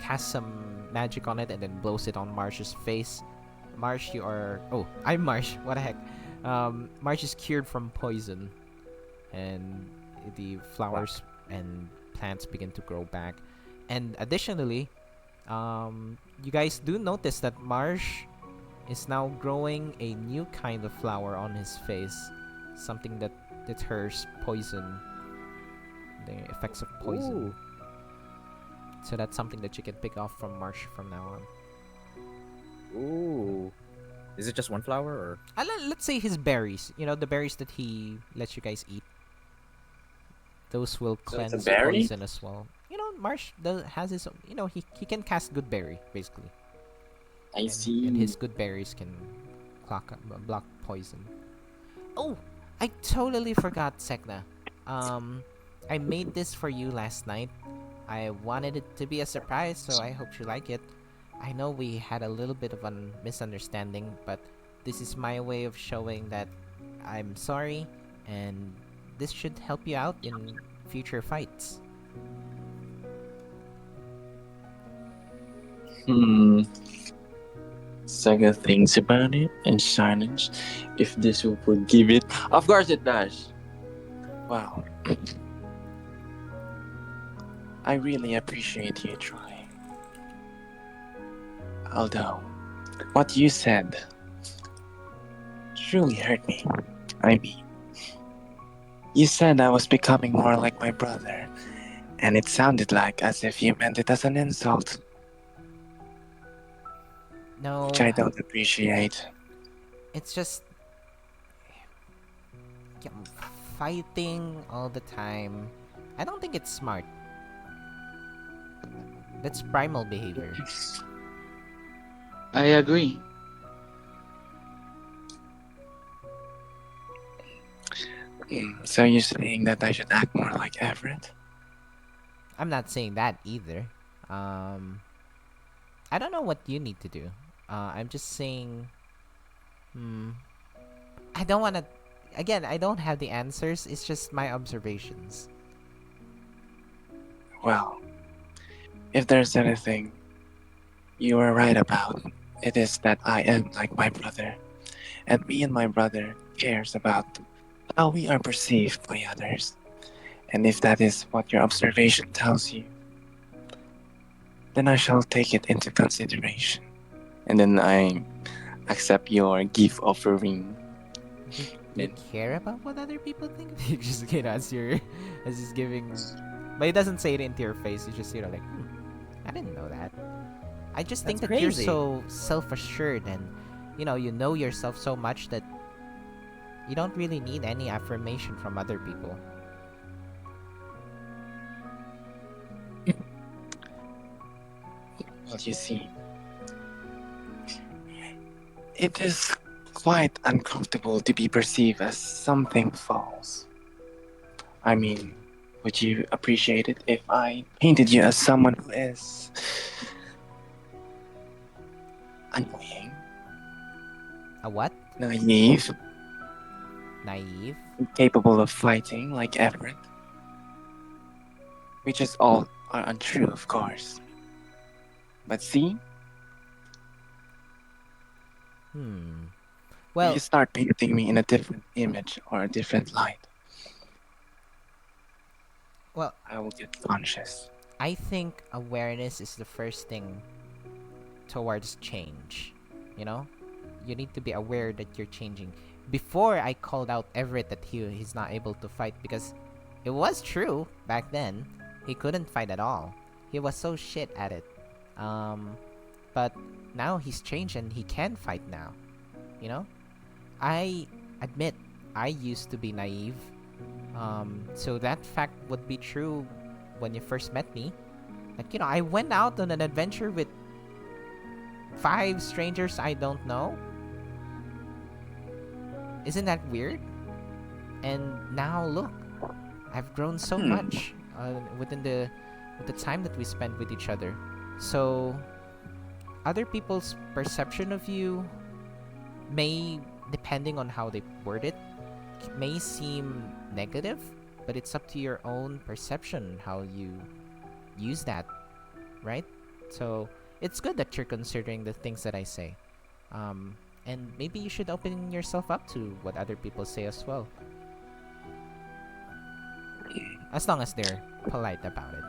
casts some magic on it, and then blows it on Marsh's face. Marsh, you are... Oh, I'm Marsh. What the heck? Marsh is cured from poison. And the flowers and plants begin to grow back. And additionally, you guys do notice that Marsh is now growing a new kind of flower on his face. Something that deters poison. The effects of poison. Ooh. So that's something that you can pick off from Marsh from now on. Ooh. Is it just one flower or? Let's say his berries. The berries that he lets you guys eat. Those will So it's a cleanse berry? poison as well. Marsh has his own, he can cast good berry, basically. I see. And his good berries can block poison. Oh, I totally forgot, Sek'na. I made this for you last night. I wanted it to be a surprise, so I hope you like it. I know we had a little bit of a misunderstanding, but this is my way of showing that I'm sorry, and this should help you out in future fights. Saga thinks about it in silence. If this would give it, of course it does. Wow. I really appreciate you trying. Although, what you said truly hurt me. I mean, you said I was becoming more like my brother, and it sounded like as if you meant it as an insult, No, which I don't appreciate. it's just fighting all the time. I don't think it's smart. That's primal behavior. I agree. So you're saying that I should act more like Everett? I'm not saying that either. I don't know what you need to do. I'm just saying. I don't want to. Again, I don't have the answers. It's just my observations. Well, if there's anything you are right about, it is that I am like my brother, and me and my brother cares about how we are perceived by others. And if that is what your observation tells you, then I shall take it into consideration. And then I accept your gift offering. Do you care about what other people think? You just as he's giving, but he doesn't say it into your face. He's just like, I didn't know that. I just think That's that you're crazy. so self-assured and you know yourself so much that you don't really need any affirmation from other people. Well, you see, it is quite uncomfortable to be perceived as something false. I mean, would you appreciate it if I painted you as someone who is annoying, A what? naive, Naive? incapable of fighting like Everett? Which is all are untrue, of course. But see, if Well, you start painting me in a different image or a different light, well, I will get conscious. I think awareness is the first thing towards change. You know? You need to be aware that you're changing. Before I called out Everett that he's not able to fight because it was true back then. He couldn't fight at all. He was so shit at it. But now he's changed and he can fight now. You know? I admit I used to be naive. So that fact would be true when you first met me. Like, I went out on an adventure with 5 strangers I don't know. Isn't that weird? And now look, I've grown so much within the time that we spent with each other. So other people's perception of you may, depending on how they word it, may seem negative, but it's up to your own perception how you use that, right? So it's good that you're considering the things that I say. And maybe you should open yourself up to what other people say as well. As long as they're polite about it.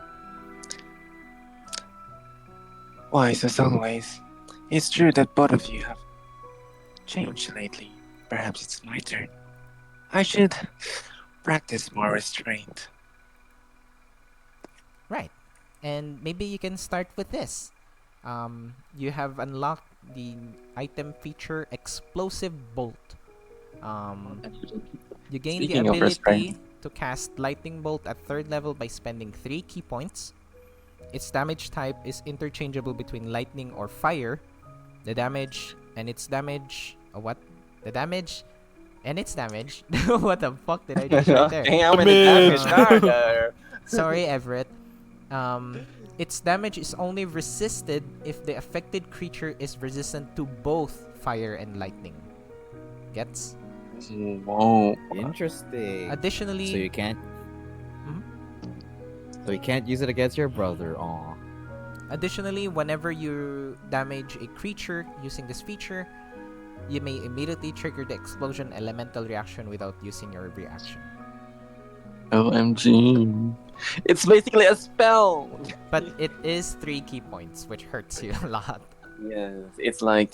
Wise as always, it's true that both of you have changed lately. Perhaps it's my turn. I should practice more restraint. Right. And maybe you can start with this. You have unlocked the item feature Explosive Bolt. You gain Speaking the of ability restraint. to cast Lightning Bolt at 3rd level by spending 3 key points. Its damage type is interchangeable between lightning or fire. The damage and its damage... what? The damage and its damage... what the fuck did I just write there? Damn it, the damage harder. Sorry, Everett. Its damage is only resisted if the affected creature is resistant to both fire and lightning. Gets? Whoa. Interesting. Additionally, So you can't. Mhm. So you can't use it against your brother. Aw. Additionally, whenever you damage a creature using this feature, you may immediately trigger the explosion elemental reaction without using your reaction. OMG. It's basically a spell. But it is 3 key points, which hurts you a lot. Yes, it's like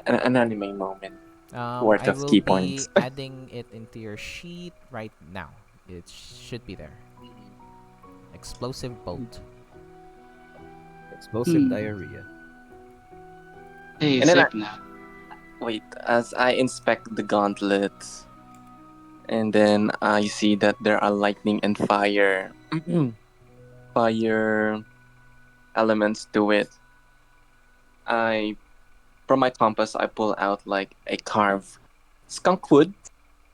an anime moment. Worth I of will key be points. adding it into your sheet right now. It should be there. Explosive Bolt. Explosive diarrhea. Hey, And then Sek'na. Wait, as I inspect the gauntlet, and then I see that there are lightning and fire, fire elements to it. I From my compass I pull out like a carved skunk wood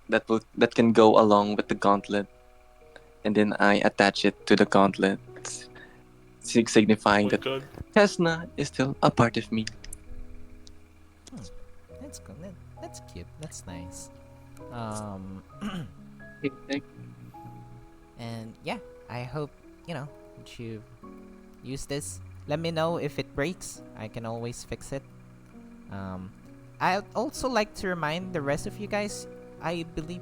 that can go along with the gauntlet, and then I attach it to the gauntlet, Oh signifying my that god. Kes'na is still a part of me. That's good. That's cute. That's nice. Um, and yeah, I hope that you use this. Let me know if it breaks. I can always fix it. Um, I'd also like to remind the rest of you guys. I believe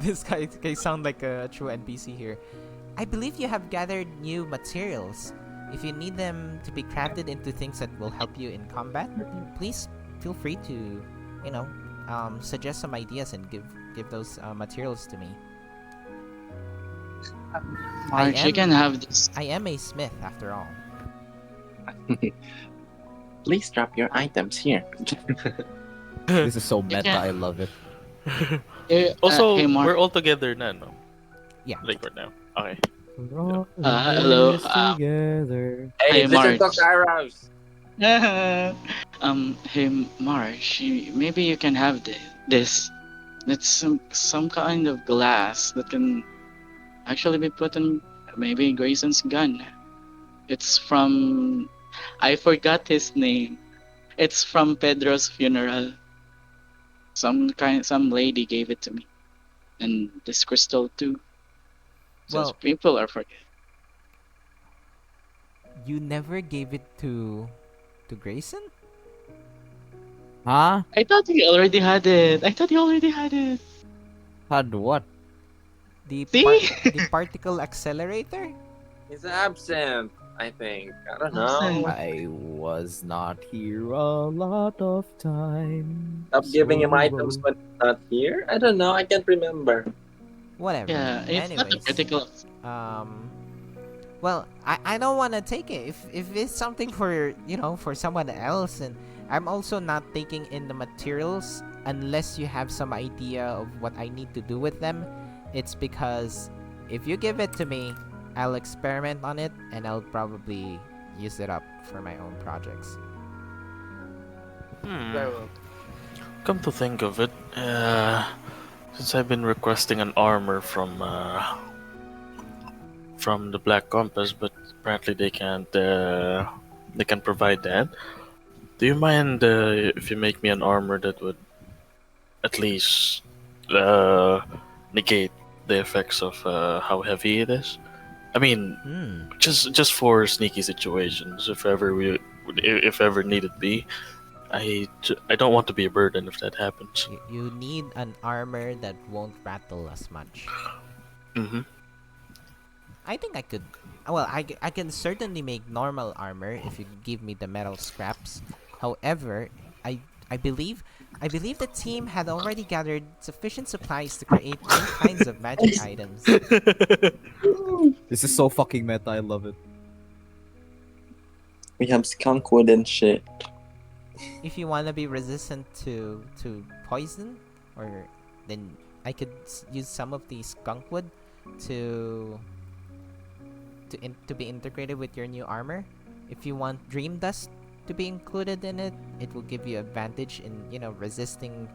this guy sound like a true NPC here. I believe you have gathered new materials. If you need them to be crafted into things that will help you in combat, please feel free to, suggest some ideas and give those materials to me. Marge, you can have this. I am a smith after all. Please drop your items here. This is so meta. can- I love it. Also, hey, Marge. we're all together now, no? Yeah. Like right now. Okay. We're all in Hello, this together. Hey, Hey, listen to Marge. Kairos. Hey, Marge, maybe you can have this. It's some kind of glass that can actually be put on maybe Grayson's gun. It's from I forgot his name. It's from Pedro's funeral. Some lady gave it to me, and this crystal too. So Well, people are forgetting. you never gave it to Grayson? Huh? I thought he already had it. Had what? The See? the particle accelerator? He's absent, I think. I don't Absent. know. I was not here a lot of time. Stop giving him So items when he's not here. I don't know. I can't remember. Whatever. Yeah, it's not a Anyways, particle. well, I don't want to take it. If it's something for for someone else, and I'm also not taking in the materials unless you have some idea of what I need to do with them. It's because if you give it to me, I'll experiment on it and I'll probably use it up for my own projects. Come to think of it, since I've been requesting an armor from the Black Compass, but apparently they can't. They can provide that. Do you mind if you make me an armor that would at least negate the effects of how heavy it is? I mean, just for sneaky situations, if ever needed be. I don't want to be a burden if that happens. You need an armor that won't rattle as much. Mm-hmm. I think I could. Well, I can certainly make normal armor if you give me the metal scraps. However, I believe the team had already gathered sufficient supplies to create new kinds of magic items. This is so fucking meta. I love it. We have skunk wood and shit. If you want to be resistant to poison, or then I could use some of the skunk wood to be integrated with your new armor. If you want dream dust to be included in it, it will give you advantage in resisting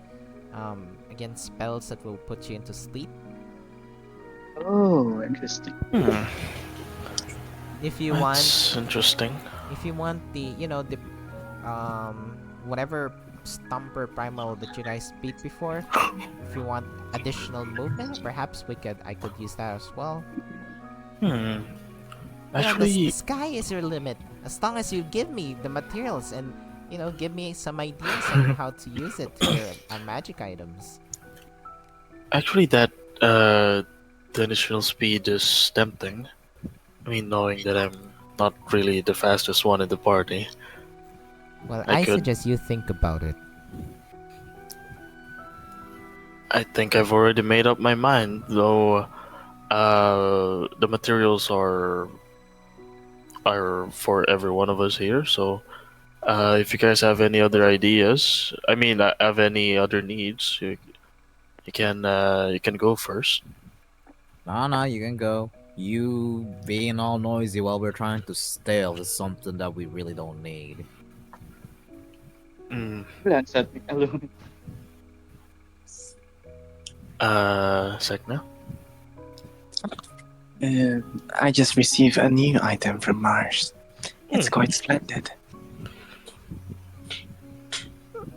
against spells that will put you into sleep. Oh, interesting. If you want That's interesting. if you want the whatever stomper primal that you guys beat before, if you want additional movement, perhaps I could use that as well. Actually, The sky is your limit as long as you give me the materials and give me some ideas on how to use it for magic items. that the initial speed is tempting. I mean, knowing that I'm not really the fastest one in the party. Well, I I could- suggest you think about it. I think I've already made up my mind, though. The materials are for every one of us here. So, if you guys have any other ideas, have any other needs, You can go first. Nah, you can go. You being all noisy while we're trying to steal is something that we really don't need. Mm. Plans at me alone. Sek'na. I just received a new item from Mars. It's Hmm. quite splendid.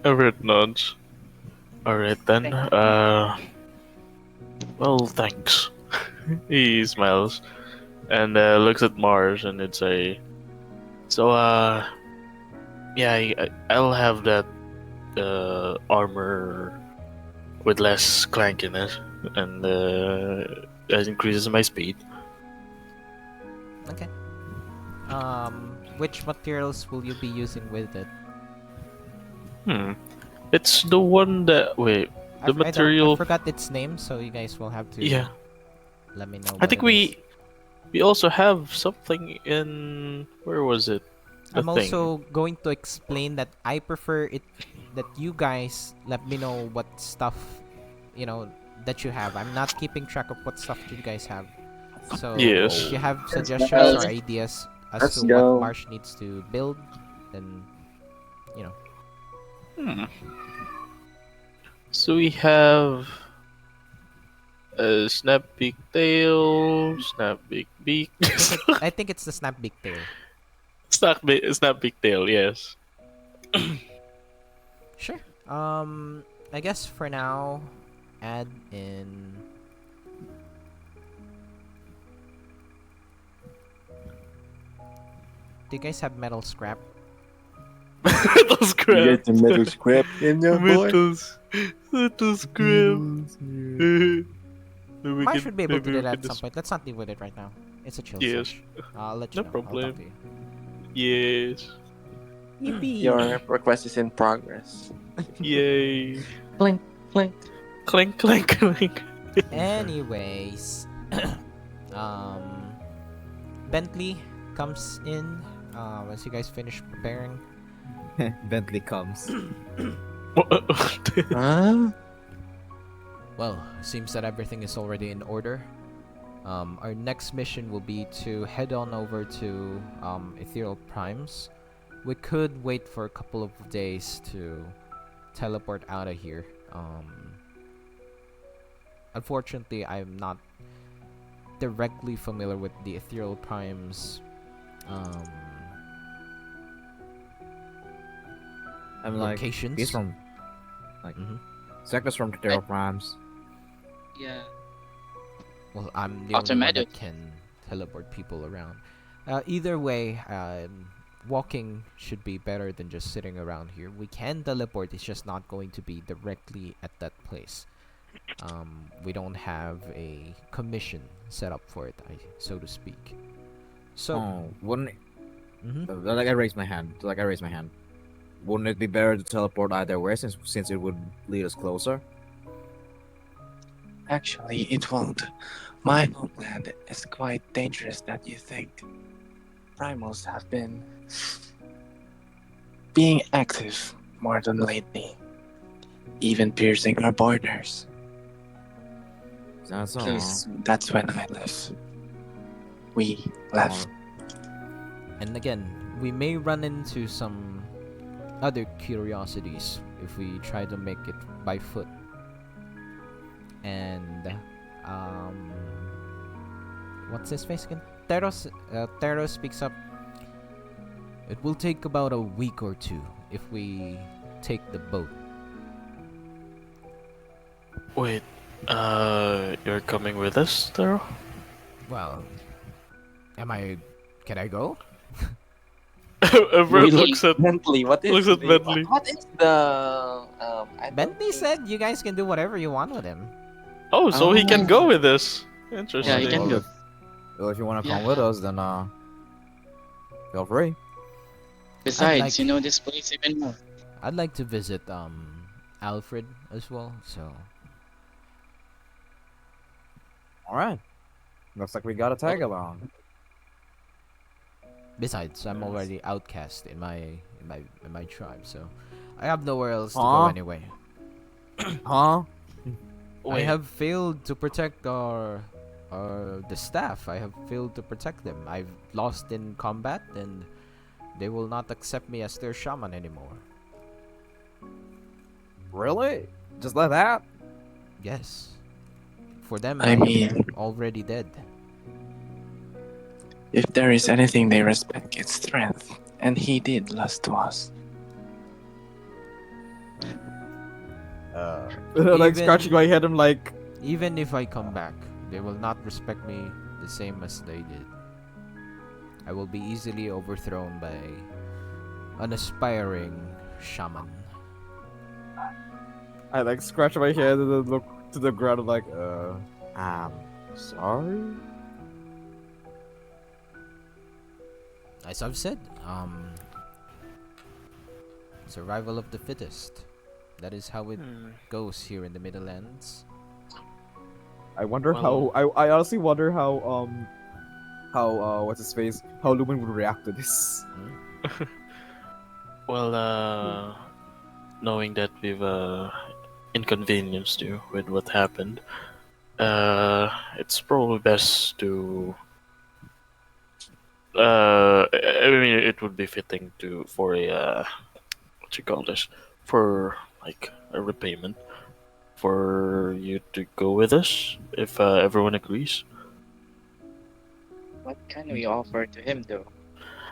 Everett nods. Alright then. Well, thanks. He smiles and looks at Mars, and it's a. So, yeah, I'll have that armor with less clankiness, and that increases my speed. Okay. Which materials will you be using with it? It's the one that wait. The I material. forgot its name, so you guys will have to Yeah, let me know. I What think it is. we also have something in where was it? The I'm thing. also going to explain that I prefer it that you guys let me know what stuff you know that you have. I'm not keeping track of what stuff you guys have. So Yes. if you have Let's suggestions go. or ideas as Let's to go. what Marsh needs to build, then you know. So we have a snap big tail, snap big beak, I think it's the snap big tail. snap big tail. Yes. Sure. I guess for now, add in. Do you guys have metal scrap? Metal You scrap. get the metal scrap in your boy. Metal scrap. Maybe we I can- should be able to maybe do we that can at some just- point. Let's not deal with it right now. It's a chill Yes. session. I'll let No you know. I'll problem. talk to you. Yes. Your request is in progress. Yay. Clink, clink. Clink, clink, clink. Anyways, Bentley comes in once you guys finish preparing. Bentley comes. Huh? Well, seems that everything is already in order. Our next mission will be to head on over to Ethereal Primes. We could wait for a couple of days to teleport out of here. Unfortunately, I'm not directly familiar with the Ethereal Primes. I'm like, Locations. he's from Mhm. Sek'na's from Terror Primes. Yeah. Well, I'm the only one Automatic. that can teleport people around. Either way, walking should be better than just sitting around here. We can teleport, it's just not going to be directly at that place. We don't have a commission set up for it, so to speak. So, Oh, wouldn't mhm. like I raised my hand. Wouldn't it be better to teleport either way since it would lead us closer? Actually, it won't. My homeland is quite dangerous that you think. Primals have been being active more than lately, even piercing our borders. That's all. Plus, that's when I left. We left. And again, we may run into some other curiosities if we try to make it by foot. And what's his face again? Teros speaks up. It will take about a week or two if we take the boat. Wait, you're coming with us, Taro? Well, can I go? Everett Really? looks at Bentley, what is looks at the, Bentley. what is the I don't Bentley think- said you guys can do whatever you want with him. Oh, so he can Oh. go with us. Yeah, Interesting. you can go. Well, if you want to come Yeah. with us, then feel free. Besides, like- you know this place even more. I'd like to visit Alfred as well. So All right. Looks like we got a tag along. besides, I'm already outcast in my tribe, so I have nowhere else to go Aw. anyway. Huh? I have failed to protect the staff. I have failed to protect them. I've lost in combat, and they will not accept me as their shaman anymore. Really? Just like that? Yes. For them, I I am mean, already dead. if there is anything they respect, it's strength. And he did lose to us. Like Even- scratching my head, I'm like, Even if I come back, they will not respect me the same as they did. I will be easily overthrown by an aspiring shaman. I like scratch my head and then look to the ground. I'm like, I'm sorry. As I've said, survival of the fittest. That is how it goes here in the Middlelands. I wonder Well- how. I honestly wonder how what's his face? How Lumen would react to this. Well, knowing that we've inconvenienced you with what happened, it's probably best to. I mean, it would be fitting for a what you call this, for like a repayment, for you to go with us if everyone agrees. What can we offer to him, though?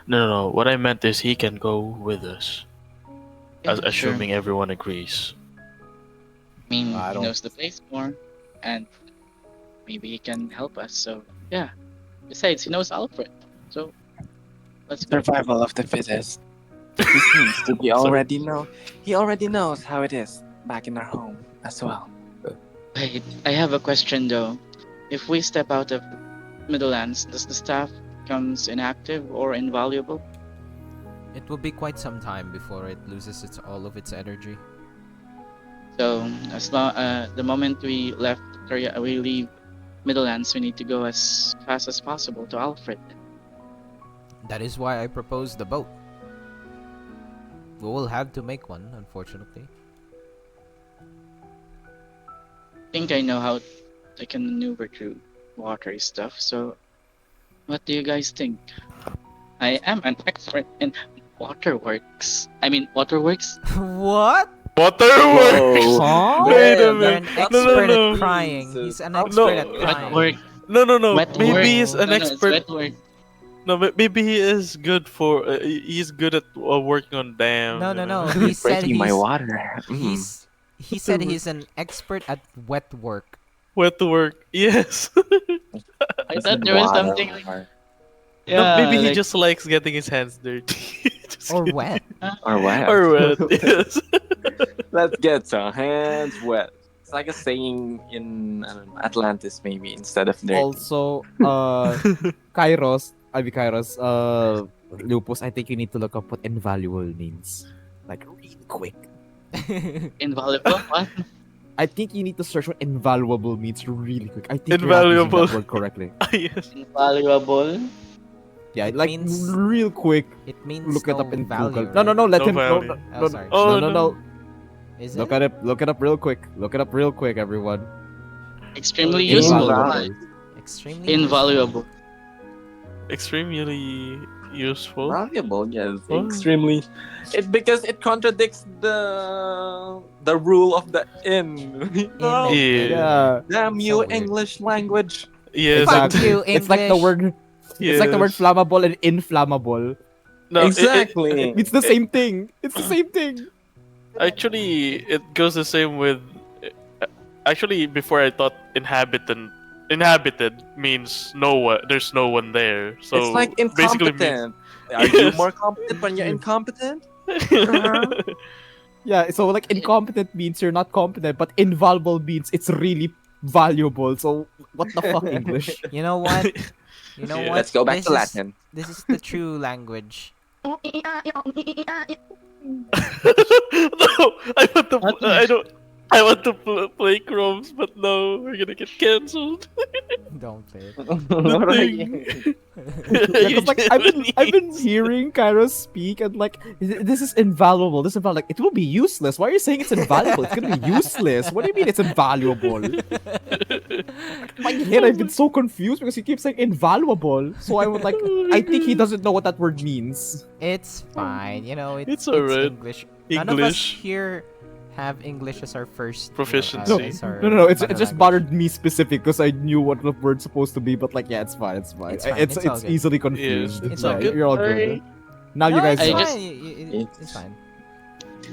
No. What I meant is he can go with us, Yeah, sure. assuming everyone agrees. I mean, I he don't- knows the place more, and maybe he can help us. So yeah. Besides, he knows Alfred. So let's go. Survival of the fittest. He seems to be already know. He already knows how it is back in our home as well. Wait, I have a question though. If we step out of Middlelands, does the staff becomes inactive or invaluable? It will be quite some time before it loses all of its energy. So as long the moment we leave Middlelands, we need to go as fast as possible to Alfred. That is why I proposed the boat. We will have to make one, unfortunately. I think I know how I can maneuver through watery stuff. So, what do you guys think? I am an expert in waterworks. I mean, waterworks. What? Waterworks. Huh? Wait a You're minute. an No, expert no. at crying. He's an No. expert at No. crying. Wet work. No. Wet Maybe work. he's an No, it's expert. wet work. No, but maybe he is good for. He's good at working on dams. No. you know? He said Breaking my he's water. he said he's an expert at wet work. Wet work. Yes. I thought there was something like No, yeah, maybe he like, just likes getting his hands dirty. Just Or kidding. wet. Or wet. Or wet. Yes. Let's get our hands wet. It's like a saying in I don't know, Atlantis, maybe instead of dirty. Also, Kairos, Lupus, I think you need to look up what invaluable means. Like, real quick. invaluable. What? I think you need to search what invaluable means really quick. I think you're not using Invaluable. that word correctly. Yes. Invaluable. Yeah, It like, means- real quick, It means look it no up in value, Google. No, let No him. value. Oh, sorry. Oh, No. Is Look it? at it. Look it up real quick. Look it up real quick, everyone. Extremely Oh, useful. Invaluable. Extremely Invaluable. Extremely useful. Valuable, yes, Oh. extremely. Because it contradicts the rule of the in. No. In- Yeah. Damn So you, weird. English language. Yes. Fuck Exactly. you, It's like the English. word. It's like the word Yes. flammable and inflammable. No, Exactly. It's the same thing. It's the same thing. Actually, it goes the same with. Actually, before I thought inhabited means no one. There's no one there. So It's like basically incompetent. Are you Yes. more competent when you're incompetent? means. Yeah, so like incompetent means you're not competent, but invaluable means it's really valuable. So what the fuck, English? You know what? You know Yeah. what? Let's go back This to is- Latin. This is the true language. No, I want the. What? I don't. I want to play Chromes, but no, we're gonna get cancelled. Don't play it. What are thing. you? Yeah, 'cause, like I've been hearing Kairos speak and like this is invaluable. This is invaluable. Like it will be useless. Why are you saying it's invaluable? It's gonna be useless. What do you mean it's invaluable? My head, I've been so confused because he keeps saying invaluable. So I would like I think he doesn't know what that word means. It's fine. You know, It's alright. English. None of us English. here have English as our first Proficiency. as our No. It mother just language. bothered me specific because I knew what the word's supposed to be. But like, yeah, it's fine. It's fine. It's fine, It's it's all good. easily confused. It's Yeah, all good. You're all good. Now you No, guys. it's I fine. just- It's fine.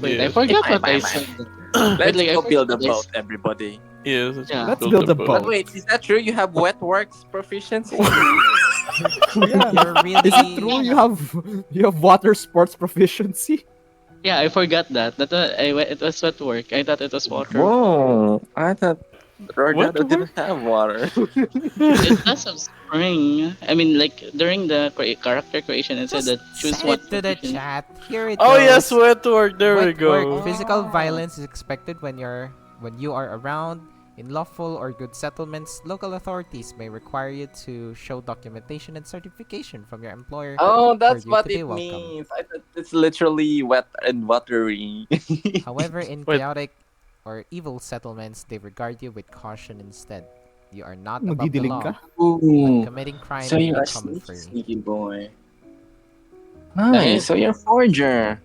Wait, I Yeah. forgot what I Bye. said. Let's like, I go build a forgot boat, everybody. Yes. Yeah. Let's build a boat. But wait, is that true? You have wet works proficiency? Yeah. You're really. Is it true you have water sports proficiency? Yeah, I forgot that. It was at work. I thought it was water. Whoa! I thought Rogado What? didn't have water. It does have spring. I mean, like during the character creation, it said Just that choose send what it to the proficiency. chat. Here it Oh goes. yes, wet work. There we Wet go. work. Physical violence is expected when you are around. In lawful or good settlements, local authorities may require you to show documentation and certification from your employer. Oh, that's For you what to be it welcome. means. I thought it's literally wet and watery. However, in Wait. chaotic or evil settlements, they regard you with caution instead. You are not above the Magdidiling law. ka? Ooh. Committing crime So may you're be a common for you. sneaky boy. Nice. So you're a forger.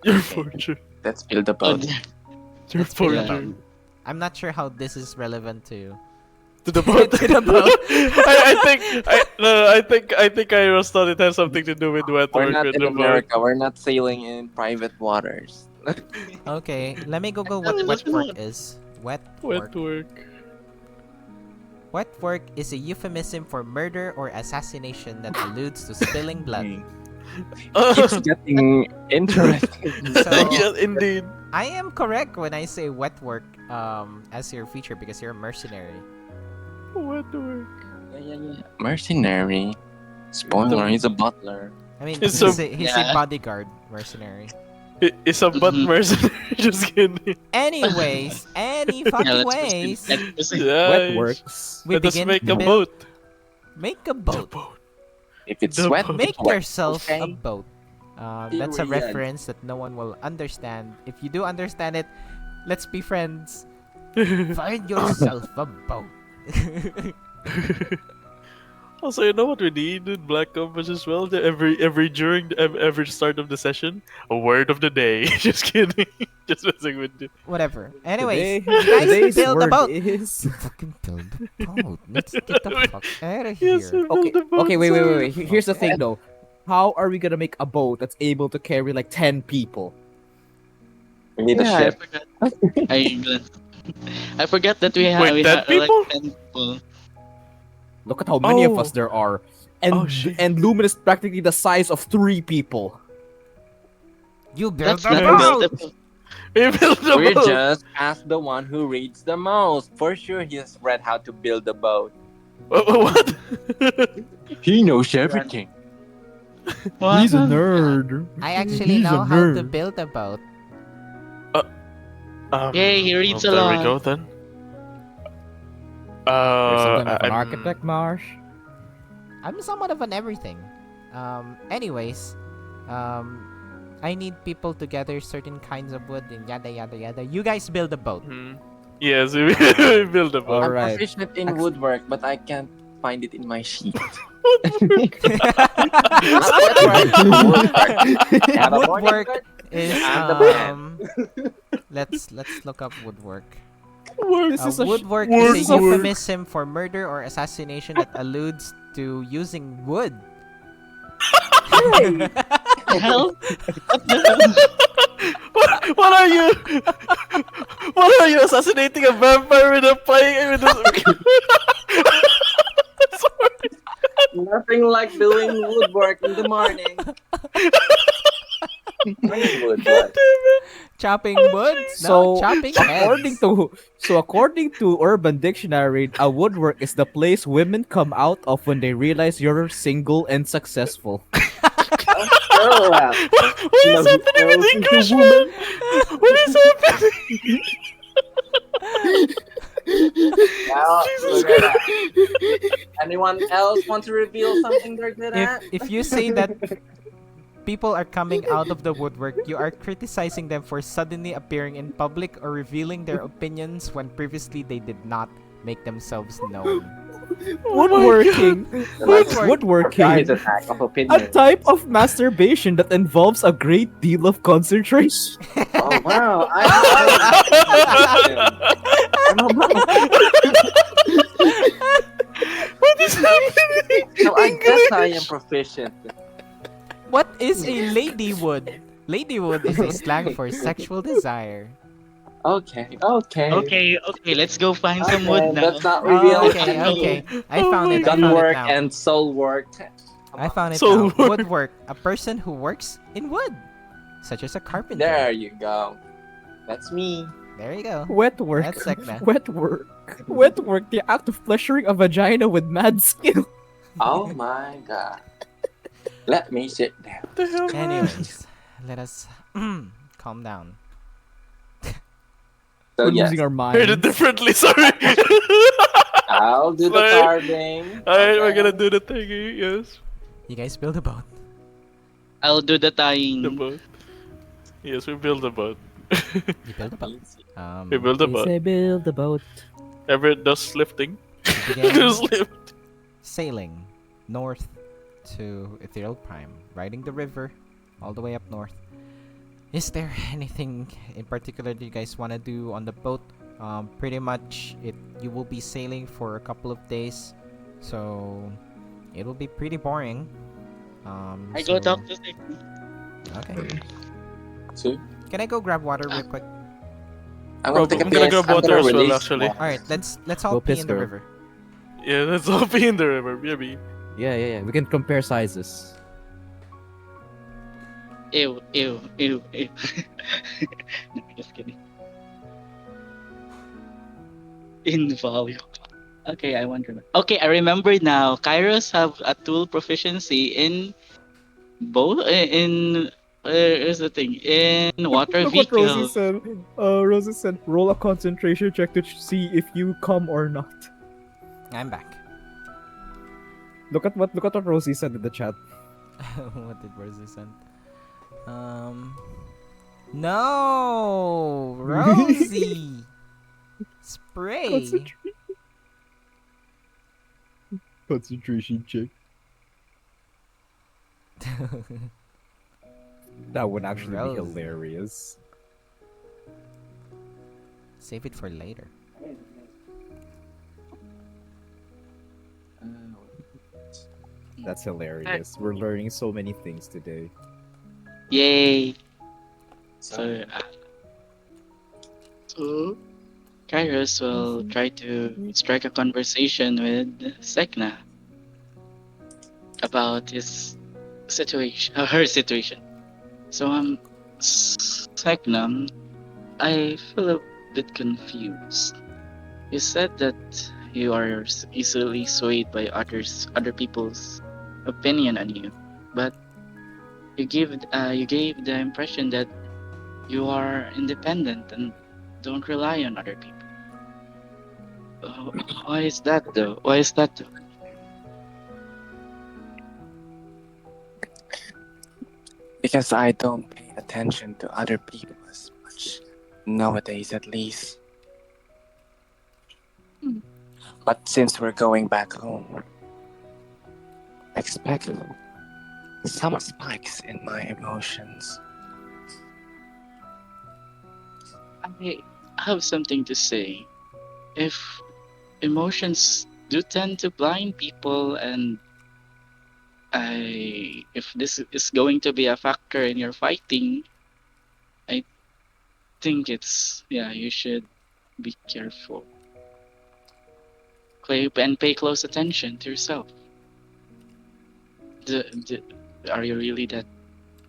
Your fortune. Let's build a Oh, boat. Your Let's build a fortune. I'm not sure how this is relevant to. To the boat. To the boat. I think I was thought it has something to do with wet We're work not with in the boat. America. We're not sailing in private waters. Okay, let me Google what wet work is. Wet Wet work. work. Wet work is a euphemism for murder or assassination that alludes to spilling blood. It's getting interesting. So Yes, indeed. I am correct when I say wet work as your feature because you're a mercenary. Wet work. Yeah. Mercenary. Spoiler, he's a butler. I mean, It's he's, so- a Yeah. bodyguard mercenary. It's a butt Mhm. mercenary. Just kidding. Anyways, any Yeah, fucking let's ways, proceed. Yeah. Wet works. we Let us begin make to a build. boat. Make a boat. If it's The wet, boat. Make it's wet, yourself a okay? boat. That's a Period. reference that no one will understand. If you do understand it, let's be friends. Find yourself a boat. Also, you know what we need in Black Compass as well? Every during every start of the session, a word of the day. Just kidding. Just messing with you. Whatever. Anyways, Today- you guys today's build a word boat. is- Fucking build a boat. Let's get the fuck out of Yes, here. we built Okay, a boat, okay, wait. sir. Here's the thing though. How are we gonna make a boat that's able to carry like 10 people? We need a I ship. forgot. I forgot that we have. Wait, we 10 have people? like 10 people. Look at how many of Oh. us there are. And Oh, shit. and Lumen is practically the size of 3 people. You build That's a not boat. built. We built a We're boat. just ask the one who reads the most. For sure, he has read how to build a boat. What? He knows everything. He's a nerd. I actually He's a know how to nerd. build a boat. Yay, he reads a There lot. we go then. You're something of an I'm- architect, Marsh. I'm somewhat of an everything. Anyways, I need people to gather certain kinds of wood and yada yada yada. You guys build a boat. Hmm. Yes, we build a boat. I'm Alright. proficient in woodwork, but I can't find it in my sheet. Woodwork is And the band. let's look up woodwork. This is a Woodwork Woodwork. is a euphemism for murder or assassination that alludes to using wood. Hell? What are you? What are you assassinating a vampire with a pie? With a... Sorry. Nothing like doing woodwork in the morning. Woodwork. Chopping wood? So, No, chopping according heads. according to Urban Dictionary, a woodwork is the place women come out of when they realize you're single and successful. well, What you is know who happening else with is a English, woman? man? What is happening? Well, Jesus look at Christ. that. Anyone else want to reveal something they're good If at? if you say that people are coming out of the woodwork, you are criticizing them for suddenly appearing in public or revealing their opinions when previously they did not make themselves known. Oh my Woodworking. Like, Woodworking. surprise attack of A opinion. type of masturbation that involves a great deal of concentration. Oh wow, I'm about. What is happening in So I guess I am English? proficient. What is a ladywood? Ladywood is a slang for sexual desire. Okay. Okay, let's go find some wood Okay, now. let's not Oh, reveal okay, okay. I Oh found my it. I gun found it work now. and soul work. I found it Soul now. work. Woodwork. A person who works in wood, such as a carpenter. There you go. That's me. There you go. Wet work. That's Sek'na. Wet work. Wet work. The act of pleasuring a vagina with mad skill. Oh my god. Let me sit down. What the hell, man? Anyways, let us calm down. So We're yes, losing our Heard minds. it differently, sorry. I'll do the Sorry. carving. Alright, we're okay? gonna do the thingy, yes. You guys build a boat. I'll do the The tying. boat. Yes, we build a boat. You build a boat. We build a They boat. say build a boat. Everett does lifting. You begin Does lift. sailing north to Ethereal Prime, riding the river all the way up north. Is there anything in particular that you guys want to do on the boat? Pretty much, you will be sailing for a couple of days, so it will be pretty boring. I go so- talk to Sek'na. Okay. Two. Can I go grab water real quick? I'm gonna take a I'm gonna piss. grab I'm water gonna as well, release actually. water. All right, let's all Go pee piss, in the girl. river. Yeah, let's all be in the river, maybe. Yeah. We can compare sizes. Ew. No, just kidding. Invaluable. Okay, I wonder. Okay, I remember now. Kairos have a tool proficiency in both in here's the thing in water Look what Rosie vehicle. said. Rosie said, roll a concentration check to see if you come or not. I'm back. Look at what Rosie said in the chat. What did Rosie send? No, Rosie. Spray. Concentration check. That would actually Rose. be hilarious. Save it for later. That's hilarious. We're learning so many things today. Yay! So, So Kairos will try to strike a conversation with Sek'na about his situation, her situation. So Sek'na, I feel a bit confused. You said that you are easily swayed by other people's opinion on you, but you gave the impression that you are independent and don't rely on other people. Why is that though? Because I don't pay attention to other people as much. Nowadays, at least. But since we're going back home, expect some spikes in my emotions. I have something to say. If emotions do tend to blind people, and if this is going to be a factor in your fighting, I think you should be careful. And pay close attention to yourself. Are you really that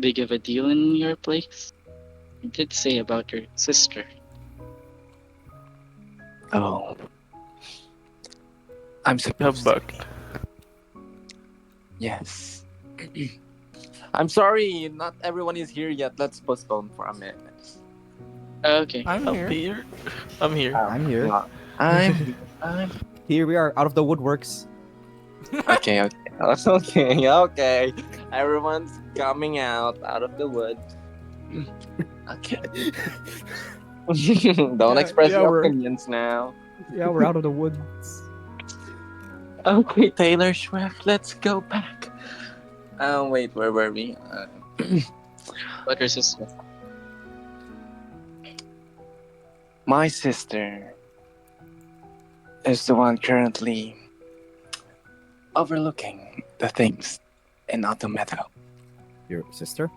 big of a deal in your place? You did say about your sister. Oh. I'm Have supposed buck. to be. Yes. I'm sorry, not everyone is here yet. Let's postpone for a minute. Okay. I'm I'm here. here. I'm here. I'm here. No, I'm Here we are, out of the woodworks. okay. Okay. Everyone's coming out of the wood. Okay. Don't express yeah, your we're- opinions now. Yeah, we're out of the woods. Okay, Taylor Swift, let's go back. Wait, where were we? But your sister. My sister is the one currently overlooking the things in Autometa. Your sister?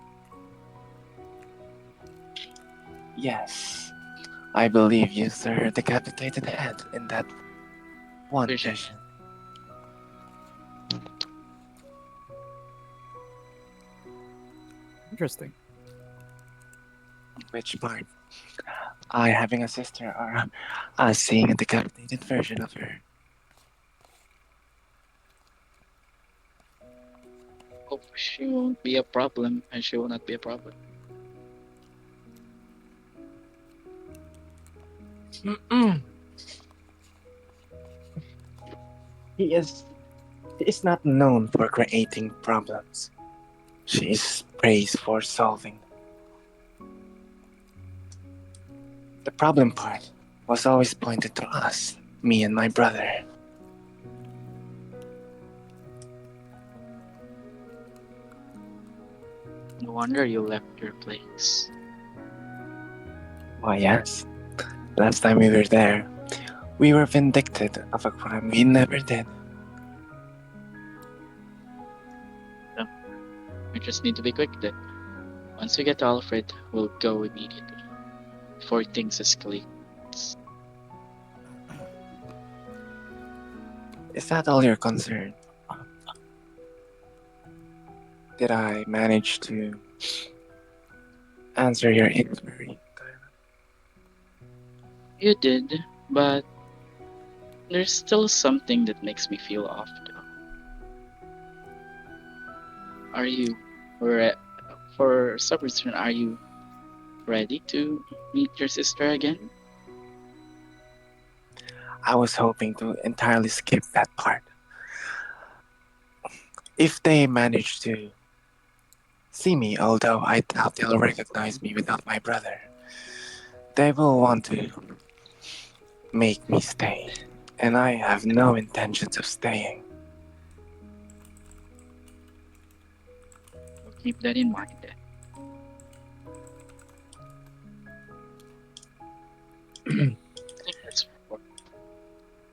Yes, I believe you saw her decapitated head in that one Vision. vision. Interesting. Which part? I having a sister or seeing a decapitated version of her? Hope she won't be a problem, and she will not be a problem. He is not known for creating problems. She is praised for solving. The problem part was always pointed to us, me and my brother. No wonder you left your place. Why, yes. Last time we were there, we were vindicted of a crime we never did. We just need to be quick then. Once we get to Alfred, we'll go immediately. Before things escalate. Is that all your concern? Did I manage to answer your inquiry? You did, but there's still something that makes me feel off though. Are you, for some reason, are you ready to meet your sister again? I was hoping to entirely skip that part. If they manage to see me, although I doubt they'll recognize me without my brother, they will want to make me stay, and I have no intentions of staying. We'll keep that in mind then. I think that's for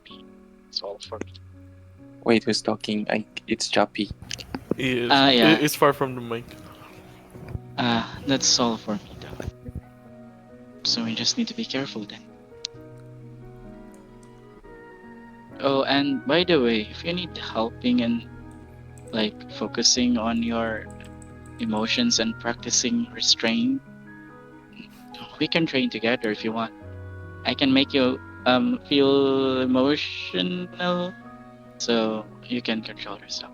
me. It's all for me. Wait, who's talking? It's Choppy. Yeah. It's far from the mic. That's all for me though. So we just need to be careful then. Oh, and by the way, if you need helping and like focusing on your emotions and practicing restraint, we can train together if you want. I can make you feel emotional so you can control yourself.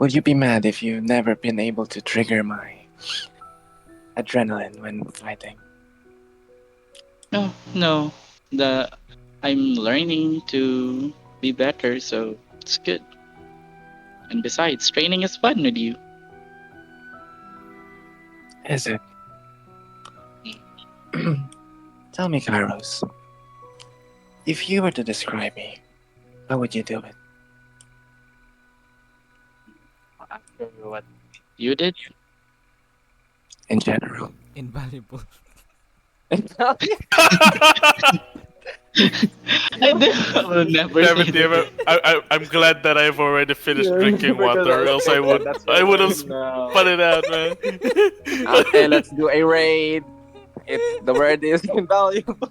Would you be mad if you've never been able to trigger my adrenaline when fighting? No. I'm learning to be better, so it's good. And besides, training is fun with you. Is it? Tell me, Kairos. If you were to describe me, how would you do it? After what you did, In general. Invaluable. I will never Damn say it, damn it. I'm glad that I've already finished drinking water, or else I would have spun it out, man. Okay, let's do a raid. The word is invaluable.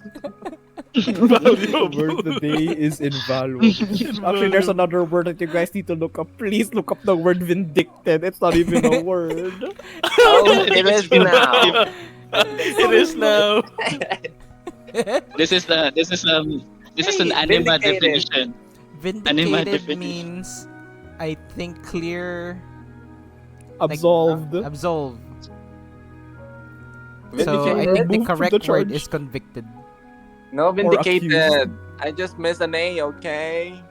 The word of the day is invaluable. Actually, there's another word that you guys need to look up. Please look up the word vindicted. It's not even a word. Oh, it is now. It is now. This is an anima Vindicated. definition. Vindicated definition. means, I think, clear. Absolved. Absolved. So I Vindicated? think the Removed from correct the word charge. is convicted. No, vindicated. accused. I just missed an A, okay?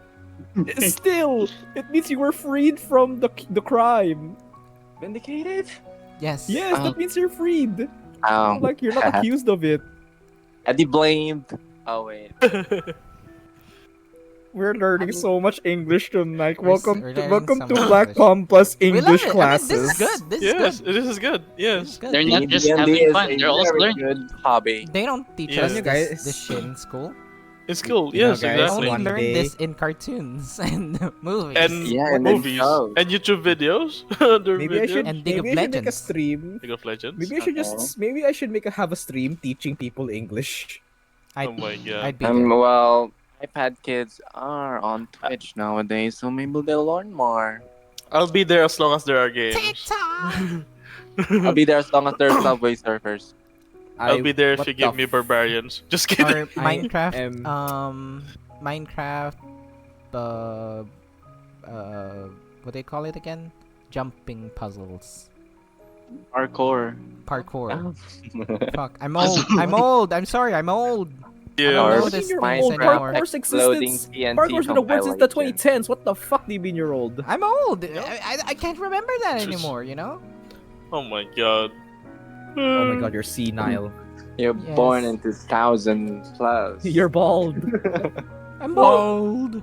Still, it means you were freed from the crime. Vindicated? Yes. Yes, that means you're freed. Oh. Like you're not accused of it. Eddie blamed. Oh, wait. We're learning so much English tonight. We're Welcome learning welcome so to much Black English. Compass We love English it. classes. I mean, this is good. This Yes, is good. this is good. This is Yes. good. They're not just D&D having is fun, a they're also very learning. good hobby. They don't teach Yeah. us You this, guys- this shit in school. It's cool. You know, Yes, guys, We exactly. only one learn day- this in cartoons and movies. And Yeah, and then movies shows. and YouTube videos. Other Maybe I videos. should And League of maybe I should make a Legends. stream. League of Legends. Maybe I should just maybe I should have a stream teaching people English. Oh my god. I'd be there. Well, iPad kids are on Twitch nowadays, so maybe they'll learn more. I'll be there as long as there are games. I'll be there as long as there's Subway Surfers. I'll be there if what you the give me barbarians. Just kidding. Or Minecraft. am- Minecraft. What do you call it again? Jumping puzzles. Parkour. Parkour. Fuck. I'm old. I'm old. I'm sorry. I'm old. Yeah. I don't know Or this You're things old. anymore. Parkour's Exploding existence. TNT Parkour's been a word since the compilation. 2010s. What the fuck do you mean you're old? I'm old. I can't remember that anymore. You know. Oh my god. Oh my god, you're senile. You're Yes. born in 2000 plus. You're bald. I'm Well- old.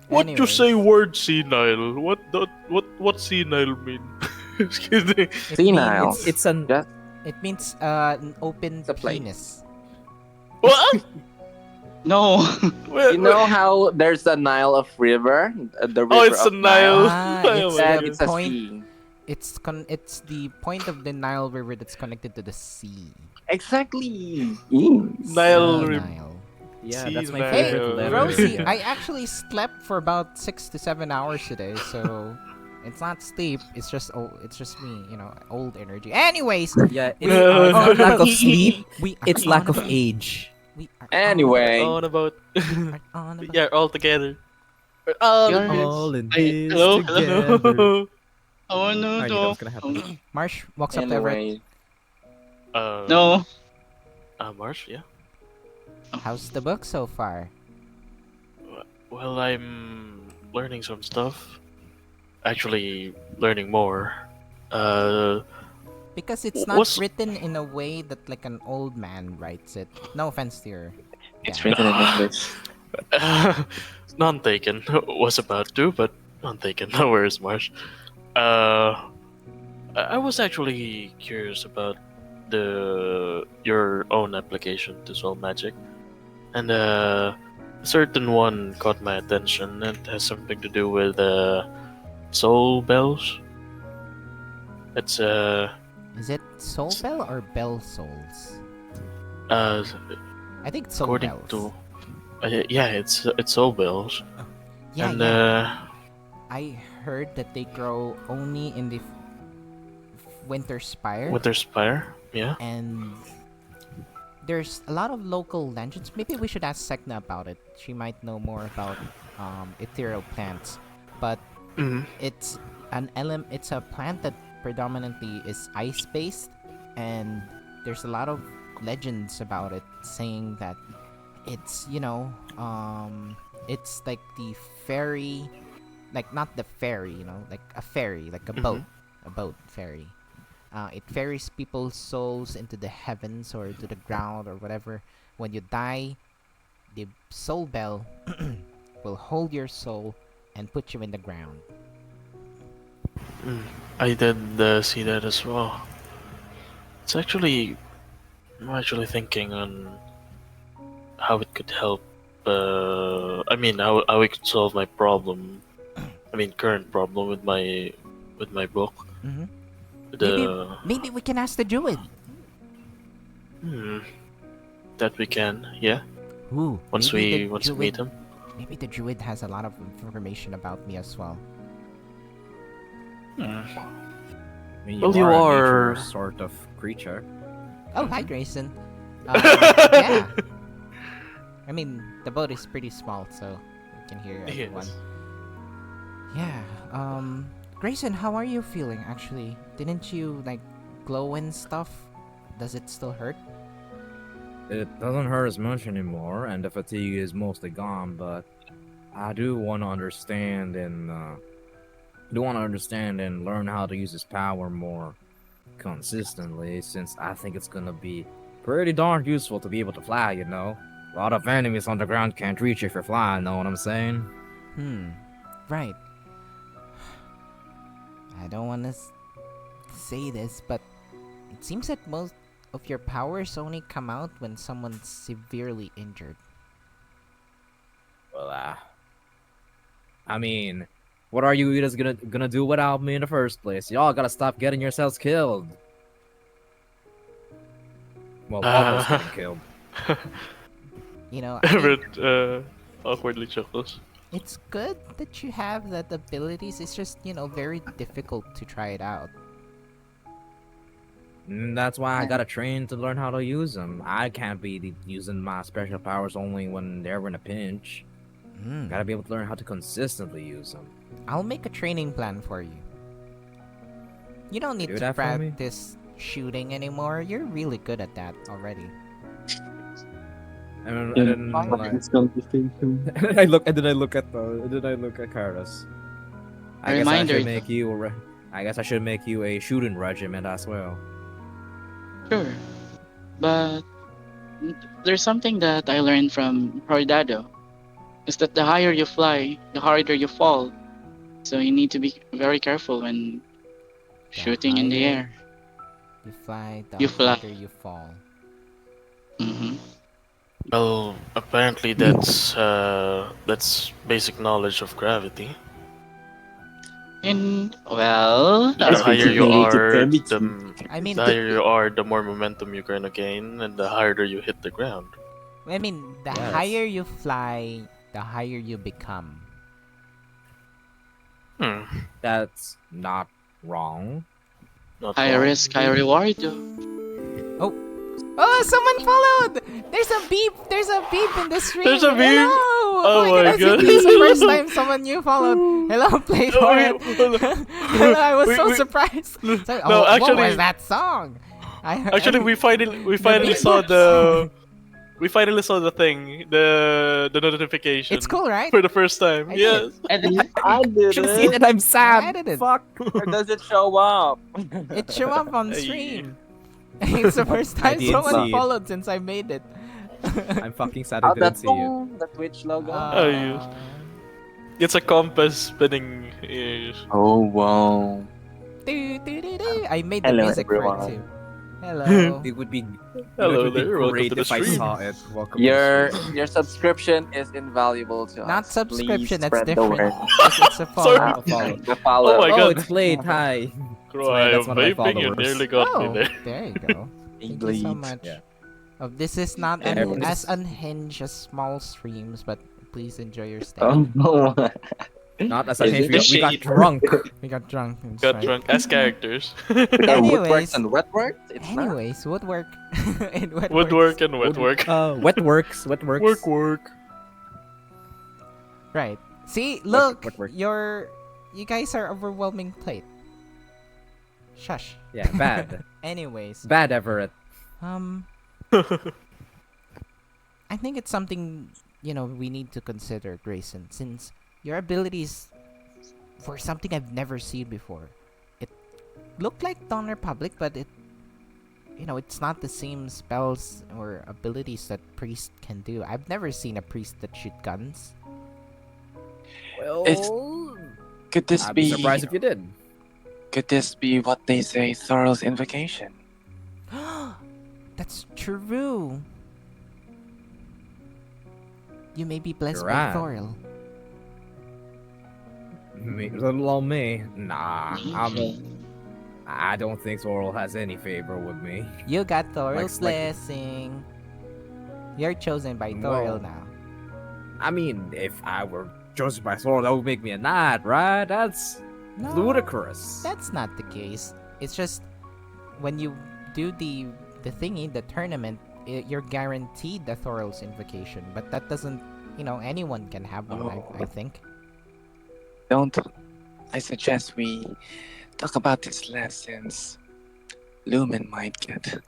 What you Anyways, say word senile? What senile mean? Excuse me. it Senile. means- It's an It means an open It's a place. penis. What? No. Wait, You know how there's a Nile of river? The river Oh, it's of a Nile. Ah, Oh it's my And God. it's a Point. sea. It's the point of the Nile River that's connected to the sea. Exactly. Yes. Nile The River. Nile. yeah, Sea that's my Nile. Hey, favorite letter. Rosie, I actually slept for about 6 to 7 hours today, so it's not sleep. It's just me, old energy. Anyways, Yeah, we it's are not lack of sleep, We are it's lack on of about- age. We are Anyway. On about. on about- Yeah, all together. All You're- in All in Ay, this hello? together. this. Oh no, I knew that no. was gonna happen. Marsh walks up to Everett. Anyway. No. Marsh, yeah. How's the book so far? Well, I'm learning some stuff. Actually, learning more. Because it's not What's- written in a way that like an old man writes it. No offense to your. It's written in English. None taken. Was about to, but none taken. No worries, Marsh. I was actually curious about your own application to Soul Magic, and a certain one caught my attention. It has something to do with soul bells. It's Is it Soul Bell or Bell Souls? uh I think it's Soul according Bells. to yeah, it's soul bells, yeah, and yeah. I heard that they grow only in the Winter Spire, Winter Spire, yeah. and there's a lot of local legends. Maybe we should ask Sek'na about it. She might know more about ethereal plants. But Mhm. it's It's a plant that predominantly is ice-based, and there's a lot of legends about it, saying that it's it's like the fairy, like not the fairy, like a fairy, like a boat, a boat fairy. It ferries people's souls into the heavens or to the ground or whatever. When you die, the soul bell will hold your soul and put you in the ground. I did see that as well. I'm actually thinking on how it could help. I mean, how it could solve my problem. I mean, current problem with my book. Mm-hmm. Maybe we can ask the druid. That we can, yeah. Ooh, Once maybe we the meet druid- him. Maybe the druid has a lot of information about me as well. I mean, Well, you a are- nature sort of creature. Oh, hi, Grayson. Yeah. I mean, the boat is pretty small, so can hear everyone. Yes. Yeah. Grayson, how are you feeling? Actually, didn't you like glow and stuff? Does it still hurt? It doesn't hurt as much anymore, and the fatigue is mostly gone. But I do want to understand and learn how to use his power more consistently, since I think it's gonna be pretty darn useful to be able to fly. You know, a lot of enemies on the ground can't reach if you're flying. Know what I'm saying? Right. I don't want to say this, but it seems that most of your powers only come out when someone's severely injured. Well, I mean, what are you guys gonna do without me in the first place? Y'all gotta stop getting yourselves killed. Well, almost getting killed. You know, I think Everett awkwardly chuckles. it's good that you have that abilities. It's just, very difficult to try it out. That's why I gotta train to learn how to use them. I can't be using my special powers only when they're in a pinch. Gotta be able to learn how to consistently use them. I'll make a training plan for you. You don't need Do to that for me? practice shooting anymore. You're really good at that already. And then This conversation. I look at Kairos. I guess I Reminder. should make you a shooting regiment as well. Sure. But there's something that I learned from Hordado. Is that the higher you fly, the harder you fall. So you need to be very careful when shooting in the higher air. You fly, the You fly. harder you fall. Hmm. Well, apparently that's basic knowledge of gravity. And well, The That's higher you related to are, gravity. I mean, the higher you are, the more momentum you're gonna gain, and the harder you hit the ground. the Yes. higher you fly, the higher you become. That's not wrong. Not high wrong. risk, high reward. Oh, someone followed! There's a beep! There's a beep in the stream! There's a beep? Hello! Oh my goodness, God. It's the first time someone new followed. Hello, play for it. Hello, I was so surprised. So, No, what actually- was that song? Actually, we finally saw we finally saw the thing, the notification. It's cool, right? For the first time. I Yes. I did Should have seen it. it. I'm I sad. did it. Fuck. Or does it show up? It showed up on Hey. stream. It's the first I time didn't someone see it. followed since I made it. I'm fucking sad I Oh, didn't that's see it. the Twitch logo. Oh, yes. It's a compass spinning. Oh wow. I made the Hello, music for everyone. it too. Hello. It would be, Hello it would be there, welcome great to the if I stream. saw it. Welcome to Your the stream. your subscription is invaluable to us. Not subscription, Please that's spread the different. word. It's a follow. Sorry. Follow. The follow. Oh my Oh, God. it's played. Hi. I That's am one of my vaping, you followers. nearly got me Oh, there. there you go. Thank you so Bleed. much. Yeah. This is not Yeah, un- everyone as unhinged as small streams, but please enjoy your stay. Oh no. Not as Is a it we got shade? drunk. We got drunk. It's Got fine. drunk as characters. Anyways. Woodworks and wetworks? It's not. Anyways, woodwork. and wet Woodwork works. and wet work. Wet works. Work. Right. See, look, work. you guys are overwhelming plate. Shush. Yeah, bad. Anyways, Bad Everett. I think it's something, we need to consider, Grayson, since your abilities for something I've never seen before. It looked like Dawn Republic, but it's not the same spells or abilities that priest can do. I've never seen a priest that shoot guns. Well, Could this I'd be be surprised if you did. Could this be what they say Thorol's invocation? That's true. You may be blessed You're by right. Thoril. Me, little old me. Nah, I don't think Thorol has any favor with me. You got Thoril's like- blessing. You're chosen by Well, Thoril now. I mean, if I were chosen by Thorol, that would make me a knight, right? That's No, ludicrous. that's not the case. It's just when you do the thingy, the tournament, you're guaranteed the Thoril's invocation, but that doesn't anyone can have one. I think. Don't. I suggest we talk about this less since Lumen might get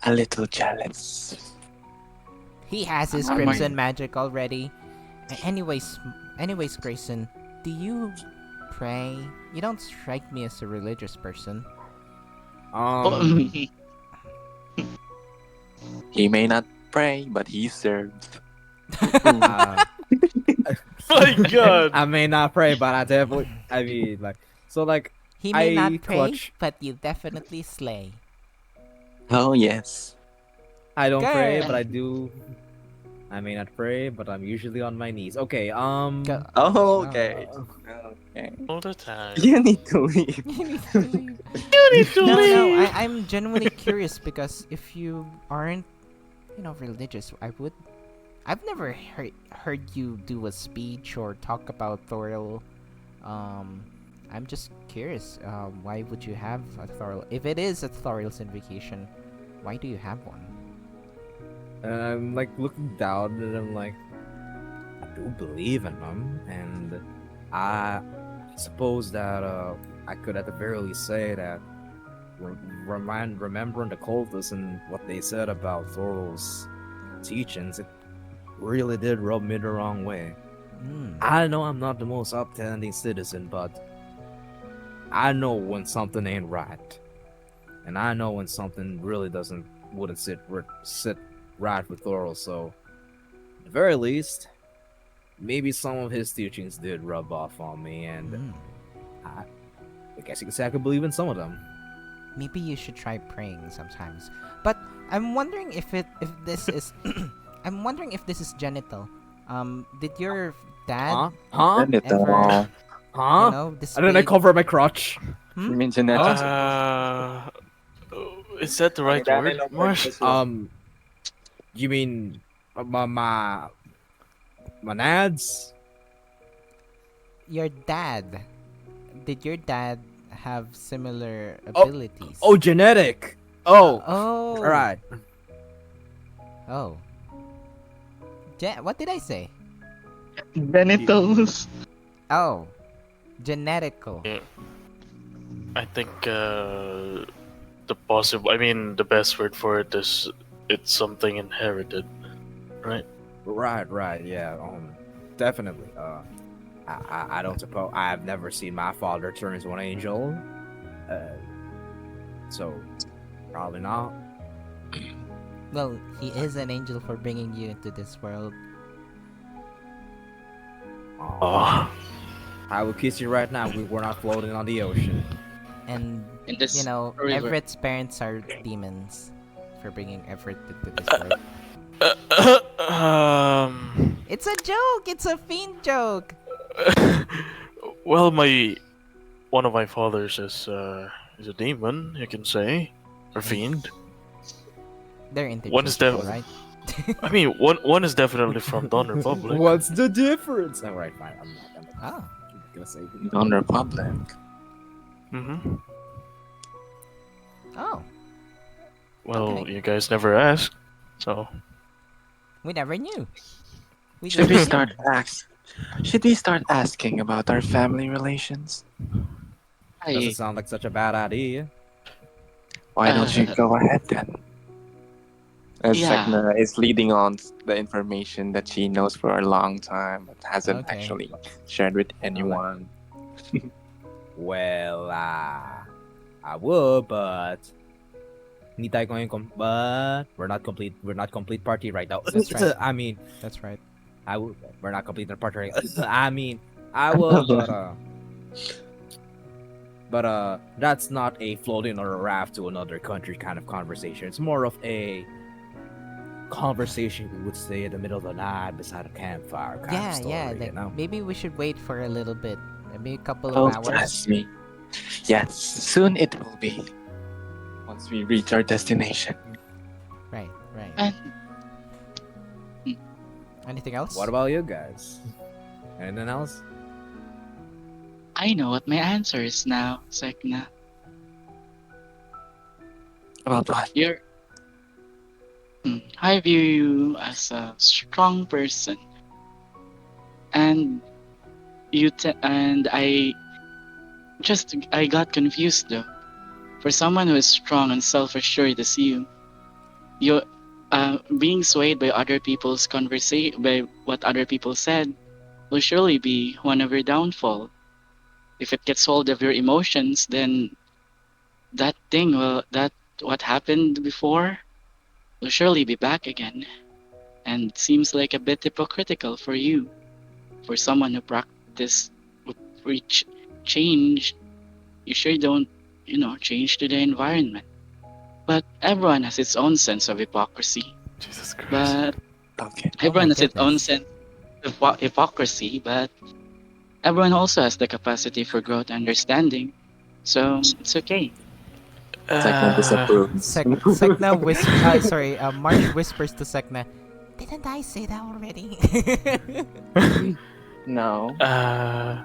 a little jealous. He has his I might- crimson magic already. Anyways, Grayson, do you pray? You don't strike me as a religious person. He may not pray, but he serves. uh, My God. I may not pray, but I definitely. I mean, like He may I not pray, clutch. but you definitely slay. Oh yes. I don't pray, Good. but I do. I may not pray, but I'm usually on my knees. Okay. Go. Oh, okay. uh, Okay. All the time. You need to leave. You need to leave. You need to No, leave. I'm genuinely curious because if you aren't, religious, I've never heard you do a speech or talk about Thorial. I'm just curious. Why would you have a Thorial? If it is a Thorial's invocation, why do you have one? And I'm like looking down, and I'm like, I do believe in them, and I suppose that I could at the very least say that remembering the cultists and what they said about Thorol's teachings, it really did rub me the wrong way. Hmm. I know I'm not the most upstanding citizen, but I know when something ain't right, and I know when something really wouldn't sit right with Thorol. So, at the very least, maybe some of his teachings did rub off on me, and Hmm. I guess you could say I could believe in some of them. Maybe you should try praying sometimes. But I'm wondering if this is I'm wondering if this is genital. Did your dad Huh? Send it ever- all. Huh? this And then I big- cover my crotch. You mean genetics? Is that the right word, Marsh? You mean my nads? your dad? Did your dad have similar abilities? Oh, genetic. Oh, Oh. all right. Oh. What did I say? Genitals. Oh. Genetical. Yeah. I think the best word for it is it's something inherited, right? Right, yeah. Definitely. I don't suppose I've never seen my father turn into an angel. So probably not. Well, he is an angel for bringing you into this world. Oh, I will kiss you right now. We're not floating on the ocean. And, In this river. Everett's parents are demons for bringing Everett into this world. It's a joke! It's a fiend joke! well, one of my fathers is a demon, you can say, or fiend. They're One is interchangeable, devil. right? I mean, one is definitely from Dawn Republic. What's the difference? All right, fine. I'm Oh. gonna say. Non-republic. Mm-hmm. Oh. Well, Okay. you guys never asked, so We never knew. We Should just we assumed. Should we start asking about our family relations? Doesn't sound like such a bad idea. Why don't you go ahead then? As Yeah. Sek'na is leading on the information that she knows for a long time but hasn't Okay. actually shared with anyone. Well, I would, but hindi tayo ngayon but we're not complete. We're not complete party right now. That's right. I mean, That's right. I would. We're not complete party right. I mean, I will, but that's not a floating on a raft to another country kind of conversation. It's more of a conversation we would say in the middle of the night beside a campfire kind of story. Like, you know? maybe we should wait for a little bit. Maybe a couple Oh, of hours. trust me. Yes, soon it will be. Once we reach our destination. Right. And Anything else? What about you guys? Anything else? I know what my answer is now, Sek'na. About what? I view you as a strong person And and I got confused though. For someone who is strong and self-assured as you being swayed by other people's conversation, by what other people said, will surely be one of your downfall. If it gets hold of your emotions, then that what happened before will surely be back again. And seems like a bit hypocritical for you, for someone who who preach change. You sure don't, change to the environment. But everyone has its own sense of hypocrisy. Jesus Christ. But Okay. Oh my everyone has its own goodness. sense of hypocrisy. But everyone also has the capacity for growth and understanding. So it's okay. Sek'na disapproves. Sek'na sorry, March whispers to Sek'na, didn't I say that already? No. Well,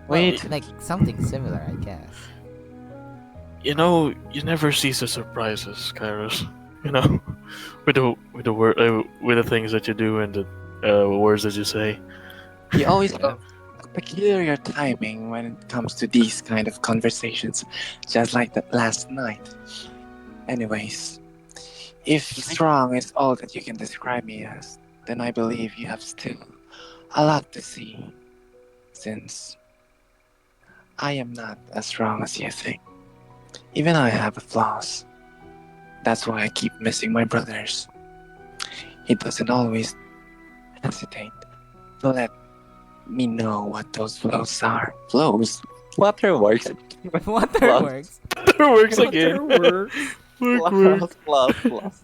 Wait. Like something similar, I guess. you never cease to surprise us, Kairos. With the things that you do and the words that you say. You always have a peculiar timing when it comes to these kind of conversations, just like that last night. Anyways, if strong is all that you can describe me as, then I believe you have still a lot to see, since I am not as strong as you think. Even I have flaws. That's why I keep missing my brothers. He doesn't always hesitate to let me know what those flaws are. Flows. Waterworks. Waterworks. It works again. Work. Fluff.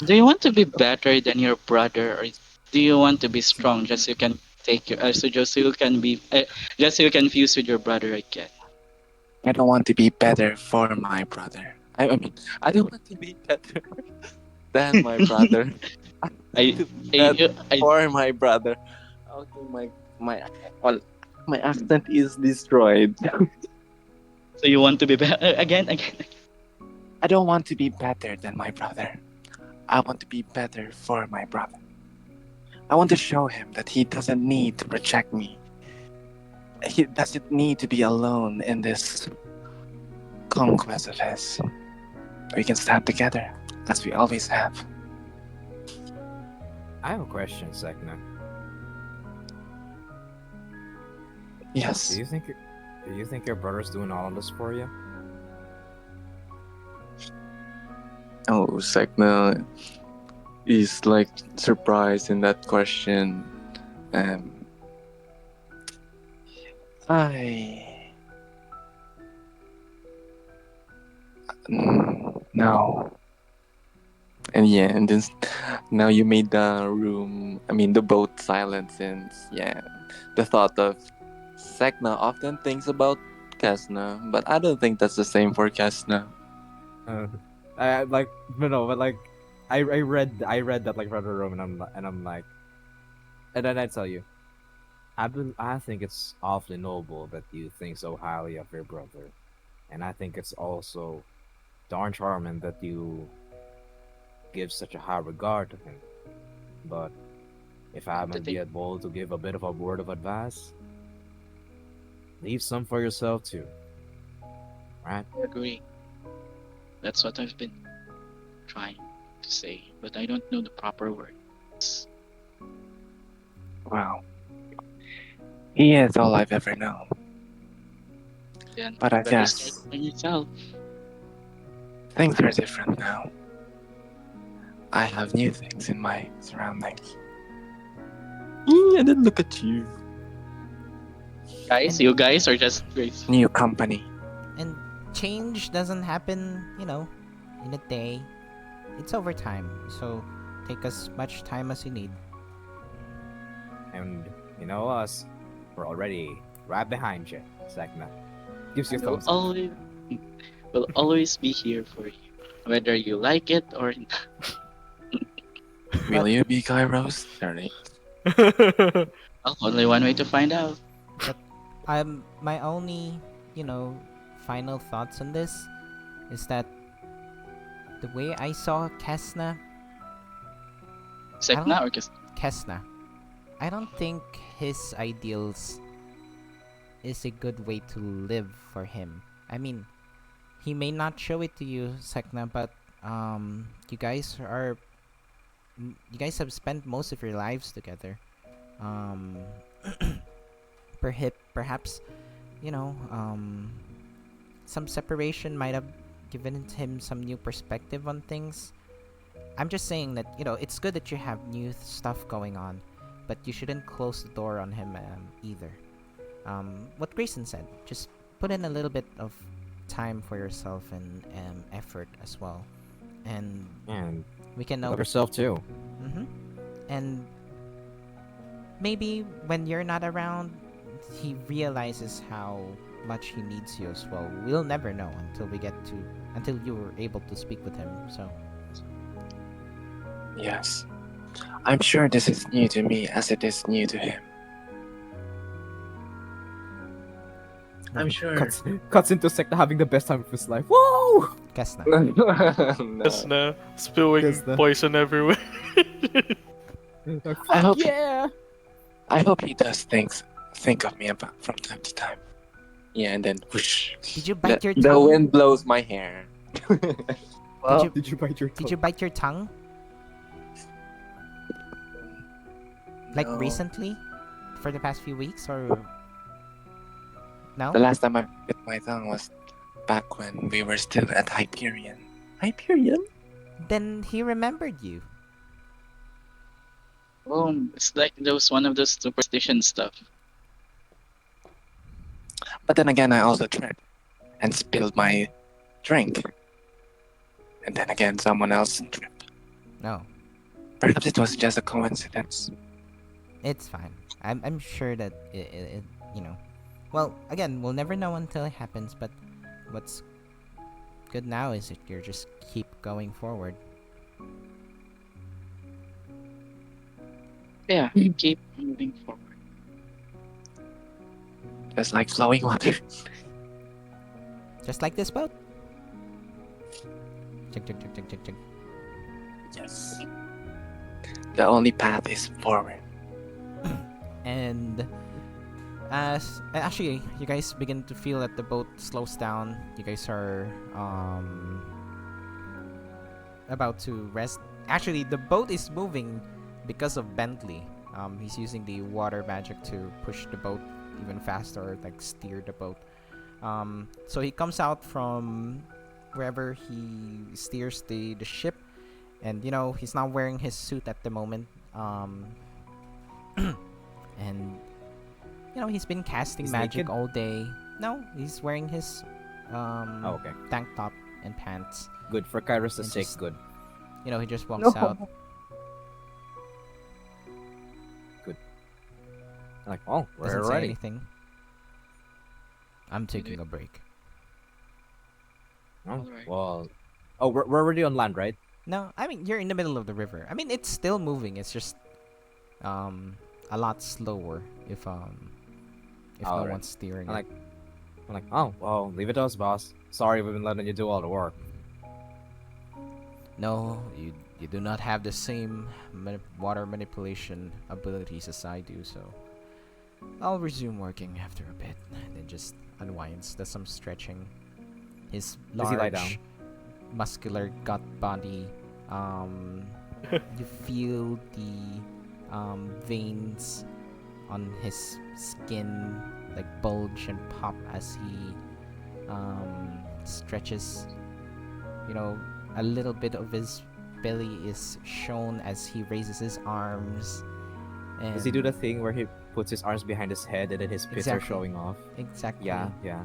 Do you want to be better than your brother, or do you want to be strong just so you can take your so just so you can be just so you can fuse with your brother again? I don't want to be better for my brother. I mean, I don't want to be better than my brother. I want I, to be better I for my brother. Okay, my well, my accent is destroyed. so you want to be better again. I don't want to be better than my brother. I want to be better for my brother. I want to show him that he doesn't need to reject me. He doesn't need to be alone in this conquest of his. We can stand together, as we always have. I have a question, Sek'na. Yes. Do you think your brother's doing all of this for you? Oh, Sek'na is like surprised in that question. I. No. And yeah, and then now you made the room, I mean the boat silent since, yeah, the thought of Sek'na often thinks about Kes'na, but I don't think that's the same for Kes'na. Uh, I like no, but like I read that like Brother Roman, and I'm like, and then I tell you, I think it's awfully noble that you think so highly of your brother, and I think it's also darn charming that you give such a high regard to him. But if I might be able to give a bit of a word of advice, leave some for yourself too, right? I agree. That's what I've been trying to say, but I don't know the proper words. Wow. He is all I've ever known. Then But I better guess start by yourself. things are different now. I have new things in my surroundings. And then look at you. Guys, And- you guys are just Grace. New company. And change doesn't happen, in a day. It's over time. So take as much time as you need. And you know us, we're already right behind you, Sek'na. Gives you a Will thumbs up. always be here for you, whether you like it or not. Will you be Kairos? Sorry. Well, only one way to find out. My only, final thoughts on this is that the way I saw Sek'na or just Kes'na, I don't think his ideals is a good way to live for him. I mean, he may not show it to you, Sek'na, but you guys have spent most of your lives together. Um, perhaps, you know, some separation might have given him some new perspective on things. I'm just saying that, you know, it's good that you have new stuff going on, but you shouldn't close the door on him either. What Grayson said, just put in a little bit of time for yourself and effort as well, and And we can know. love yourself too. Mm-hmm. And maybe when you're not around, he realizes how much he needs you as well. We'll never know until you're able to speak with him. So Yes. I'm sure this is new to me as it is new to him. I'm sure. Cuts into Sek'na having the best time of his life. Whoa! Kes'na. No. Kes'na spilling Kes'na. poison everywhere. Like, I fuck hope- yeah! I hope he does think of me about from time to time. Yeah, and then whoosh. Did you bite your The tongue? wind blows my hair. Did you Did you bite your tongue? Did you bite your tongue? Like No. recently? For the past few weeks or no? The last time I bit my tongue was back when we were still at Hyperion. Hyperion? Then he remembered you. Oh, it's like one of those superstition stuff. But then again, I also tripped and spilled my drink. And then again, someone else tripped. No, Perhaps it was just a coincidence. it's fine. I'm sure that it you know. Well, again, we'll never know until it happens. But what's good now is that you're just keep going forward. Yeah, keep moving forward. Just like flowing water. Just like this boat. Check, check, check, check, check, check. Yes. The only path is forward. And as actually, you guys begin to feel that the boat slows down. You guys are about to rest. Actually, the boat is moving because of Bentley. He's using the water magic to push the boat even faster, or like steer the boat. So he comes out from wherever he steers the ship, and you know he's not wearing his suit at the moment. And you know he's been casting He's magic naked? all day. No, he's wearing his Oh, okay. tank top and pants. Good for Kairos' And sake. just- Good. You know, he just walks out. Like, oh, we're Doesn't say ready. anything. I'm taking a break. Oh, Alright. well. Oh, we're already on land, right? No, I mean you're in the middle of the river. I mean it's still moving. It's just a lot slower if no Alright. one's steering I it. like- I'm like, oh, well, leave it to us, boss. Sorry, we've been letting you do all the work. No, you do not have the same water manipulation abilities as I do, so I'll resume working after a bit. And then just unwinds, does some stretching. His Does he lie large, down? muscular gut body. You feel the veins on his skin like bulge and pop as he stretches. You know, a little bit of his belly is shown as he raises his arms. And Does he do the thing where he puts his arms behind his head and then his pits are Exactly. showing off? Exactly. Yeah, yeah.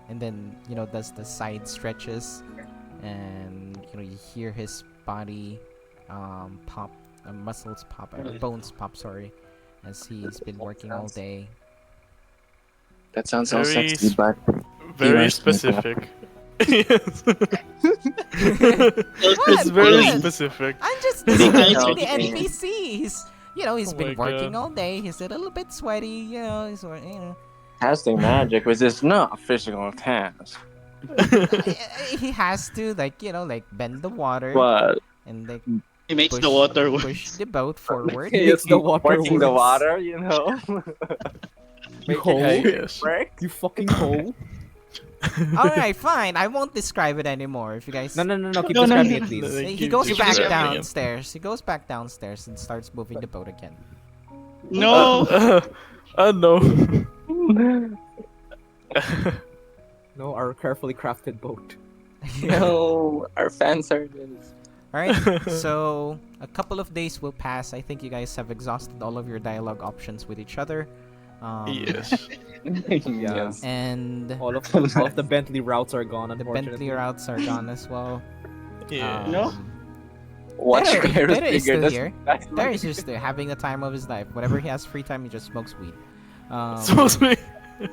And then you know does the side stretches, and you know you hear his body pop, muscles pop, bones pop. Sorry, as he's been working all day. That sounds so Very sexy, but Very Yes, specific. What? It's very What? specific. I'm just Because describing the you- NPCs. You know, he's Oh been my working God. all day. He's a little bit sweaty. You know, Casting magic was just not a physical task. he has to like like bend the water But and like He makes the water work. push the boat forward. It's the water Working the works. water, you know. You Make hoe? I it guess. work. You fucking hoe. All right, fine. I won't describe it anymore. If you guys, No. Keep No, no, describing no. it, please. No, he keep goes back describing it. downstairs. He goes back downstairs and starts moving the boat again. No. No. No, our carefully crafted boat. No, our fan service. All right. So a couple of days will pass. I think you guys have exhausted all of your dialogue options with each other. Yes. Yes. And All of the Bentley routes are gone, the unfortunately. Bentley routes are gone as well. Yeah. No. Watch Pero Kairos is figure. still here. There is just having the time of his life. Whenever he has free time, he just smokes weed. Supposed to be.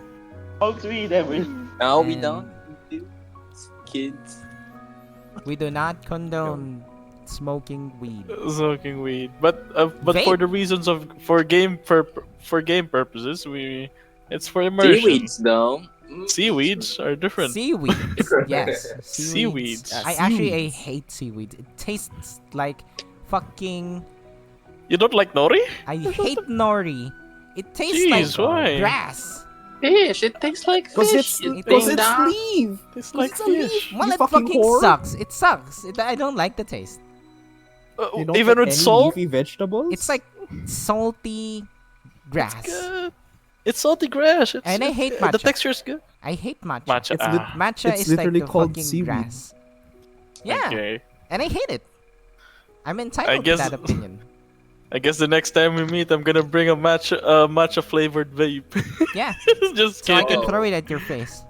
Smoke weed every. No, we And- don't. We do. Kids. We do not condone smoking weed. Smoking weed, but for Vape. the reasons of for game purposes, it's for immersion. Seaweeds, though. Seaweeds are different. Seaweeds, yes. Seaweeds. I hate seaweed. It tastes like fucking. You don't like nori? I hate nori. It tastes Jeez, like why? grass. Fish. It tastes like Cause fish. it's tastes like- leaf. It's like It's a leaf. fish. Well, You it fucking fucking whore. sucks. It sucks. I don't like the taste. You don't Even get with any salt, leafy vegetables. It's like salty grass. good. It's salty grass. And I hate The matcha. texture is good. I hate matcha. Matcha. It's lit- Matcha It's is like literally the called fucking seaweed. grass. Yeah, Okay. and I hate it. I'm entitled guess- to that opinion. I guess the next time we meet, I'm gonna bring a matcha flavored vape. Yeah, Just so I kidding. can throw it at your face.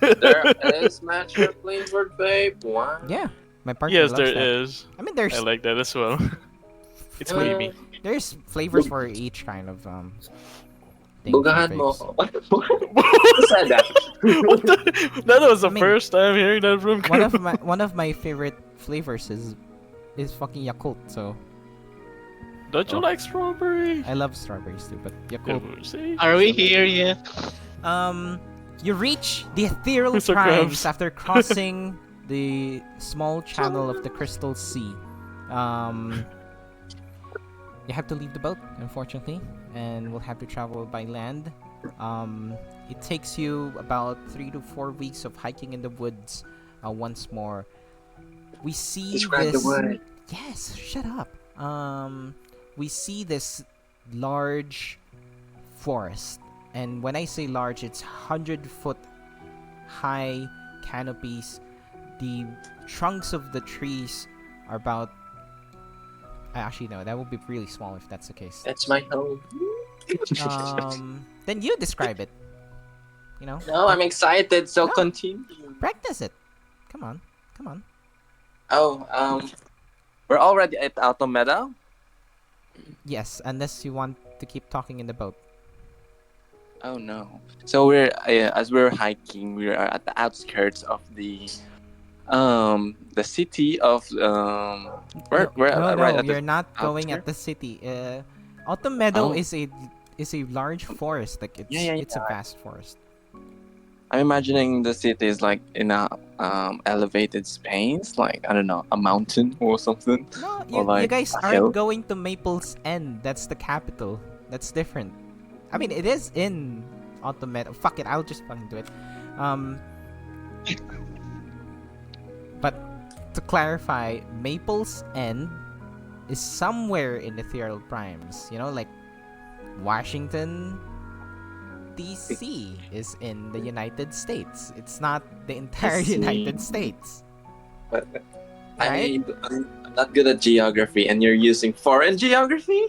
There is matcha flavored vape. Wow. Yeah, my partner Yes, loves there that. is. I mean, I like that as well. It's Uh, wavy. there's flavors for each kind of thing. Bugahan for mo. vapes. Who said that? That was the I mean, first time hearing that from One of my favorite flavors is fucking Yakult. So Don't you like strawberry? I love strawberries too, but Yakult. See? Are we here yet? You reach the ethereal Mr. primes Krabs. after crossing the small channel of the Crystal Sea. You have to leave the boat, unfortunately, and will have to travel by land. It takes you about 3 to 4 weeks of hiking in the woods. Once more, we see Describe this. the word. Yes, shut up. We see this large forest, and when I say large, it's 100-foot high canopies. The trunks of the trees are about. Actually, no, that would be really small if that's the case. That's my home. Then you describe it. You know, No, I'm excited. So No. continue. practice it. Come on. Oh, we're already at Alto Meadow. Yes, unless you want to keep talking in the boat. Oh no. So we're as we're hiking, we are at the outskirts of the city of we're no, right no, at the you're not going at the city. Autumn Meadow Oh. is a large forest. Like it's Yeah, it's a vast forest. I'm imagining the city is like in a elevated space, like I don't know, a mountain or something. No, Or you like guys a aren't hill? going to Maple's End. That's the capital. That's different. I mean, it is in Autumn Meadow. Fuck it, I'll just fucking do it. But to clarify, Maple's End is somewhere in the Ethereal Primes. You know, like Washington, D.C. is in the United States. It's not the entire see. United States. Right? I'm not good at geography, and you're using foreign geography.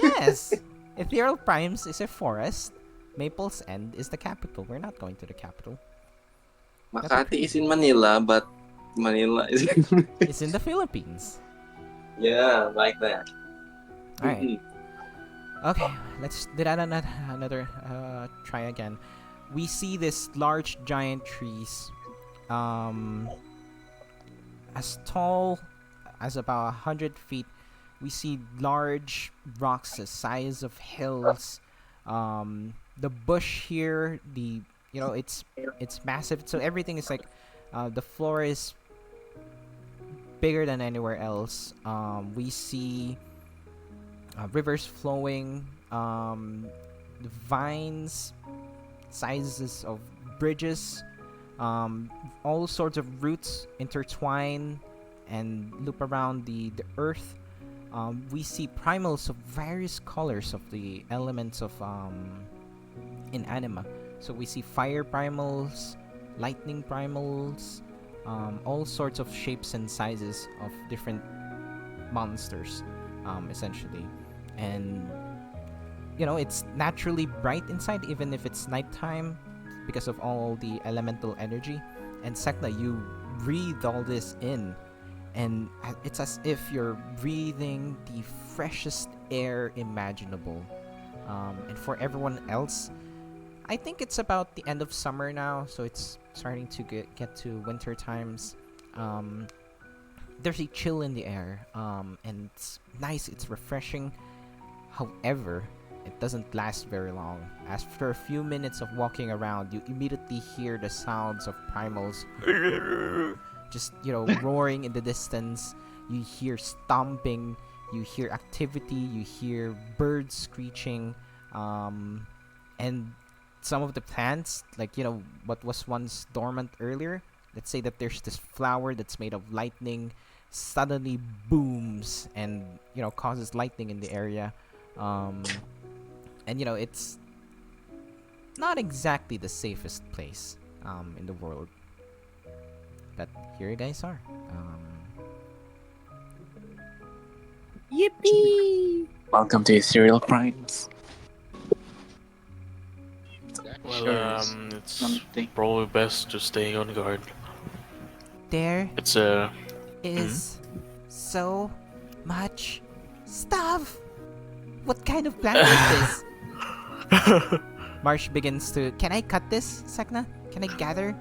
Yes. Ethereal Primes is a forest. Maple's End is the capital. We're not going to the capital. Makati is in Manila, but Manila is It's in the Philippines. yeah, like that. Alright. Okay, let's do that another try again. We see this large giant trees, as tall as about 100 feet. We see large rocks the size of hills. The bush here, it's massive. So everything is like, the floor is bigger than anywhere else. We see rivers flowing, vines, sizes of bridges, all sorts of roots intertwine and loop around the earth. We see primals of various colors of the elements of in anima. So we see fire primals, lightning primals, all sorts of shapes and sizes of different monsters, essentially. And it's naturally bright inside, even if it's nighttime, because of all the elemental energy. And Sek'na, you breathe all this in, and it's as if you're breathing the freshest air imaginable. And for everyone else, I think it's about the end of summer now, so it's starting to get to winter times. There's a chill in the air, and it's nice, it's refreshing. However, it doesn't last very long. After a few minutes of walking around, you immediately hear the sounds of primals just, roaring in the distance. You hear stomping, you hear activity, you hear birds screeching, and some of the plants, like, what was once dormant earlier, let's say that there's this flower that's made of lightning, suddenly booms and, causes lightning in the area. And it's not exactly the safest place in the world, but here you guys are. Yippee! Welcome to Ethereal Primes. Well, Sure is it's something. probably best to stay on guard. There It's is so much stuff. What kind of plant is this? Marsh begins to. Can I cut this, Sek'na? Can I gather?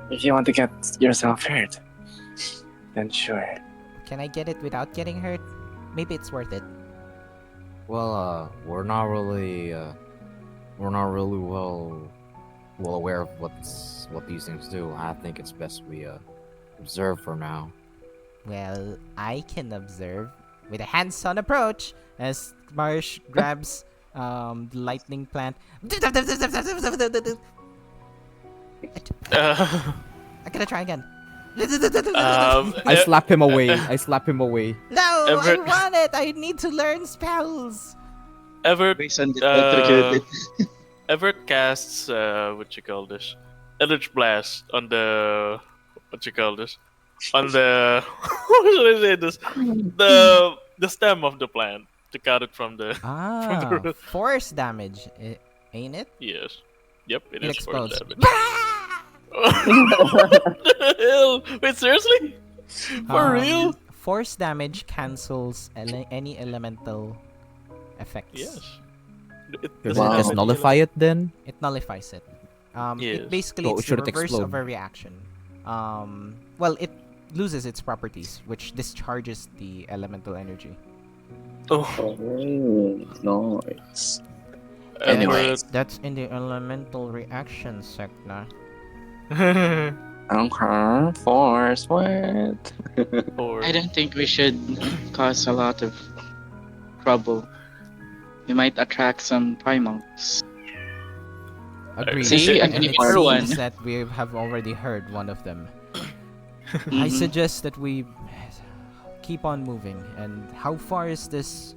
If you want to get yourself hurt, then sure. Can I get it without getting hurt? Maybe it's worth it. Well, we're not really well aware of what these things do. I think it's best we observe for now. Well, I can observe with a hands-on approach as Marsh grabs the lightning plant. I'm gonna try again. I slap him away. I slap him away. No, Everett- I want it. I need to learn spells. Everett, Grayson did electrocuted. Everett casts what you call this, Eldritch Blast on the on the what should I say this, the stem of the plant to cut it from the root. Force damage, ain't it? Yes. Yep, it It is force explodes. damage. What the hell? Wait, seriously? For real? Force damage cancels any elemental effects. Yes. Does Wow. it just nullify it then? It nullifies it. Yes. It basically So it's should the it reverse of explode? a reaction. Well, it loses its properties, which discharges the elemental energy. Oh, Oh, nice. Anyway. That's in the elemental reaction, Sek'na. Okay, force what? Or I don't think we should cause a lot of trouble. We might attract some primals. Agreed. See, I and can it hear one. seems that we have already heard one of them. I Mhm. suggest that we keep on moving. And how far is this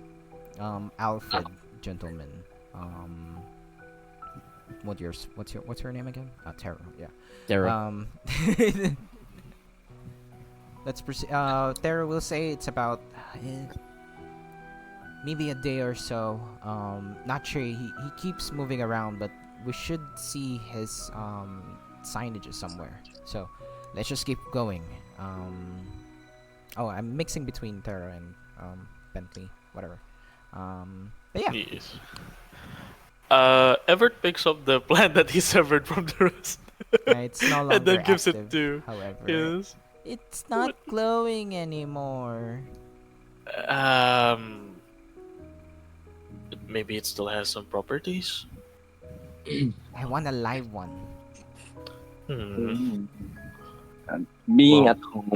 Alfred gentleman? What's her name again? Tara. Yeah. Tara. Let's proceed. Tara will say it's about maybe a day or so. Not sure. He keeps moving around, but we should see his signages somewhere. So let's just keep going. Oh, I'm mixing between Tara and Bentley, whatever. But yeah. yes. Everett picks up the plant that he severed from the rest. It's no longer and then gives active, it to however. yes. It's not glowing anymore. Maybe it still has some properties. I want a live one. Hmm. Being Well. at home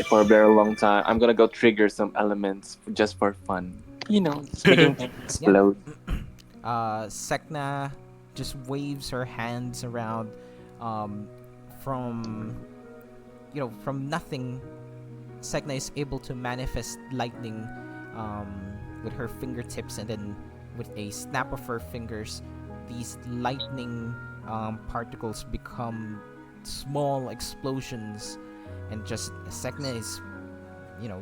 for a very long time, I'm gonna go trigger some elements just for fun. Just making things Yeah. explode. Sek'na just waves her hands around, um, from from nothing. Sek'na is able to manifest lightning, with her fingertips, and then with a snap of her fingers, these lightning particles become small explosions, and just Sek'na is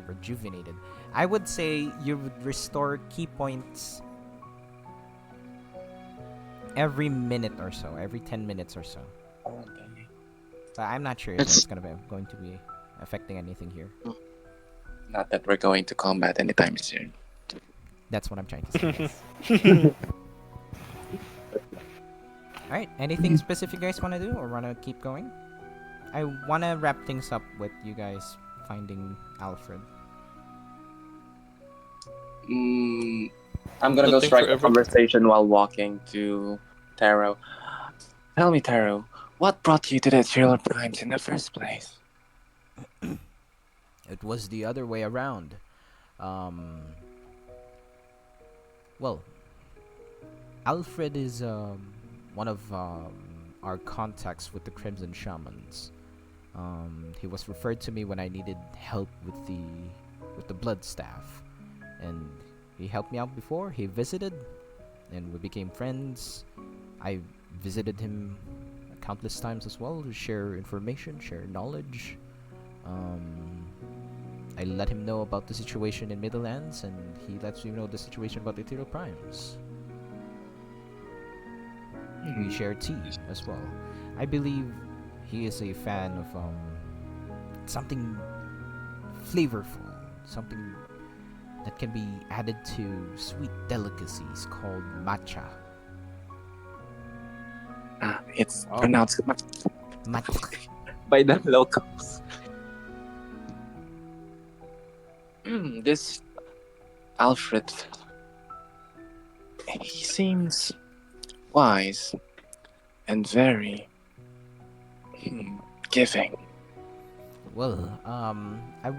rejuvenated. I would say you would restore key points every minute or so, every 10 minutes or so. Okay. But I'm not sure if That's that's going to be affecting anything here. Not that we're going to combat anytime soon. That's what I'm trying to say. Yes. All right. Anything specific you guys want to do, or want to keep going? I want to wrap things up with you guys finding Alfred. I'm gonna go Nothing strike for a Everett. conversation while walking to Taro. Tell me, Taro, what brought you to the Ethereal Primes in the first place? It was the other way around. Well, Alfred is one of our contacts with the Crimson Shamans. He was referred to me when I needed help with the blood staff, and he helped me out before. He visited, and we became friends. I visited him countless times as well to share information, share knowledge. I let him know about the situation in Middlelands, and he lets me know the situation about the Ethereal Primes. We share tea as well. I believe he is a fan of something flavorful, something that can be added to sweet delicacies called matcha. It's Oh. pronounced Matcha. By the locals. This Alfred. He seems wise and very giving. Well, I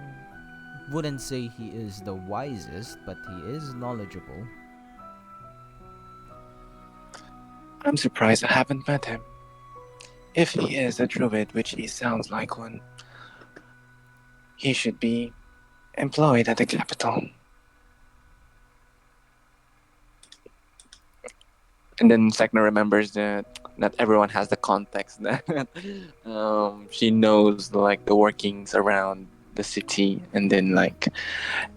wouldn't say he is the wisest, but he is knowledgeable. I'm surprised I haven't met him. If he is a druid, which he sounds like one, he should be employed at the capital. And then Sek'na remembers that not everyone has the context that she knows like the workings around the city, and then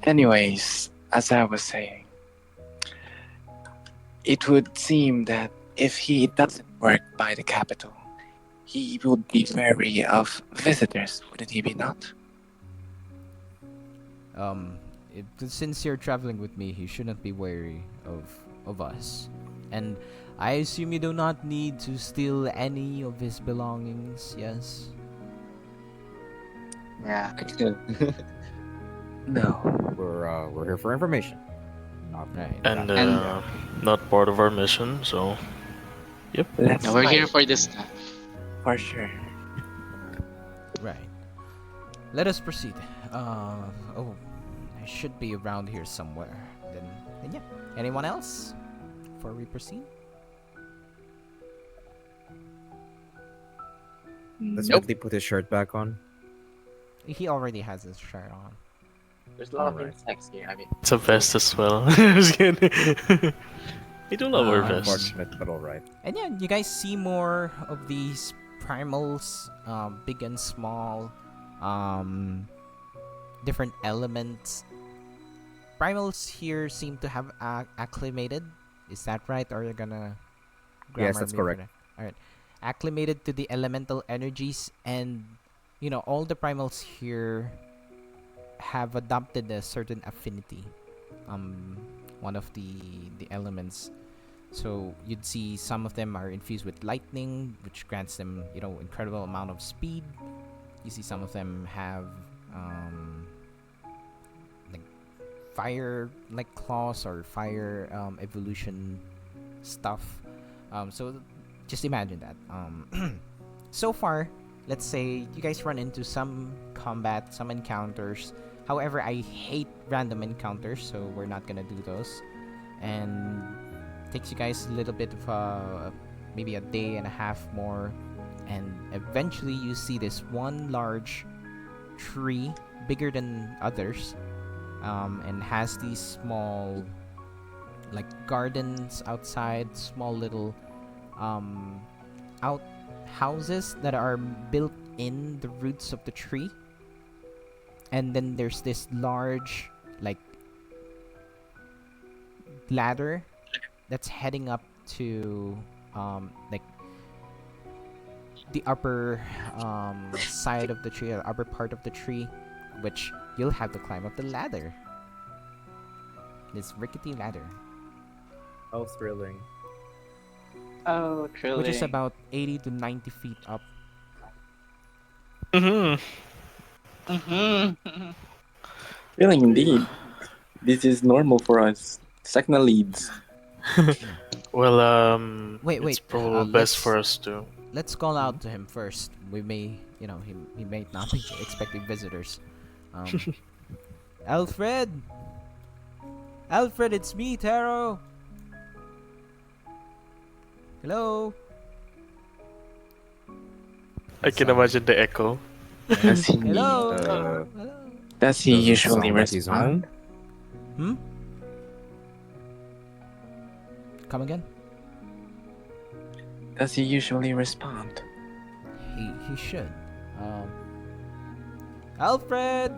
Anyways, as I was saying, it would seem that if he doesn't work by the capital, he would be wary of visitors, wouldn't he be not? Since you're traveling with me, he shouldn't be wary of us. And I assume you do not need to steal any of his belongings, yes? yeah. No. We're here for information. Not Right. And And- not part of our mission, so Let's we're here fight, for this stuff. for sure. Right. Let us proceed. Oh, I should be around here somewhere. Then yeah. Anyone else? Before we proceed? Let's Nope. quickly put his shirt back on. He already has his shirt on. There's a lot of Alright. insects here. I mean, it's a vest as well. Just kidding. We do love our vests. Unfortunate, but alright. And yeah, you guys see more of these primals, big and small, different elements. Primals here seem to have acclimated. Is that right? Or are you gonna Yes, grammar that's me for correct. that? All right, acclimated to the elemental energies, and all the primals here have adopted a certain affinity. One of the elements. So you'd see some of them are infused with lightning, which grants them, incredible amount of speed. You see some of them have like fire, like claws or fire evolution stuff. So just imagine that. So far, let's say you guys run into some combat, some encounters. However, I hate random encounters, so we're not gonna do those. And takes you guys a little bit of maybe a day and a half more, and eventually you see this one large tree, bigger than others, and has these small like gardens outside, small little out houses that are built in the roots of the tree. And then there's this large like ladder that's heading up to like the upper side of the tree, or upper part of the tree, which you'll have to climb up the ladder. This rickety ladder, How thrilling. Oh, truly. which is about 80 to 90 feet up. Mm-hmm. Mm-hmm. Feeling indeed. This is normal for us. Sek'na leads. Well, Wait, it's wait, probably best for us to. Let's call out to him first. We may, he may not be expecting visitors. Alfred! Alfred, it's me, Taro! Hello? I can imagine the echo. Does he, Hello? Uh, Hello? does he Doesn't usually sound like he's respond? Hmm? Come again? Does he usually respond? He should. Alfred!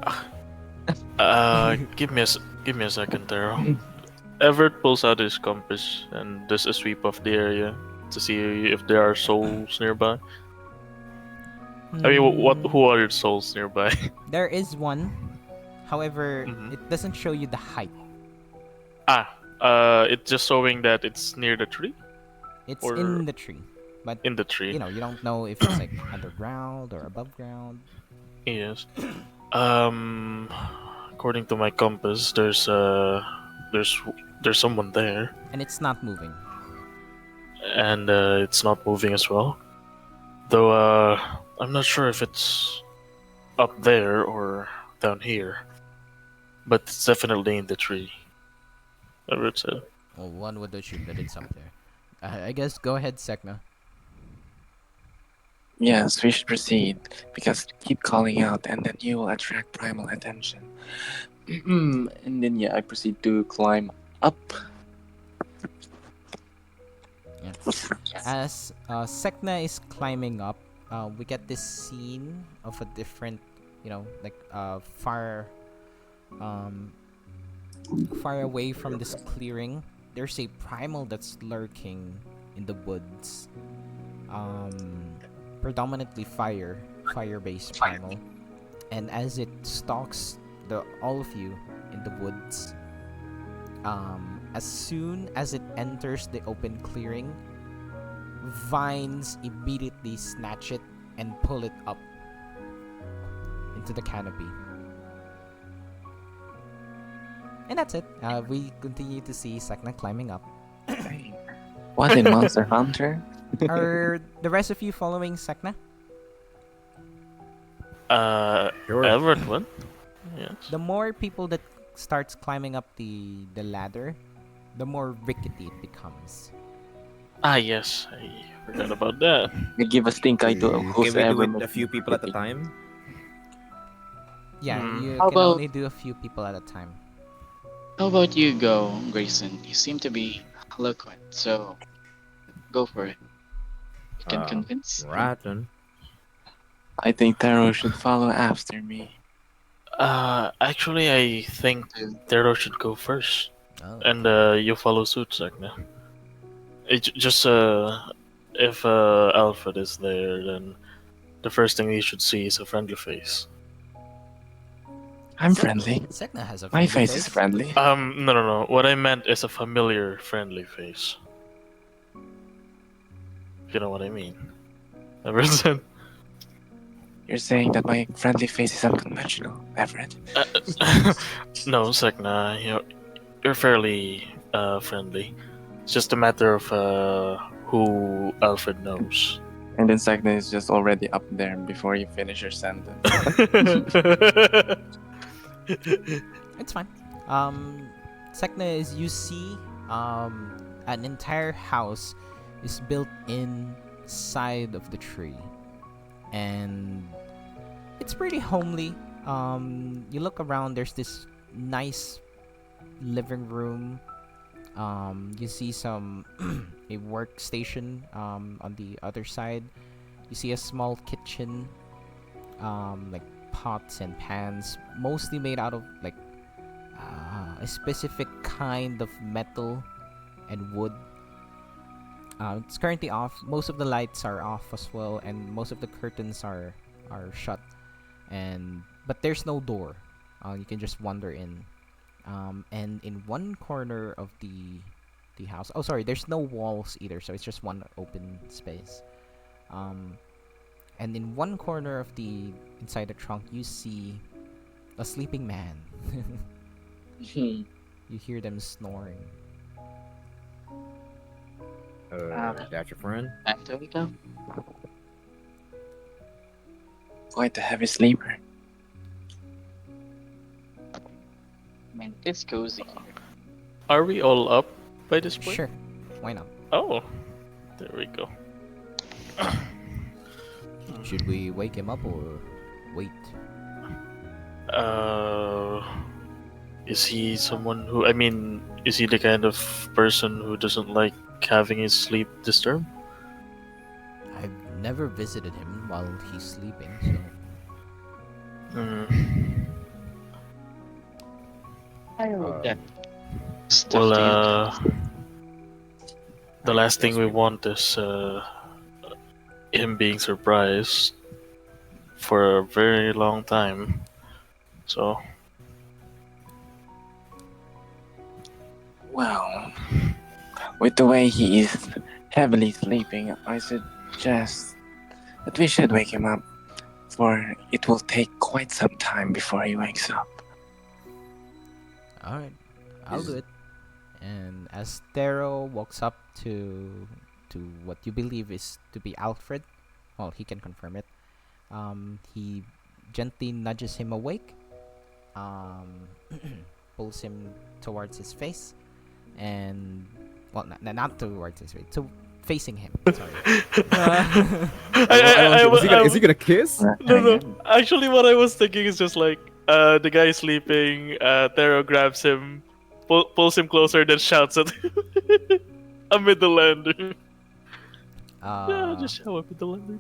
Give me a second, Taro. Everett pulls out his compass and does a sweep of the area to see if there are souls nearby. I mean, who are souls nearby? There is one. However, Mhm. it doesn't show you the height. It's just showing that it's near the tree. It's Or- in the tree. But, In the tree. you don't know if it's like underground or above ground. Yes. According to my compass, there's someone there, And it's not moving. and it's not moving as well. Though I'm not sure if it's up there or down here, but it's definitely in the tree. Everett said. Well, one would assume that it's up there. I guess go ahead, Sek'na. Yes, we should proceed, because keep calling out and then you will attract primal attention. And then I proceed to climb up. As Sek'na is climbing up, we get this scene of a different, like far away from this clearing. There's a primal that's lurking in the woods. Predominantly fire-based primal. And as it stalks all of you in the woods, as soon as it enters the open clearing, vines immediately snatch it and pull it up into the canopy. And that's it. We continue to see Sek'na climbing up. What in Monster Hunter? Are the rest of you following Sek'na? Sure. Everett, what? Yes. The more people that starts climbing up the ladder, the more rickety it becomes. Yes, I forgot about that. They give a stink eye to Can we who's do ever it a few people at a time? Yeah, Hmm. you How can about- only do a few people at a time. How about you go, Grayson? You seem to be eloquent, so go for it. You can convince. Right then. I think Taro should follow after me. Actually, I think Theodore should go first, Oh. and you follow suit, Sek'na. If Alfred is there, then the first thing he should see is a friendly face. I'm friendly. Sek'na has a My friendly face is friendly. No. What I meant is a familiar, friendly face. If you know what I mean. Everett said. You're saying that my friendly face is unconventional, Everett. No, Sek'na, you're fairly friendly. It's just a matter of who Alfred knows. And then Sek'na is just already up there before you finish your sentence. It's fine. Sek'na is you see an entire house is built inside of the tree, and it's pretty homely. You look around. There's this nice living room. You see some a workstation on the other side. You see a small kitchen, like pots and pans, mostly made out of like a specific kind of metal and wood. It's currently off. Most of the lights are off as well, and most of the curtains are shut. But there's no door. You can just wander in. And in one corner of the house, oh sorry, there's no walls either, so it's just one open space. And in one corner of the inside the trunk, you see a sleeping man. You hear them snoring. Is that your friend? After we go. Quite a heavy sleeper. I mean, it's cozy. Are we all up by this point? Sure, why not? Oh, there we go. Should we wake him up or wait? Is he someone who? I mean, is he the kind of person who doesn't like having his sleep disturbed? I've never visited him while he's sleeping, so I will get Well, the last thing we want is him being surprised for a very long time. So, Well, with the way he is heavily sleeping, I suggest that we should wake him up, for it will take quite some time before he wakes up. alright, I'll do it. And as Thero walks up to what you believe is to be Alfred, well, he can confirm it. He gently nudges him awake, pulls him towards his face, and well, not towards his face, to facing him. Sorry. Is he gonna kiss? no. Actually, what I was thinking is just like the guy sleeping. Thero grabs him, pulls him closer, then shouts at him. A Midlander. Yeah, just show up Midlander.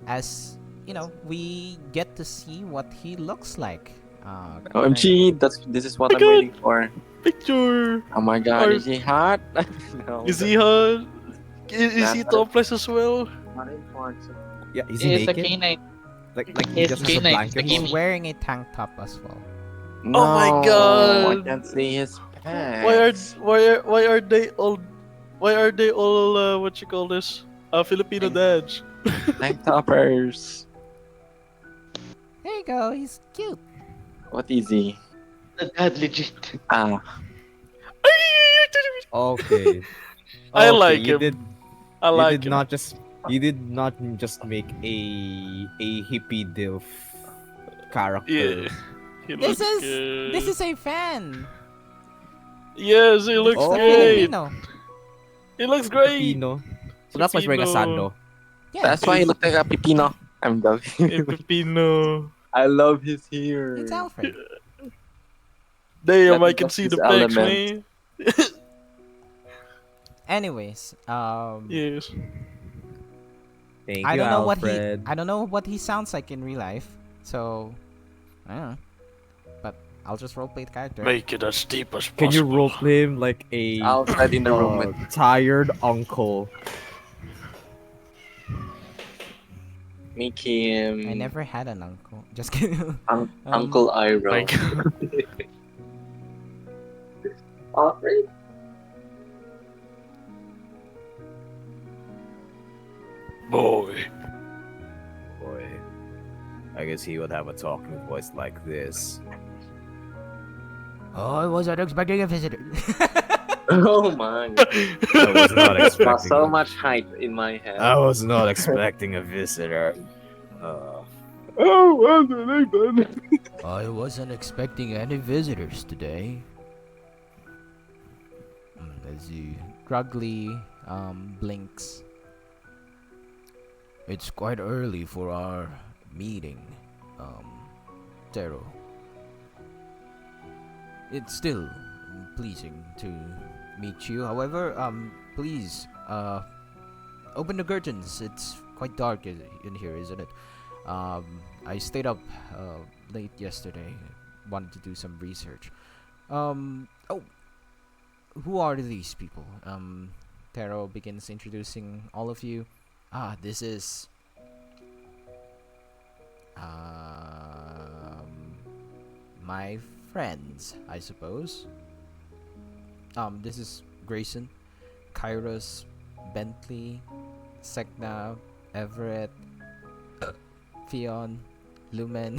As you know, we get to see what he looks like. OMG, this is what My I'm God. waiting for. Picture. Oh my god, Or- is he hot? No, Is he hot? Is he Not- topless as well? not important. Yeah, is he It's a naked? canine. Like he It's just has a canine, blanket. it's a He's wearing a tank top as well. No, Oh my God. I can't see his pants. Why are they all what you call this? Filipino dads. Tank toppers? There you go. He's cute. What is he? The dad legit. Ah, Okay. I Okay, like you him. Did, I you like did him. not just make a hippie dilf character. Yeah. He looks good. This is a fan. Yes, he looks Oh. great. Filipino. He looks great. Pepino. So that's why he's wearing a Pepino. sando. Yeah, that's why he looked like a pipino. I'm joking. Hey, Pepino. I love his hair. it's Alfred. Damn, Let I me can guess see his the pecs, element. man. Anyways, Yes. Thank I you, don't know Alfred. I don't know what he sounds like in real life, so I don't know. But I'll just roleplay the character. Make it as deep as Can you possible. roleplay him like a Outside in the room with tired uncle? make him I never had an uncle. Just kidding. Uncle Iroh. Like, Alfred? boy. Boy, I guess he would have a talking voice like this. Oh, I wasn't expecting a visitor. Oh my! I was not Saw expecting. so much hype in my head. I was not expecting a visitor. Oh, well, then. I wasn't expecting any visitors today. As he groggily blinks. It's quite early for our meeting, Tero. It's still pleasing to meet you. However, please, open the curtains. It's quite dark in here, isn't it? I stayed up late yesterday. Wanted to do some research. Oh, who are these people? Tero begins introducing all of you. This is my friends, I suppose. This is Grayson, Kairos, Bentley, Sek'na, Everett, Theon, Lumen.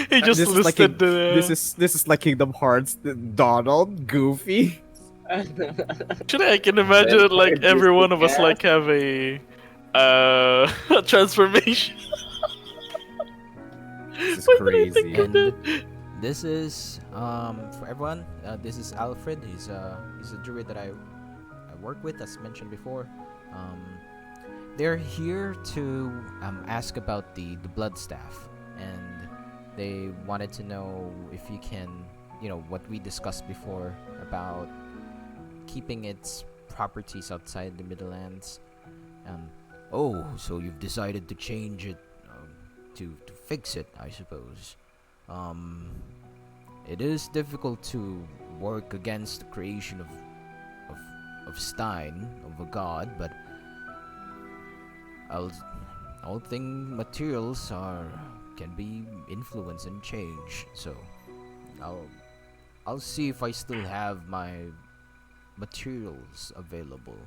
He just This is like listed the. this is like Kingdom Hearts. Donald, Goofy. Actually, I can imagine it like every one of us like have a a transformation. This is Why did I crazy. think of And that? this is for everyone. This is Alfred. He's a druid that I work with, as mentioned before. They're here to ask about the blood staff, and they wanted to know if you can, what we discussed before about keeping its properties outside the Middlelands. Oh, so you've decided to change it, to fix it, I suppose. It is difficult to work against the creation of Stein, of a god, but all thing materials can be influenced and changed. So I'll see if I still have my materials available.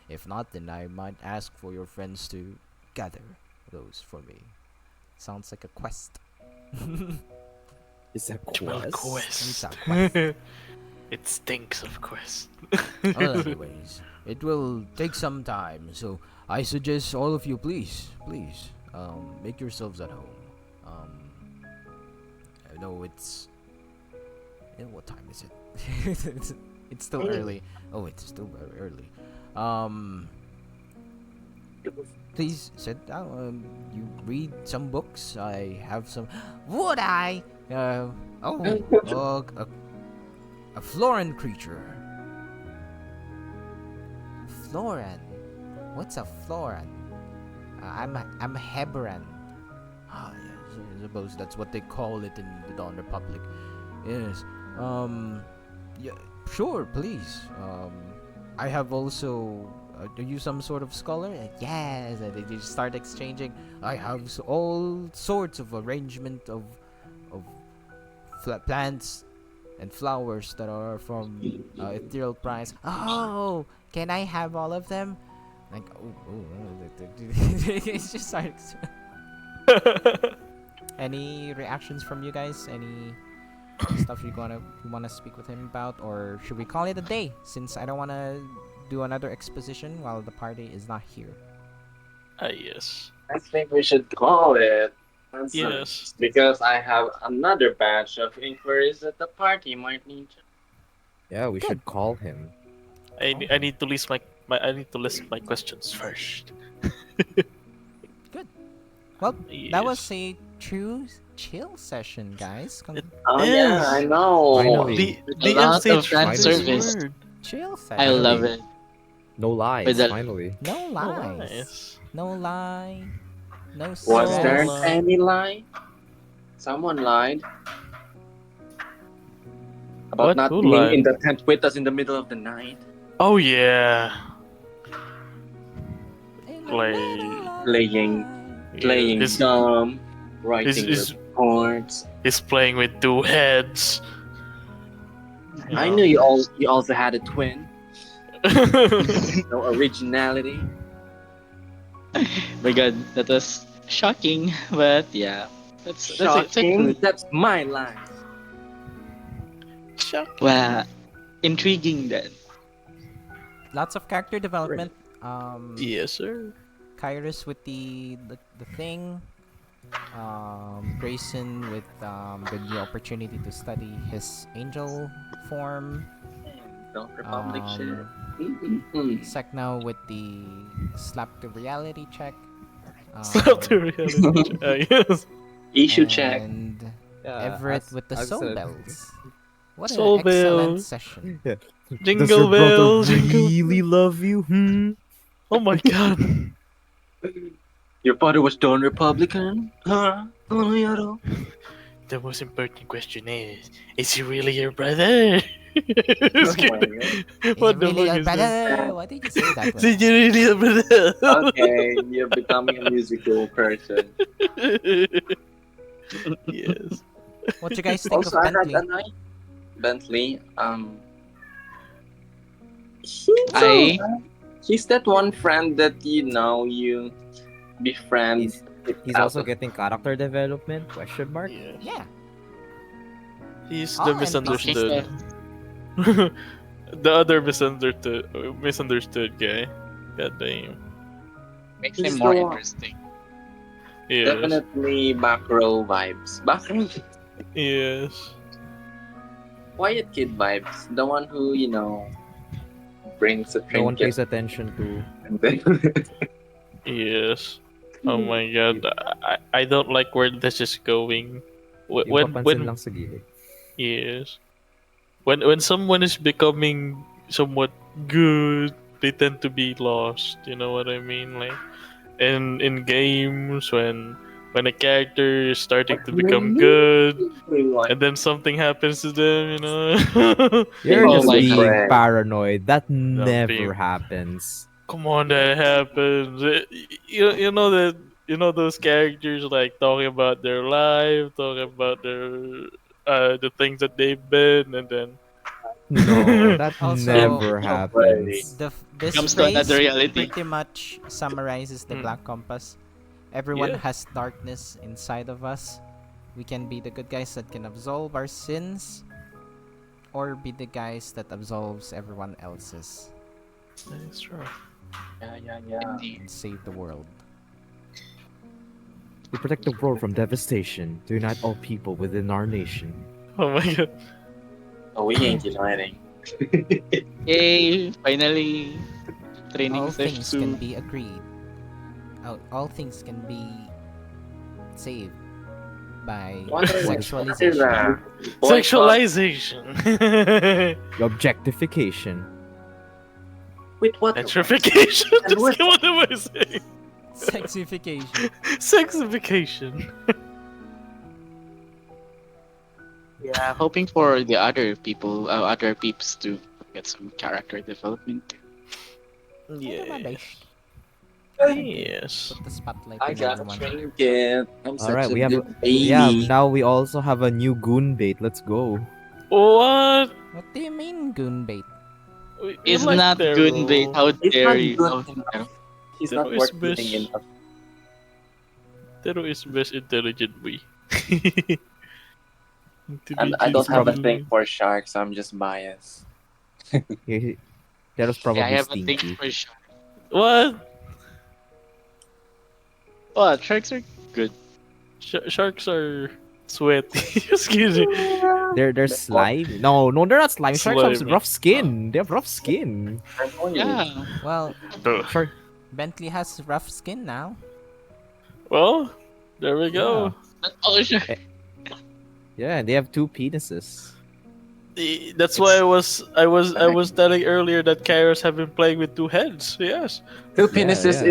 If not, then I might ask for your friends to gather those for me. Sounds like a quest. Is that Well, quest? It's a quest. quest. It stinks of quest. Well, anyways, it will take some time, so I suggest all of you, please, make yourselves at home. I know it's. What time is it? it's still early. Oh, it's still very early. Please sit down. You read some books. I have some. Would I? A Floran creature. Floran? What's a Floran? I'm a Heberan. Yes, I suppose that's what they call it in the Dawn Republic. Yes. Yeah, sure, please. I have also. Are you some sort of scholar? Yes. They just start exchanging. I have all sorts of arrangement of plants and flowers that are from ethereal price. Oh, can I have all of them? Like, it's just like. Any reactions from you guys? Any stuff you wanna speak with him about, or should we call it a day? Since I don't wanna do another exposition while the party is not here. Yes. I think we should call it. Yes. Because I have another batch of inquiries that the party might need. Yeah, we should call him. I need to list I need to list my questions first. Well, that was Yes. a true chill session, guys. Oh Yes. yeah, I know. Finally. The lot DM of fan said service. word. Chill session. I love it. No lies, With the- finally. No lies. Nice. No lie. No Was stress. there Smol. any lie? Someone lied about What? not Who being lied? in the tent with us in the middle of the night. Oh yeah. In the Play- middle of Playing- the Playing His- dumb, writing his- reports. He's playing with two heads. I knew you also had a twin. No originality. My God, that was shocking, but yeah, that's Shocking. good. That's my line. Well, intriguing then. Lots of character development. Yes, sir. Kairos with the thing. Grayson with the new opportunity to study his angel form. Don't Republic shit. Sek'na with the slap to reality check. Slap the reality check. Yes. Issue check. And Yeah, Everett as- with the as soul said. bells. What Soul an excellent bells. session. Does Jingle your brother bells, jingle. really love you? Oh my god. Your father was Don Republican? Huh? Oh, The most important question is he really your brother? Just my kidding. God. What Is the really fuck your is that? brother? Why did you say that Is one? he really your brother? Okay, you're becoming a musical person. Yes. What you guys think Also, of I had Bentley? Bentley. I He's that one friend that you befriend. He's also getting character development? Question mark. Yeah. Yeah. He's All the NPCs misunderstood. do. The other misunderstood guy. God damn. makes He's him more the- interesting. Yes. Definitely back row vibes. Back row. Yes. Quiet kid vibes. The one who brings a No one trinket pays attention to. and then Yes. Oh my god. I don't like where this is going. Yung When papansin lang sa gilid. yes. When someone is becoming somewhat good, they tend to be lost. You know what I mean? Like in games when a character is starting to become good and then something happens to them, you know. You're Oh just my being God. paranoid. That never being- happens. Come on, that happens. You know those characters like talking about their life, talking about their the things that they've been, and then No, that Also, never way. happens. This Comes to another phrase reality. pretty much summarizes the Mm. Black Compass. Everyone Yeah. has darkness inside of us. We can be the good guys that can absolve our sins, or be the guys that absolves everyone else's that's true. Yeah. Indeed. and save the world. We protect the world from devastation to unite all people within our nation. Oh my god. Oh, we ain't uniting. Yay! Finally, training All things session. can be agreed. All things can be saved by What is sexualization. that? Sexualization. Objectification. Wait, what? Gentrification. And Just what am I saying? Sexification. Sexification. Yeah, hoping for the other people, other peeps to get some character development. Yeah. Yes. Put the spotlight I on got a everyone. trinket. I'm such Alright, a we have good baby. yeah, now we also have a new goon bait. Let's go. What? What do you mean, goonbait? We Is like not Daryl. good bait. How He's dare not you? good How enough. dare- He's Zero not is worth best. eating enough. Daryl is best intelligent we. And I don't have a thing for sharks. I'm just biased. That was probably Yeah, I have a thing stinky. for sure. What? Oh, sharks are good. Sharks are sweaty. Just kidding. They're slimy. No, they're not slimy. Sharks have Slimy. rough skin. They have rough skin. Yeah. Well, Ugh. Bentley has rough skin now. Well, there we go. Oh, sure. Yeah, they have two penises. That's why I was telling earlier that Kairos have been playing with two heads. Yes. Two penises yeah.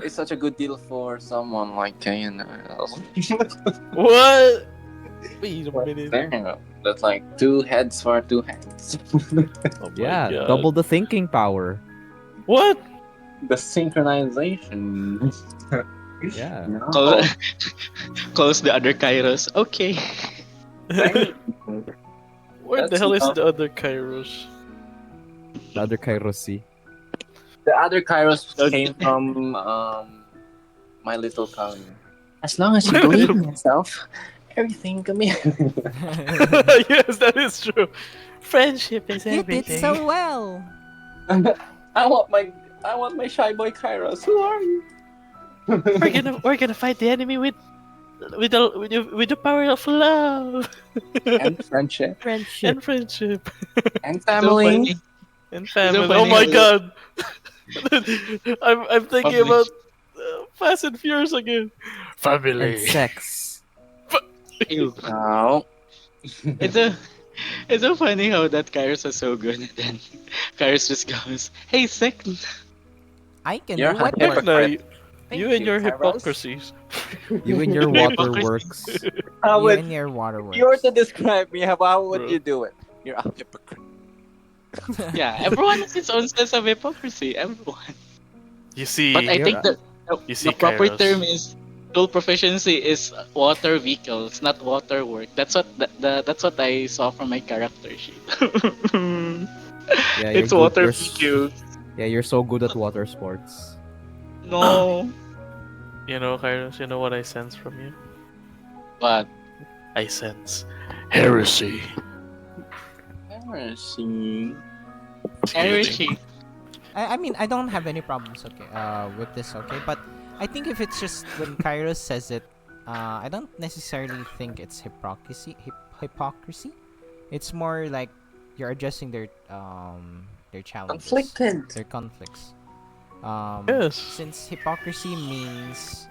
is such a good deal for someone like Kayan. What? Wait a minute. That's like two heads for two hands. Oh my Yeah, God. double the thinking power. What? The synchronization. Yeah. No. Close the other Kairos. Okay. Where the That's hell is enough. the other Kairos? The other Kairosi. The other Kairos Okay. came from My Little Pony. As long as you believe in yourself Everything, come here. Yes, that is true. Friendship is You did everything. so well. I want my shy boy Kairos. Who are you? We're gonna fight the enemy with the power of love And friendship Friendship. and friendship and So family. funny. and So family. Oh funny my how- god! I'm thinking Publish. about Fast and Furious again. And Family. sex. Ew. No. It's so it's so funny how that Kairos was so good, and then Kairos just goes, "Hey, Sek'na." I can You're do a what hypocrite. works. Sek'na, Thank you and you, your Kairos. hypocrisies. You and your waterworks. How You would and your if waterworks. you were to describe me? How would Bro. you do it? You're a hypocrite. Yeah, everyone has its own sense of hypocrisy. Everyone. You see, But I You're think a- You see, the proper Kairos. term is tool proficiency is water vehicles, not water work. That's what I saw from my character sheet. Yeah, you're It's good. water vehicles. Yeah, you're so good at water sports. No. You know, Kairos, you know what I sense from you? But I sense heresy. Embarrassing. energy. I mean, I don't have any problems, okay, with this, okay, but I think if it's just when Kairos says it, I don't necessarily think it's hypocrisy. It's more like you're addressing their challenges, Conflicted. their conflicts. Yes. Since hypocrisy means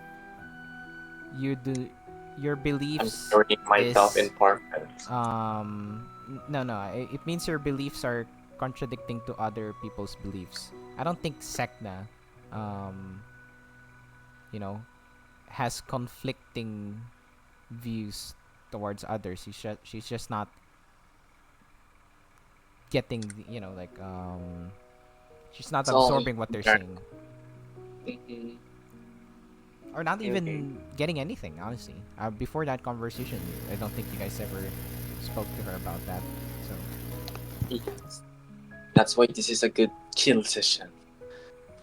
you do your I'm beliefs throwing myself is, in portrait. no, it means your beliefs are contradicting to other people's beliefs. I don't think Sek'na you know has conflicting views towards others. She's just not getting she's not It's all absorbing what they're internal. saying, Mhm. or not even getting anything, honestly. Before that conversation, I don't think you guys ever spoke to her about that, so Yes. That's why this is a good chill session.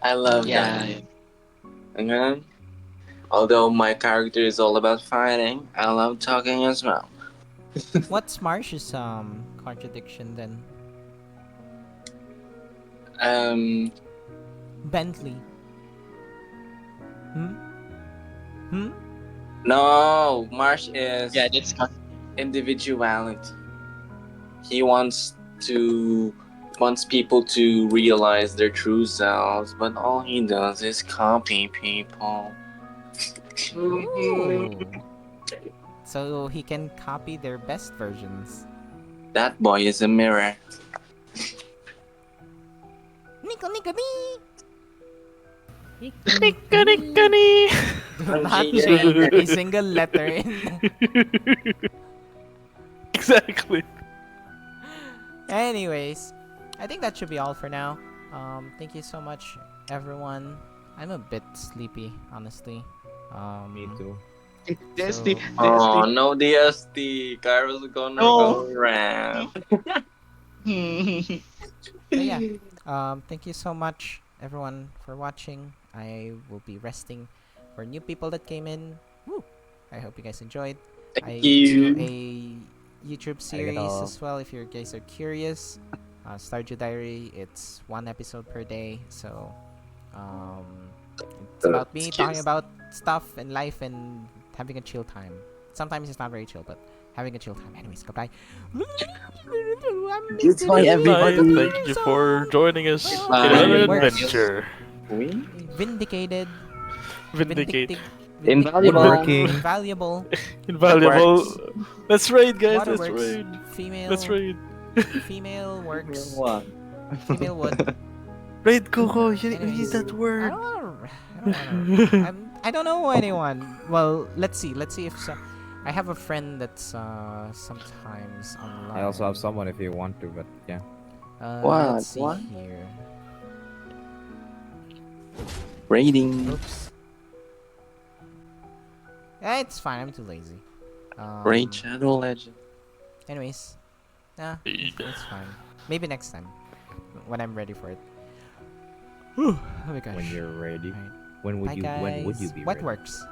I love Yeah. that. And although my character is all about fighting, I love talking as well. what's Marsh's contradiction then? Bentley. Hmm? No, Marsh is Yeah, that's individuality. He wants people to realize their true selves, but all he does is copy people. Ooh. So he can copy their best versions. That boy is a mirror. Do not change a single letter in. Exactly. Anyways, I think that should be all for now. Thank you so much, everyone. I'm a bit sleepy, honestly. Me too. DST. So- Oh, no DST. Kairos gonna No. go ramp. But yeah, thank you so much, everyone, for watching. I will be resting. For new people that came in, woo! I hope you guys enjoyed. I Thank do you. a YouTube series Arigato. as well if you guys are curious. Stardew Diary, it's 1 episode per day, so it's about me talking about stuff and life and having a chill time. Sometimes it's not very chill, but having a chill time. Anyways, goodbye. Goodbye, everybody. Thank you for joining us Bye. in another Works. adventure. Vindicated. Vindicate. Invaluable. Woodworking. Valuable. Invaluable. Works. Let's raid, guys. Water Let's works. raid. Female. Let's raid. Female works. What? Female wood. Raid Kuko. You need Anyways, that I word. I don't know anyone. Well, let's see if I have a friend that's sometimes online. I also have someone if you want to, but yeah. What? Let's see What? here. Raiding. Oops. It's fine. I'm too lazy. Raid Shadow Legend. Anyways, it's fine. Maybe next time when I'm ready for it. Whew. Oh my gosh. When you're ready. Alright. When would Bye, you? guys. When would you be What ready? works?